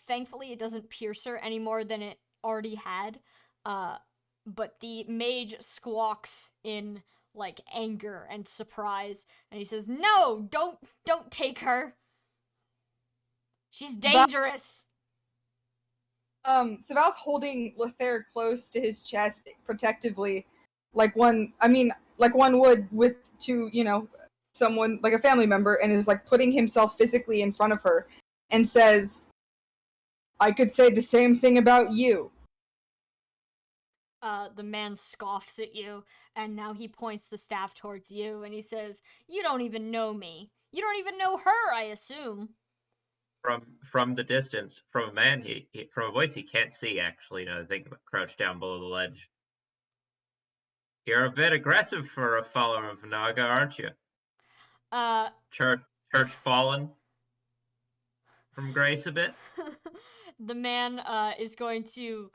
Thankfully, it doesn't pierce her any more than it already had. But the mage squawks in, like, anger and surprise, and he says, "No! Don't take her! She's dangerous!" So Val's holding Lothair close to his chest protectively, like one would someone like a family member, and is like putting himself physically in front of her and says, "I could say the same thing about you." The man scoffs at you, and now he points the staff towards you, and he says, "You don't even know me. You don't even know her, I assume." From the distance, from a man, from a voice he can't see. Actually, now that I think about crouched down below the ledge. You're a bit aggressive for a follower of Naga, aren't you? Church fallen from grace a bit. The man is going to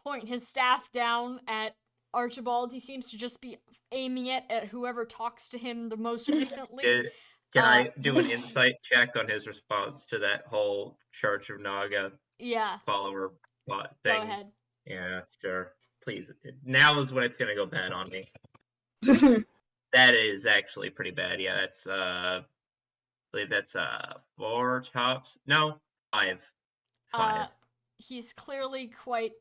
point his staff down at Archibald. He seems to just be aiming it at whoever talks to him the most recently. Can I do an insight check on his response to that whole Church of Naga follower plot thing? Go ahead. Yeah, sure. Please. Now is when it's gonna go bad on me. That is actually pretty bad. Yeah, that's I believe that's 4 tops. No, 5. 5. He's clearly quite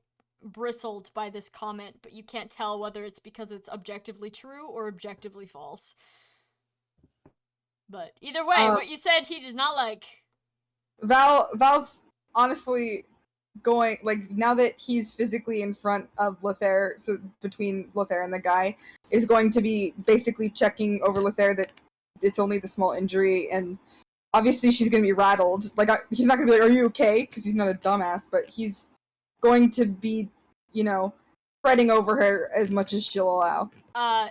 bristled by this comment, but you can't tell whether it's because it's objectively true or objectively false. But either way, what you said he did not like. Val's honestly going, like, now that he's physically in front of Lothair, so between Lothair and the guy, is going to be basically checking over Lothair that it's only the small injury, and obviously she's going to be rattled. Like, he's not going to be like, "Are you okay?" Because he's not a dumbass, but he's going to be, fretting over her as much as she'll allow.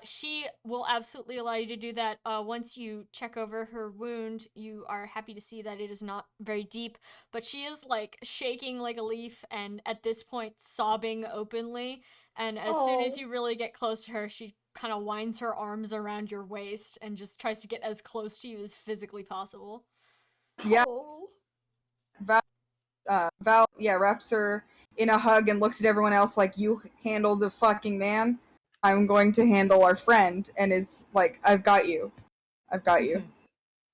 She will absolutely allow you to do that. Once you check over her wound, you are happy to see that it is not very deep, but she is, like, shaking like a leaf, and at this point sobbing openly, and as soon as you really get close to her, she kind of winds her arms around your waist and just tries to get as close to you as physically possible. Yeah. Val, wraps her in a hug and looks at everyone else like, "You handle the fucking man. I'm going to handle our friend," and is like, "I've got you. I've got you."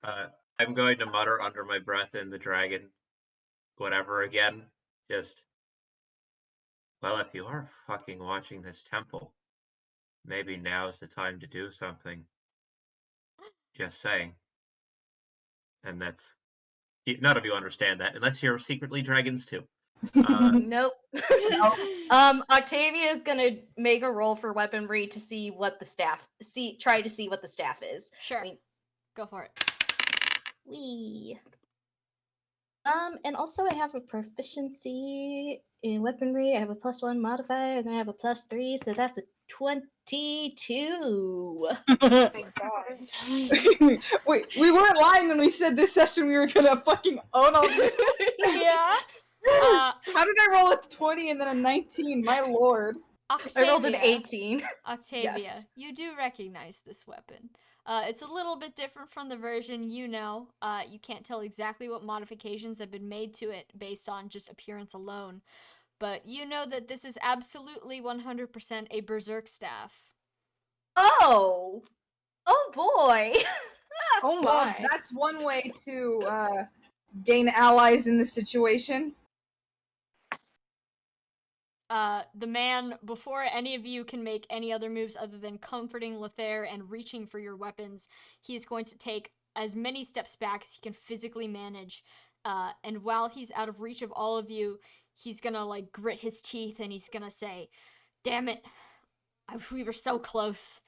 I'm going to mutter under my breath in the dragon, whatever again. Just, well, if you are fucking watching this temple, maybe now's the time to do something. Just saying. And that's, none of you understand that, unless you're secretly dragons too. Nope. Octavia is gonna make a roll for weaponry to see what the staff try to see what the staff is. Sure. Go for it. Wee. And also I have a proficiency in weaponry. I have a +1 modifier, and I have a +3, so that's a 22. Thank God. Wait, we weren't lying when we said this session we were gonna fucking own all this. Yeah. How did I roll a 20 and then a 19? My lord. Octavia. I rolled an 18. Octavia, Yes. you do recognize this weapon. It's a little bit different from the version you know. You can't tell exactly what modifications have been made to it based on just appearance alone. But you know that this is absolutely 100% a berserk staff. Oh! Oh boy! Oh Well, my. that's one way to gain allies in this situation. The man, before any of you can make any other moves other than comforting Lethair and reaching for your weapons, he is going to take as many steps back as he can physically manage. And while he's out of reach of all of you, he's gonna like grit his teeth and he's gonna say, "Damn it, we were so close."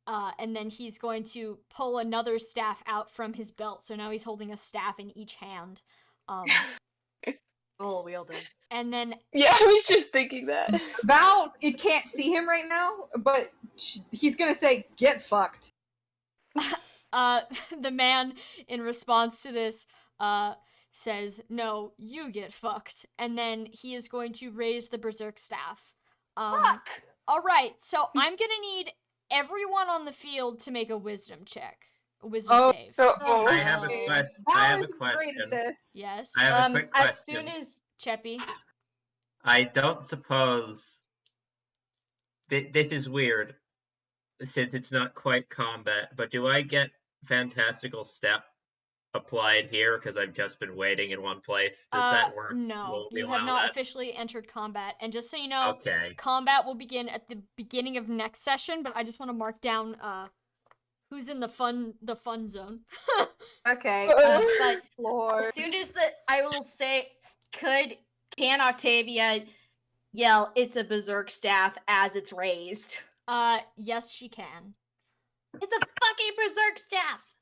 And then he's going to pull another staff out from his belt. So now he's holding a staff in each hand. Dual wielding. And then Yeah, I was just thinking that. Val, it can't see him right now, but he's gonna say, "Get fucked." the man, in response to this, says, "No, you get fucked." And then he is going to raise the berserk staff. Fuck! All right, so I'm gonna need everyone on the field to make a wisdom check, a wisdom save. Oh. I have a question. I Val have a is great question. at this. Yes, I have a quick question. As soon as Cheppy. I don't suppose this is weird since it's not quite combat, but do I get fantastical step applied here because I've just been waiting in one place? Does that work? No, Will we you have allow not that? officially entered combat. And just so you know, Okay. combat will begin at the beginning of next session, but I just want to mark down who's in the fun zone. okay, but Lord. as soon as I will say, can Octavia yell, "It's a berserk staff" as it's raised? Yes, she can. It's a fucking berserk staff.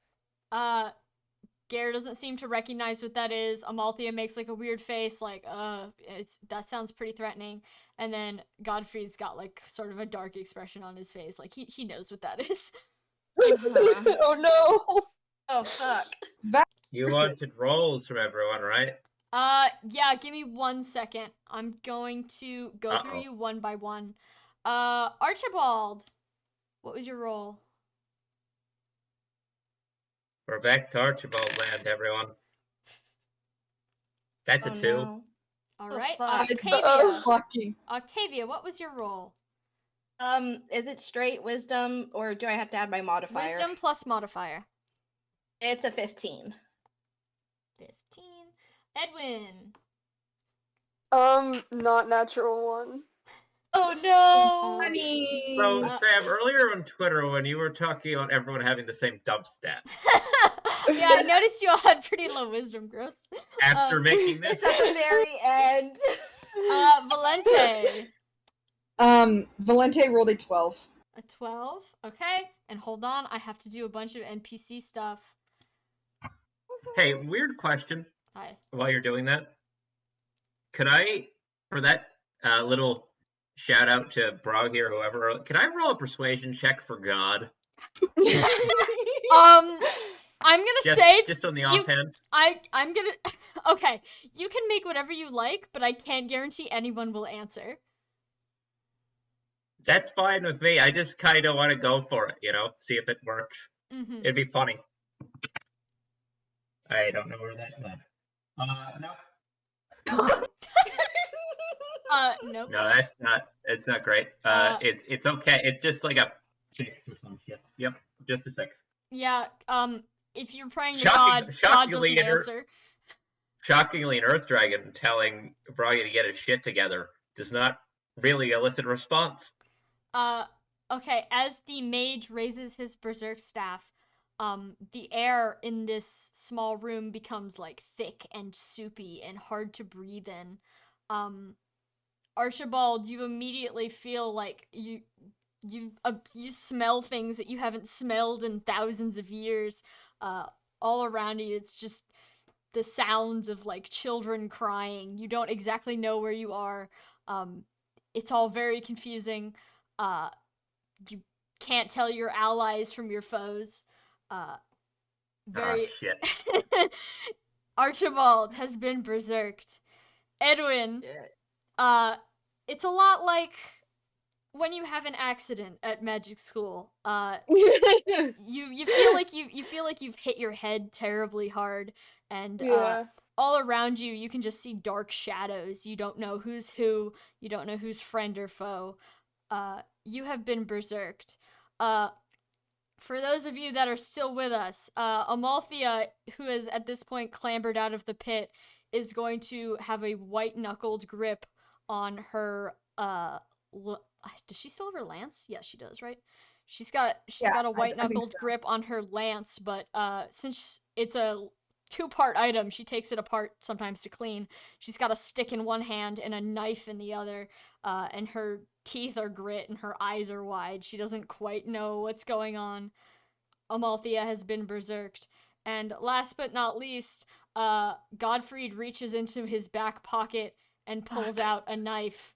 Gare doesn't seem to recognize what that is. Amalthea makes like a weird face, like, that sounds pretty threatening. And then Godfrey's got like sort of a dark expression on his face, like he knows what that is. Oh no. Oh fuck. You wanted rolls from everyone, right? Yeah, give me 1 second. I'm going to go through you one by one. Archibald, what was your roll? We're back to Archibald land, everyone. That's a 2. No. All Oh, right, fuck. Octavia. Lucky. Octavia, what was your roll? Is it straight wisdom, or do I have to add my modifier? Wisdom plus modifier. It's a 15. 15. Edwin. Not natural one. Oh no! Honey. So, Sam, earlier on Twitter when you were talking about everyone having the same dump stat, Yeah, I noticed you all had pretty low wisdom growth. after making this, It's at the very end. Valente. Valente rolled a 12. A 12. Okay. And hold on, I have to do a bunch of NPC stuff. hey, weird question. Hi. While you're doing that, could I, for that little shout out to Brog here, whoever, can I roll a persuasion check for God? I'm gonna say just on the offhand. I'm gonna okay, you can make whatever you like, but I can't guarantee anyone will answer. That's fine with me. I just kind of want to go for it, see if it works. Mm-hmm. It'd be funny. I don't know where that went. No. Nope. No, it's not great. It's okay. It's just like a 6 or some shit. Yep, just a 6. Yeah, if you're praying to God, God doesn't answer. Shockingly, an Earth Dragon telling Bragi to get his shit together does not really elicit a response. Okay, as the mage raises his berserk staff, the air in this small room becomes like thick and soupy and hard to breathe in. Archibald, you immediately feel like you smell things that you haven't smelled in thousands of years. all around you, it's just the sounds of like children crying. You don't exactly know where you are. It's all very confusing. You can't tell your allies from your foes. Very. Oh, shit. Archibald has been berserked. Edwin, Shit. it's a lot like when you have an accident at magic school. You feel like you feel like you've hit your head terribly hard, and Yeah. all around you you can just see dark shadows. You don't know who's who. You don't know who's friend or foe. You have been berserked. For those of you that are still with us, Amalthea, who has at this point clambered out of the pit, is going to have a white-knuckled grip on her, does she still have her lance? Yes, she does, right? She's got a white-knuckled so. grip on her lance, but since it's a two-part item, she takes it apart sometimes to clean. She's got a stick in one hand and a knife in the other, and her teeth are grit and her eyes are wide. She doesn't quite know what's going on. Amalthea has been berserked. And last but not least, Godfried reaches into his back pocket and pulls out a knife.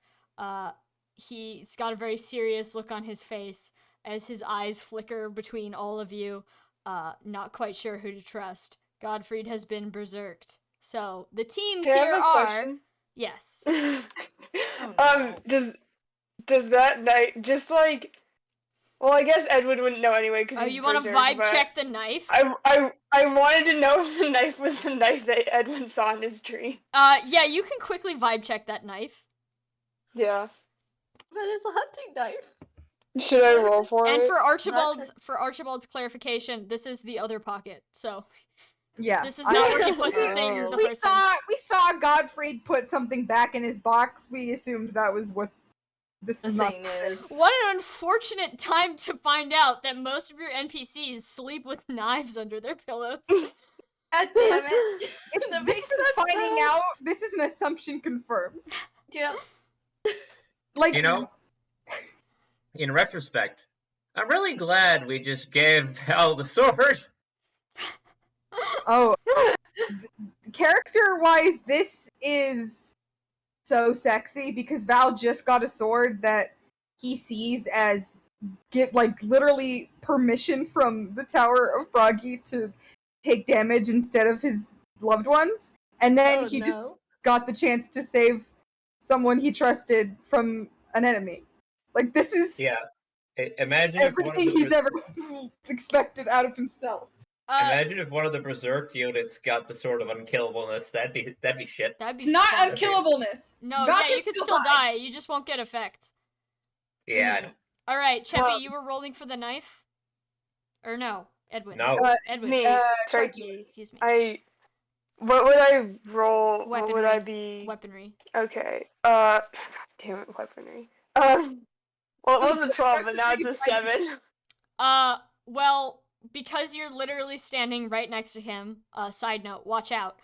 He's got a very serious look on his face as his eyes flicker between all of you, not quite sure who to trust. Godfried has been berserked. So the teams Can I here have a are question? yes. Oh, no. Does that knife just like? Well, I guess Edwin wouldn't know anyway because Oh, he's you want to berserk, vibe but check the knife? I wanted to know if the knife was the knife that Edwin saw in his dream. Yeah, you can quickly vibe check that knife. Yeah. But it's a hunting knife. Should I roll for And it? for Archibald's clarification, this is the other pocket. So Yeah. this is not where he put the thing Oh. the we first time. saw Godfried put something back in his box. We assumed that was what this The was not. thing is, What an unfortunate time to find out that most of your NPCs sleep with knives under their pillows. God damn it. It's, That this makes is sense, finding though. out. This is an assumption confirmed. Yep. Like, You know, in retrospect, I'm really glad we just gave Val the sword. oh, character-wise, this is so sexy because Val just got a sword that he sees as literally permission from the Tower of Bragi to take damage instead of his loved ones, and then he just got the chance to save someone he trusted from an enemy. Like, this is Imagine everything he's ever expected out of himself. Imagine if one of the berserk units got the sort of unkillableness. That'd be shit. That'd be It's not fun. unkillableness. No, Val yeah, can you could still die. You just won't get effect. Yeah, I know. All right, Cheppy, you were rolling for the knife? Or no, Edwin. No. Edwin. Me, Trikey. Trikey. Excuse me. What would I roll? Weaponry. What would I be? Weaponry. Okay. Damn it, weaponry. Well, it was a 12, but now it's a 7. Well, because you're literally standing right next to him, side note, watch out.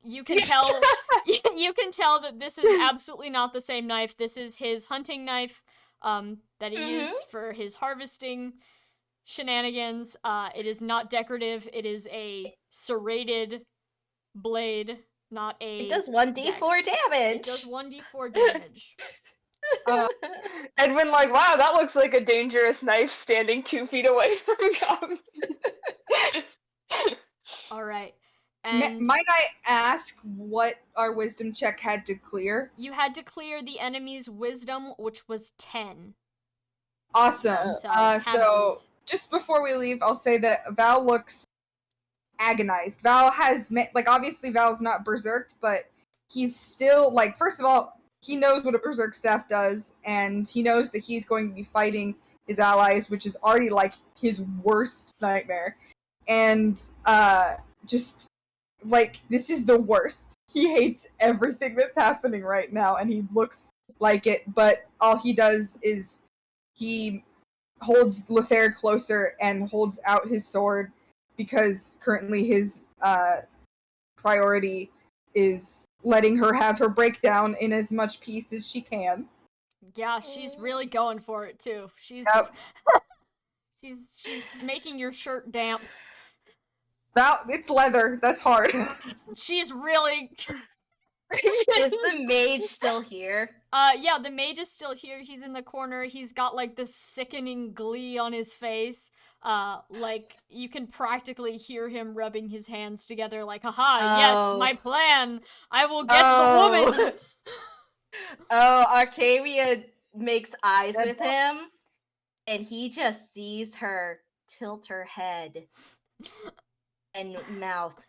You can tell you can tell that this is absolutely not the same knife. This is his hunting knife, that he used for his harvesting shenanigans. It is not decorative. It is a serrated blade, not a. It does 1d4 damage. It does 1d4 damage. Edwin, like, wow, that looks like a dangerous knife standing 2 feet away from him. All right. And might I ask what our wisdom check had to clear? you had to clear the enemy's wisdom, which was 10. Awesome. So halvesies. just before we leave, I'll say that Val looks agonized. Val has, obviously Val's not berserked, but he's still, first of all, he knows what a berserk staff does, and he knows that he's going to be fighting his allies, which is already, his worst nightmare. And, this is the worst. He hates everything that's happening right now, and he looks like it, but all he does is he holds Lethair closer and holds out his sword, because currently his priority is letting her have her breakdown in as much peace as she can. Yeah, she's really going for it too. She's Yep. she's making your shirt damp. It's leather. That's hard. She's really. Is the mage still here? Yeah, the mage is still here. He's in the corner. He's got like this sickening glee on his face. Like you can practically hear him rubbing his hands together, like, haha, yes, my plan. I will get the woman. Oh, Octavia makes eyes with him, and he just sees her tilt her head and mouth.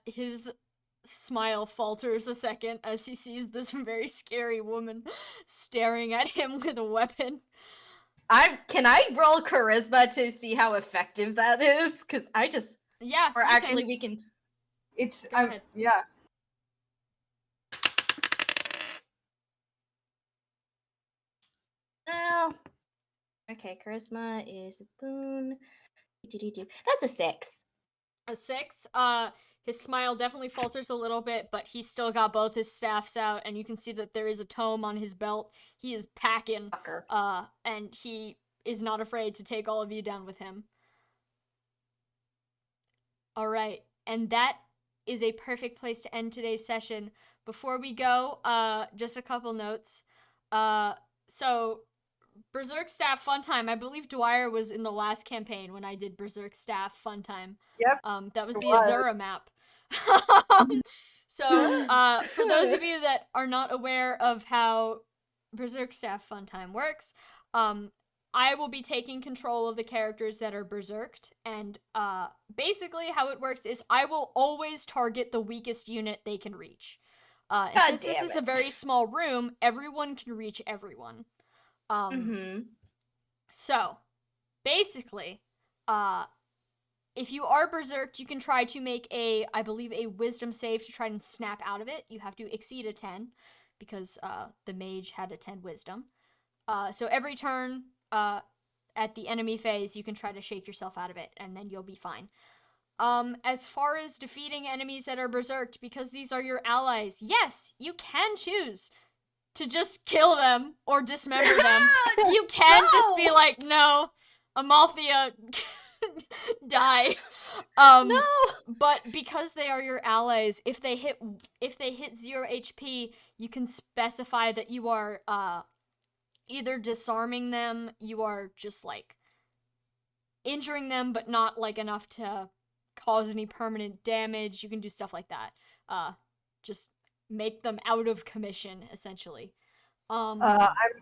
His smile falters a second as he sees this very scary woman staring at him with a weapon. Can I roll charisma to see how effective that is? Because I just or actually we can. It's yeah. Oh, okay. Charisma is a boon. That's a 6. A 6. His smile definitely falters a little bit, but he's still got both his staffs out, and you can see that there is a tome on his belt. He is packing, and he is not afraid to take all of you down with him. All right, and that is a perfect place to end today's session. Before we go, just a couple notes. So Berserk Staff Fun Time. I believe Dwyer was in the last campaign when I did Berserk Staff Fun Time. Yep. That was the Azura map. So, for those of you that are not aware of how Berserk Staff Fun Time works, I will be taking control of the characters that are berserked, and basically how it works is I will always target the weakest unit they can reach. And since this is a very small room, everyone can reach everyone. So, basically, if you are berserked, you can try to make I believe, a wisdom save to try and snap out of it. You have to exceed a 10, because the mage had a 10 wisdom. So every turn, at the enemy phase, you can try to shake yourself out of it, and then you'll be fine. As far as defeating enemies that are berserked, because these are your allies, yes, you can choose to just kill them or dismember them. You can just be like, no, Amalthea, die. No. But because they are your allies, if they hit 0 HP, you can specify that you are either disarming them, you are just like injuring them, but not like enough to cause any permanent damage. You can do stuff like that. Just make them out of commission, essentially. I'm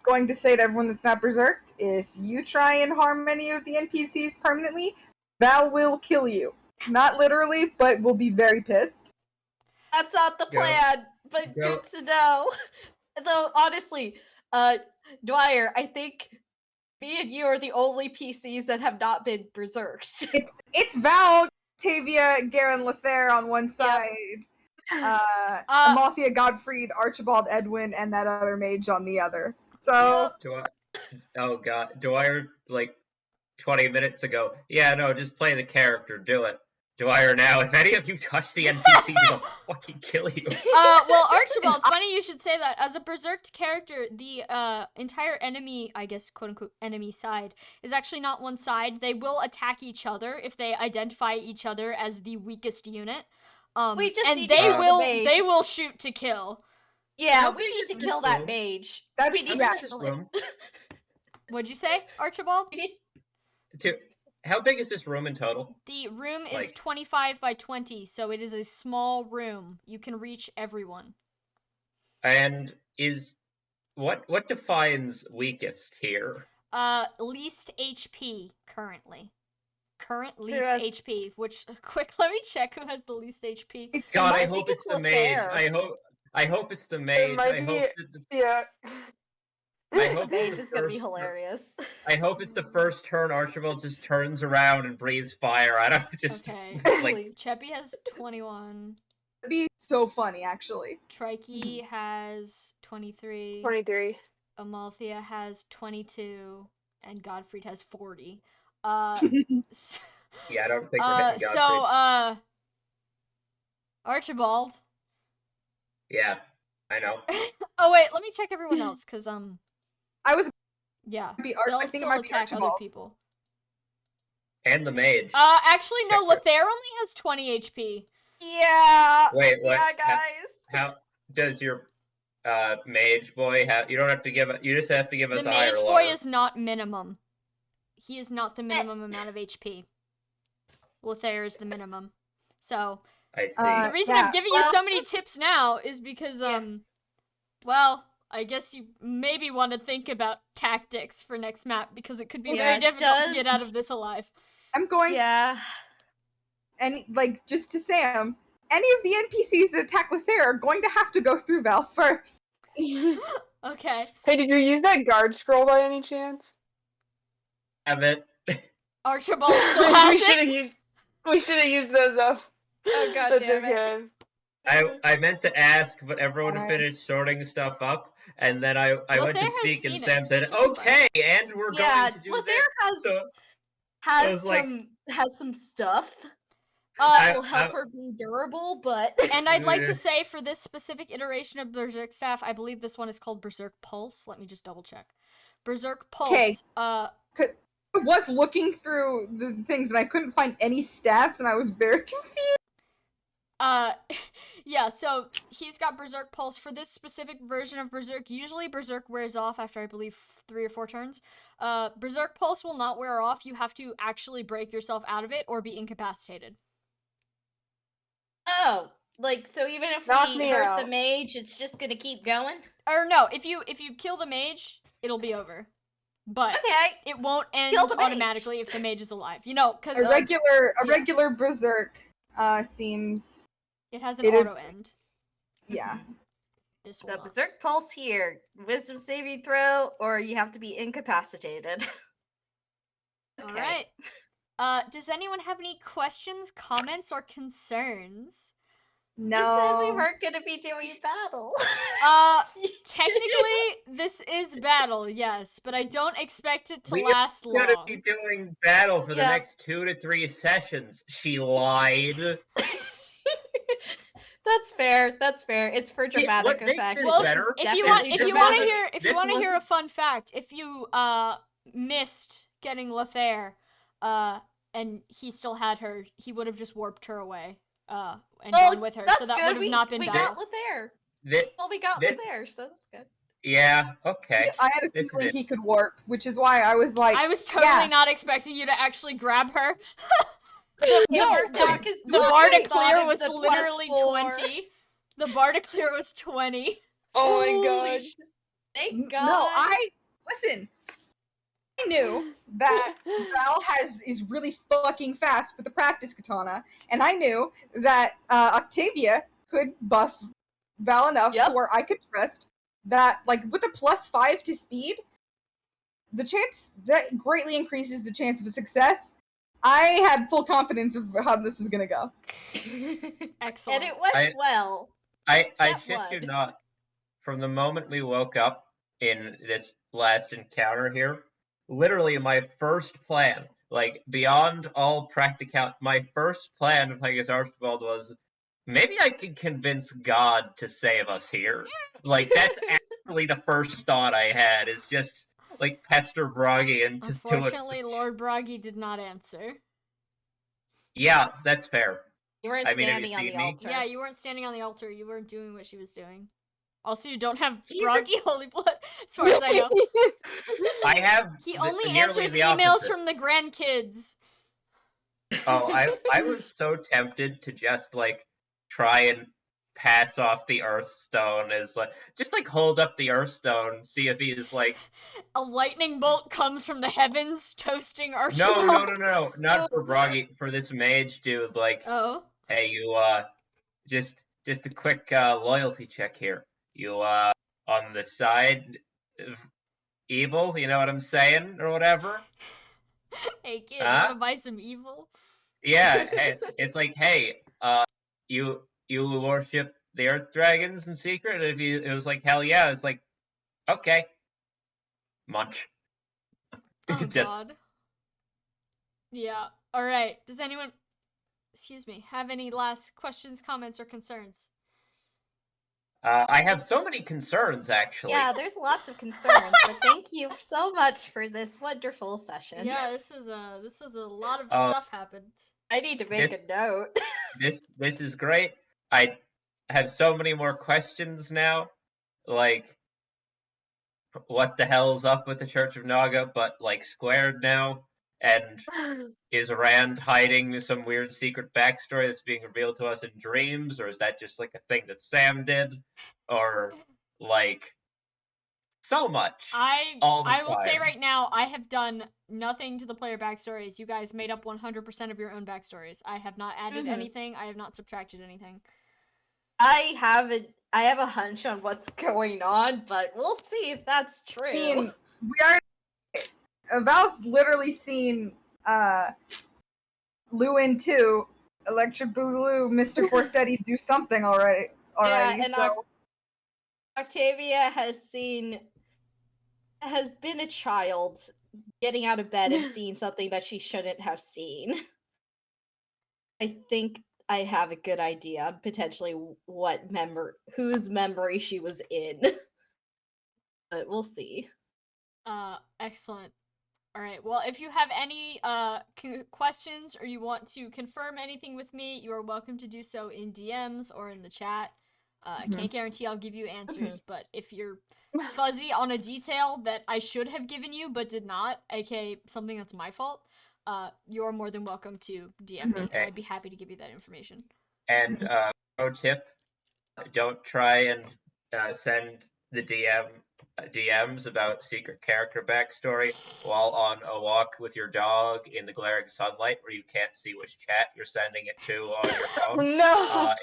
going to say to everyone that's not berserked, if you try and harm any of the NPCs permanently, Val will kill you. Not literally, but will be very pissed. That's not the plan, but good to know. Though, honestly, Dwyer, I think me and you are the only PCs that have not been berserked. It's Val, Tavia, Garen, Lethair on one side. Amalthea, Godfried, Archibald, Edwin, and that other mage on the other. So, oh god, Dwyer, like 20 minutes ago. Yeah, no, just play the character, do it. Dwyer now, if any of you touch the NPCs, I'll fucking kill you. Well, Archibald, it's funny you should say that. As a berserked character, the entire enemy, I guess, quote-unquote, enemy side, is actually not one side. They will attack each other if they identify each other as the weakest unit. We just and need they to will the mage. They will shoot to kill. Yeah, we need to kill that mage. We need to kill him. What'd you say, Archibald? How big is this room in total? The room is 25 by 20, so it is a small room. You can reach everyone. And what defines weakest here? Least HP currently. Current least HP, which let me check who has the least HP. God, I hope it's the mage. I hope it's the mage. I hope mage is gonna be hilarious. I hope it's the first turn Archibald just turns around and breathes fire. I don't just okay. Cheppy has 21. It'd be so funny, actually. Trikey has 23. 23. Amalthea has 22, and Godfried has 40. Yeah, I don't think we're hitting Godfried. So, Archibald. Yeah, I know. Oh wait, let me check everyone else, cause I was. Yeah, I think they'll it might be still attack Archibald. other people. And the mage. Actually, no, Lothair only has 20 HP. Yeah. Wait, what? Yeah, guys. How does your mage boy have? You don't have to give. You just have to give us The a higher mage or boy lower. is not minimum. He is not the minimum amount of HP. Lothair is the minimum. So I see. the reason I'm giving you so many tips now is because well, I guess you maybe want to think about tactics for next map because it could be very difficult to get out of this alive. I'm going. Yeah. And like just to Sam, any of the NPCs that attack Lothair are going to have to go through Val first. Okay. Hey, did you use that guard scroll by any chance? Have it. Archibald still has it. We should have used those up. Oh god That's damn okay. it. I meant to ask, but everyone had finished sorting stuff up, and then I went to Lothair speak, has and Sam Phoenix. said, "Okay, and we're going to do Lothair this." has some stuff. Will help her be durable, but and I'd like to say for this specific iteration of Berserk Staff, I believe this one is called Berserk Pulse. Let me just double check. Berserk Pulse. Okay. I was looking through the things and I couldn't find any staffs, and I was very confused. Yeah, so he's got Berserk Pulse. For this specific version of Berserk, usually Berserk wears off after, I believe, 3 or 4 turns. Berserk Pulse will not wear off. You have to actually break yourself out of it or be incapacitated. Oh, like, so even if we hurt the mage, it's just gonna keep going? Or no, if you kill the mage, it'll be over. But it won't end automatically if the mage is alive. You know, because a regular Berserk seems... It has an auto end. Yeah. This the Berserk Pulse here. Wisdom saving throw, or you have to be incapacitated. Alright. Does anyone have any questions, comments, or concerns? No. You said we weren't gonna be doing battle. Technically, this is battle, yes, but I don't expect it to last long. We're gonna be doing battle for the next 2 to 3 sessions. She lied. That's fair. That's fair. It's for dramatic effect. Well, if you want to hear a fun fact, if you missed getting Lothair, and he still had her, he would have just warped her away, and gone with her. So that would have not been bad. We got Lothair. Well, we got Lothair, so that's good. Yeah. Okay. I had a feeling he could warp, which is why I was like, I was totally not expecting you to actually grab her. The bar to clear was literally 20. The bar to clear was 20. Oh my gosh. Thank God. No, listen. I knew that Val is really fucking fast with the practice katana, and I knew that Octavia could buff Val enough to where I could trust that, like, with a +5 to speed, the chance that greatly increases the chance of a success. I had full confidence of how this was gonna go. Excellent. And it went well. I shit you not. From the moment we woke up in this last encounter here, literally my first plan, like beyond all practicality, my first plan of playing as Archibald was, maybe I could convince God to save us here. Like, that's actually the first thought I had, is just, like, pester Broggy and just do it. Unfortunately, Lord Broggy did not answer. Yeah, that's fair. You weren't standing on the altar. Yeah, you weren't standing on the altar. You weren't doing what she was doing. Also, you don't have Broggy Holy Blood, as far as I know. I have. He only answers emails from the grandkids. Oh, I was so tempted to just, like, try and pass off the Earthstone as, like, just, like, hold up the Earthstone, see if he's, like... A lightning bolt comes from the heavens, toasting Archibald. No, not for Broggy, for this mage dude, like, hey, you, just a quick, loyalty check here. You, on the side of evil, you know what I'm saying, or whatever? Hey, kid, you wanna buy some evil? Yeah, hey, it's like, hey, you worship the Earth Dragons in secret? And it was like, hell yeah, it's like, okay. Munch. Oh, God. Yeah, alright. Does anyone, excuse me, have any last questions, comments, or concerns? I have so many concerns, actually. Yeah, there's lots of concerns, but thank you so much for this wonderful session. Yeah, this is a lot of stuff happened. I need to make a note. This is great. I have so many more questions now. Like, what the hell's up with the Church of Naga, but like squared now? And is Rand hiding some weird secret backstory that's being revealed to us in dreams, or is that just like a thing that Sam did? Or like so much. I will say right now, I have done nothing to the player backstories. You guys made up 100% of your own backstories. I have not added anything. I have not subtracted anything. I have a hunch on what's going on, but we'll see if that's true. I mean, Val's literally seen Luin 2, Electric Boogaloo, Mr. Forsetti do something already. Yeah, and so Octavia has been a child getting out of bed and seeing something that she shouldn't have seen. I think I have a good idea on potentially whose memory she was in. But we'll see. Excellent. All right. Well, if you have any questions or you want to confirm anything with me, you are welcome to do so in DMs or in the chat. I can't guarantee I'll give you answers, but if you're fuzzy on a detail that I should have given you but did not, aka something that's my fault, you're more than welcome to DM me, and I'd be happy to give you that information. And pro tip, don't try and send the DMs about secret character backstory while on a walk with your dog in the glaring sunlight where you can't see which chat you're sending it to on your phone. No.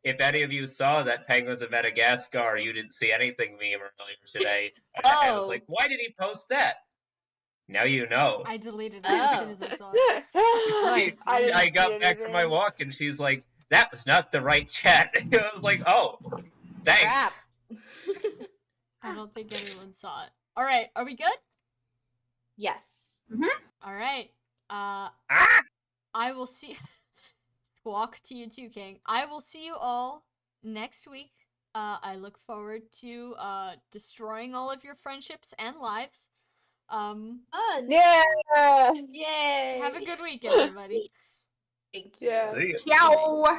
If any of you saw that Penguins of Madagascar, you didn't see anything meme earlier today, and I was like, why did he post that? Now you know. I deleted it as soon as I saw it. I got back from my walk and she's like, that was not the right chat. I was like, oh, thanks. Crap. I don't think anyone saw it. All right, are we good? Yes. All right. I will see. Squawk to you too, King. I will see you all next week. I look forward to destroying all of your friendships and lives. Fun. Yeah. Yay. Have a good week, everybody. Thank you. Yeah. See ya. ciao.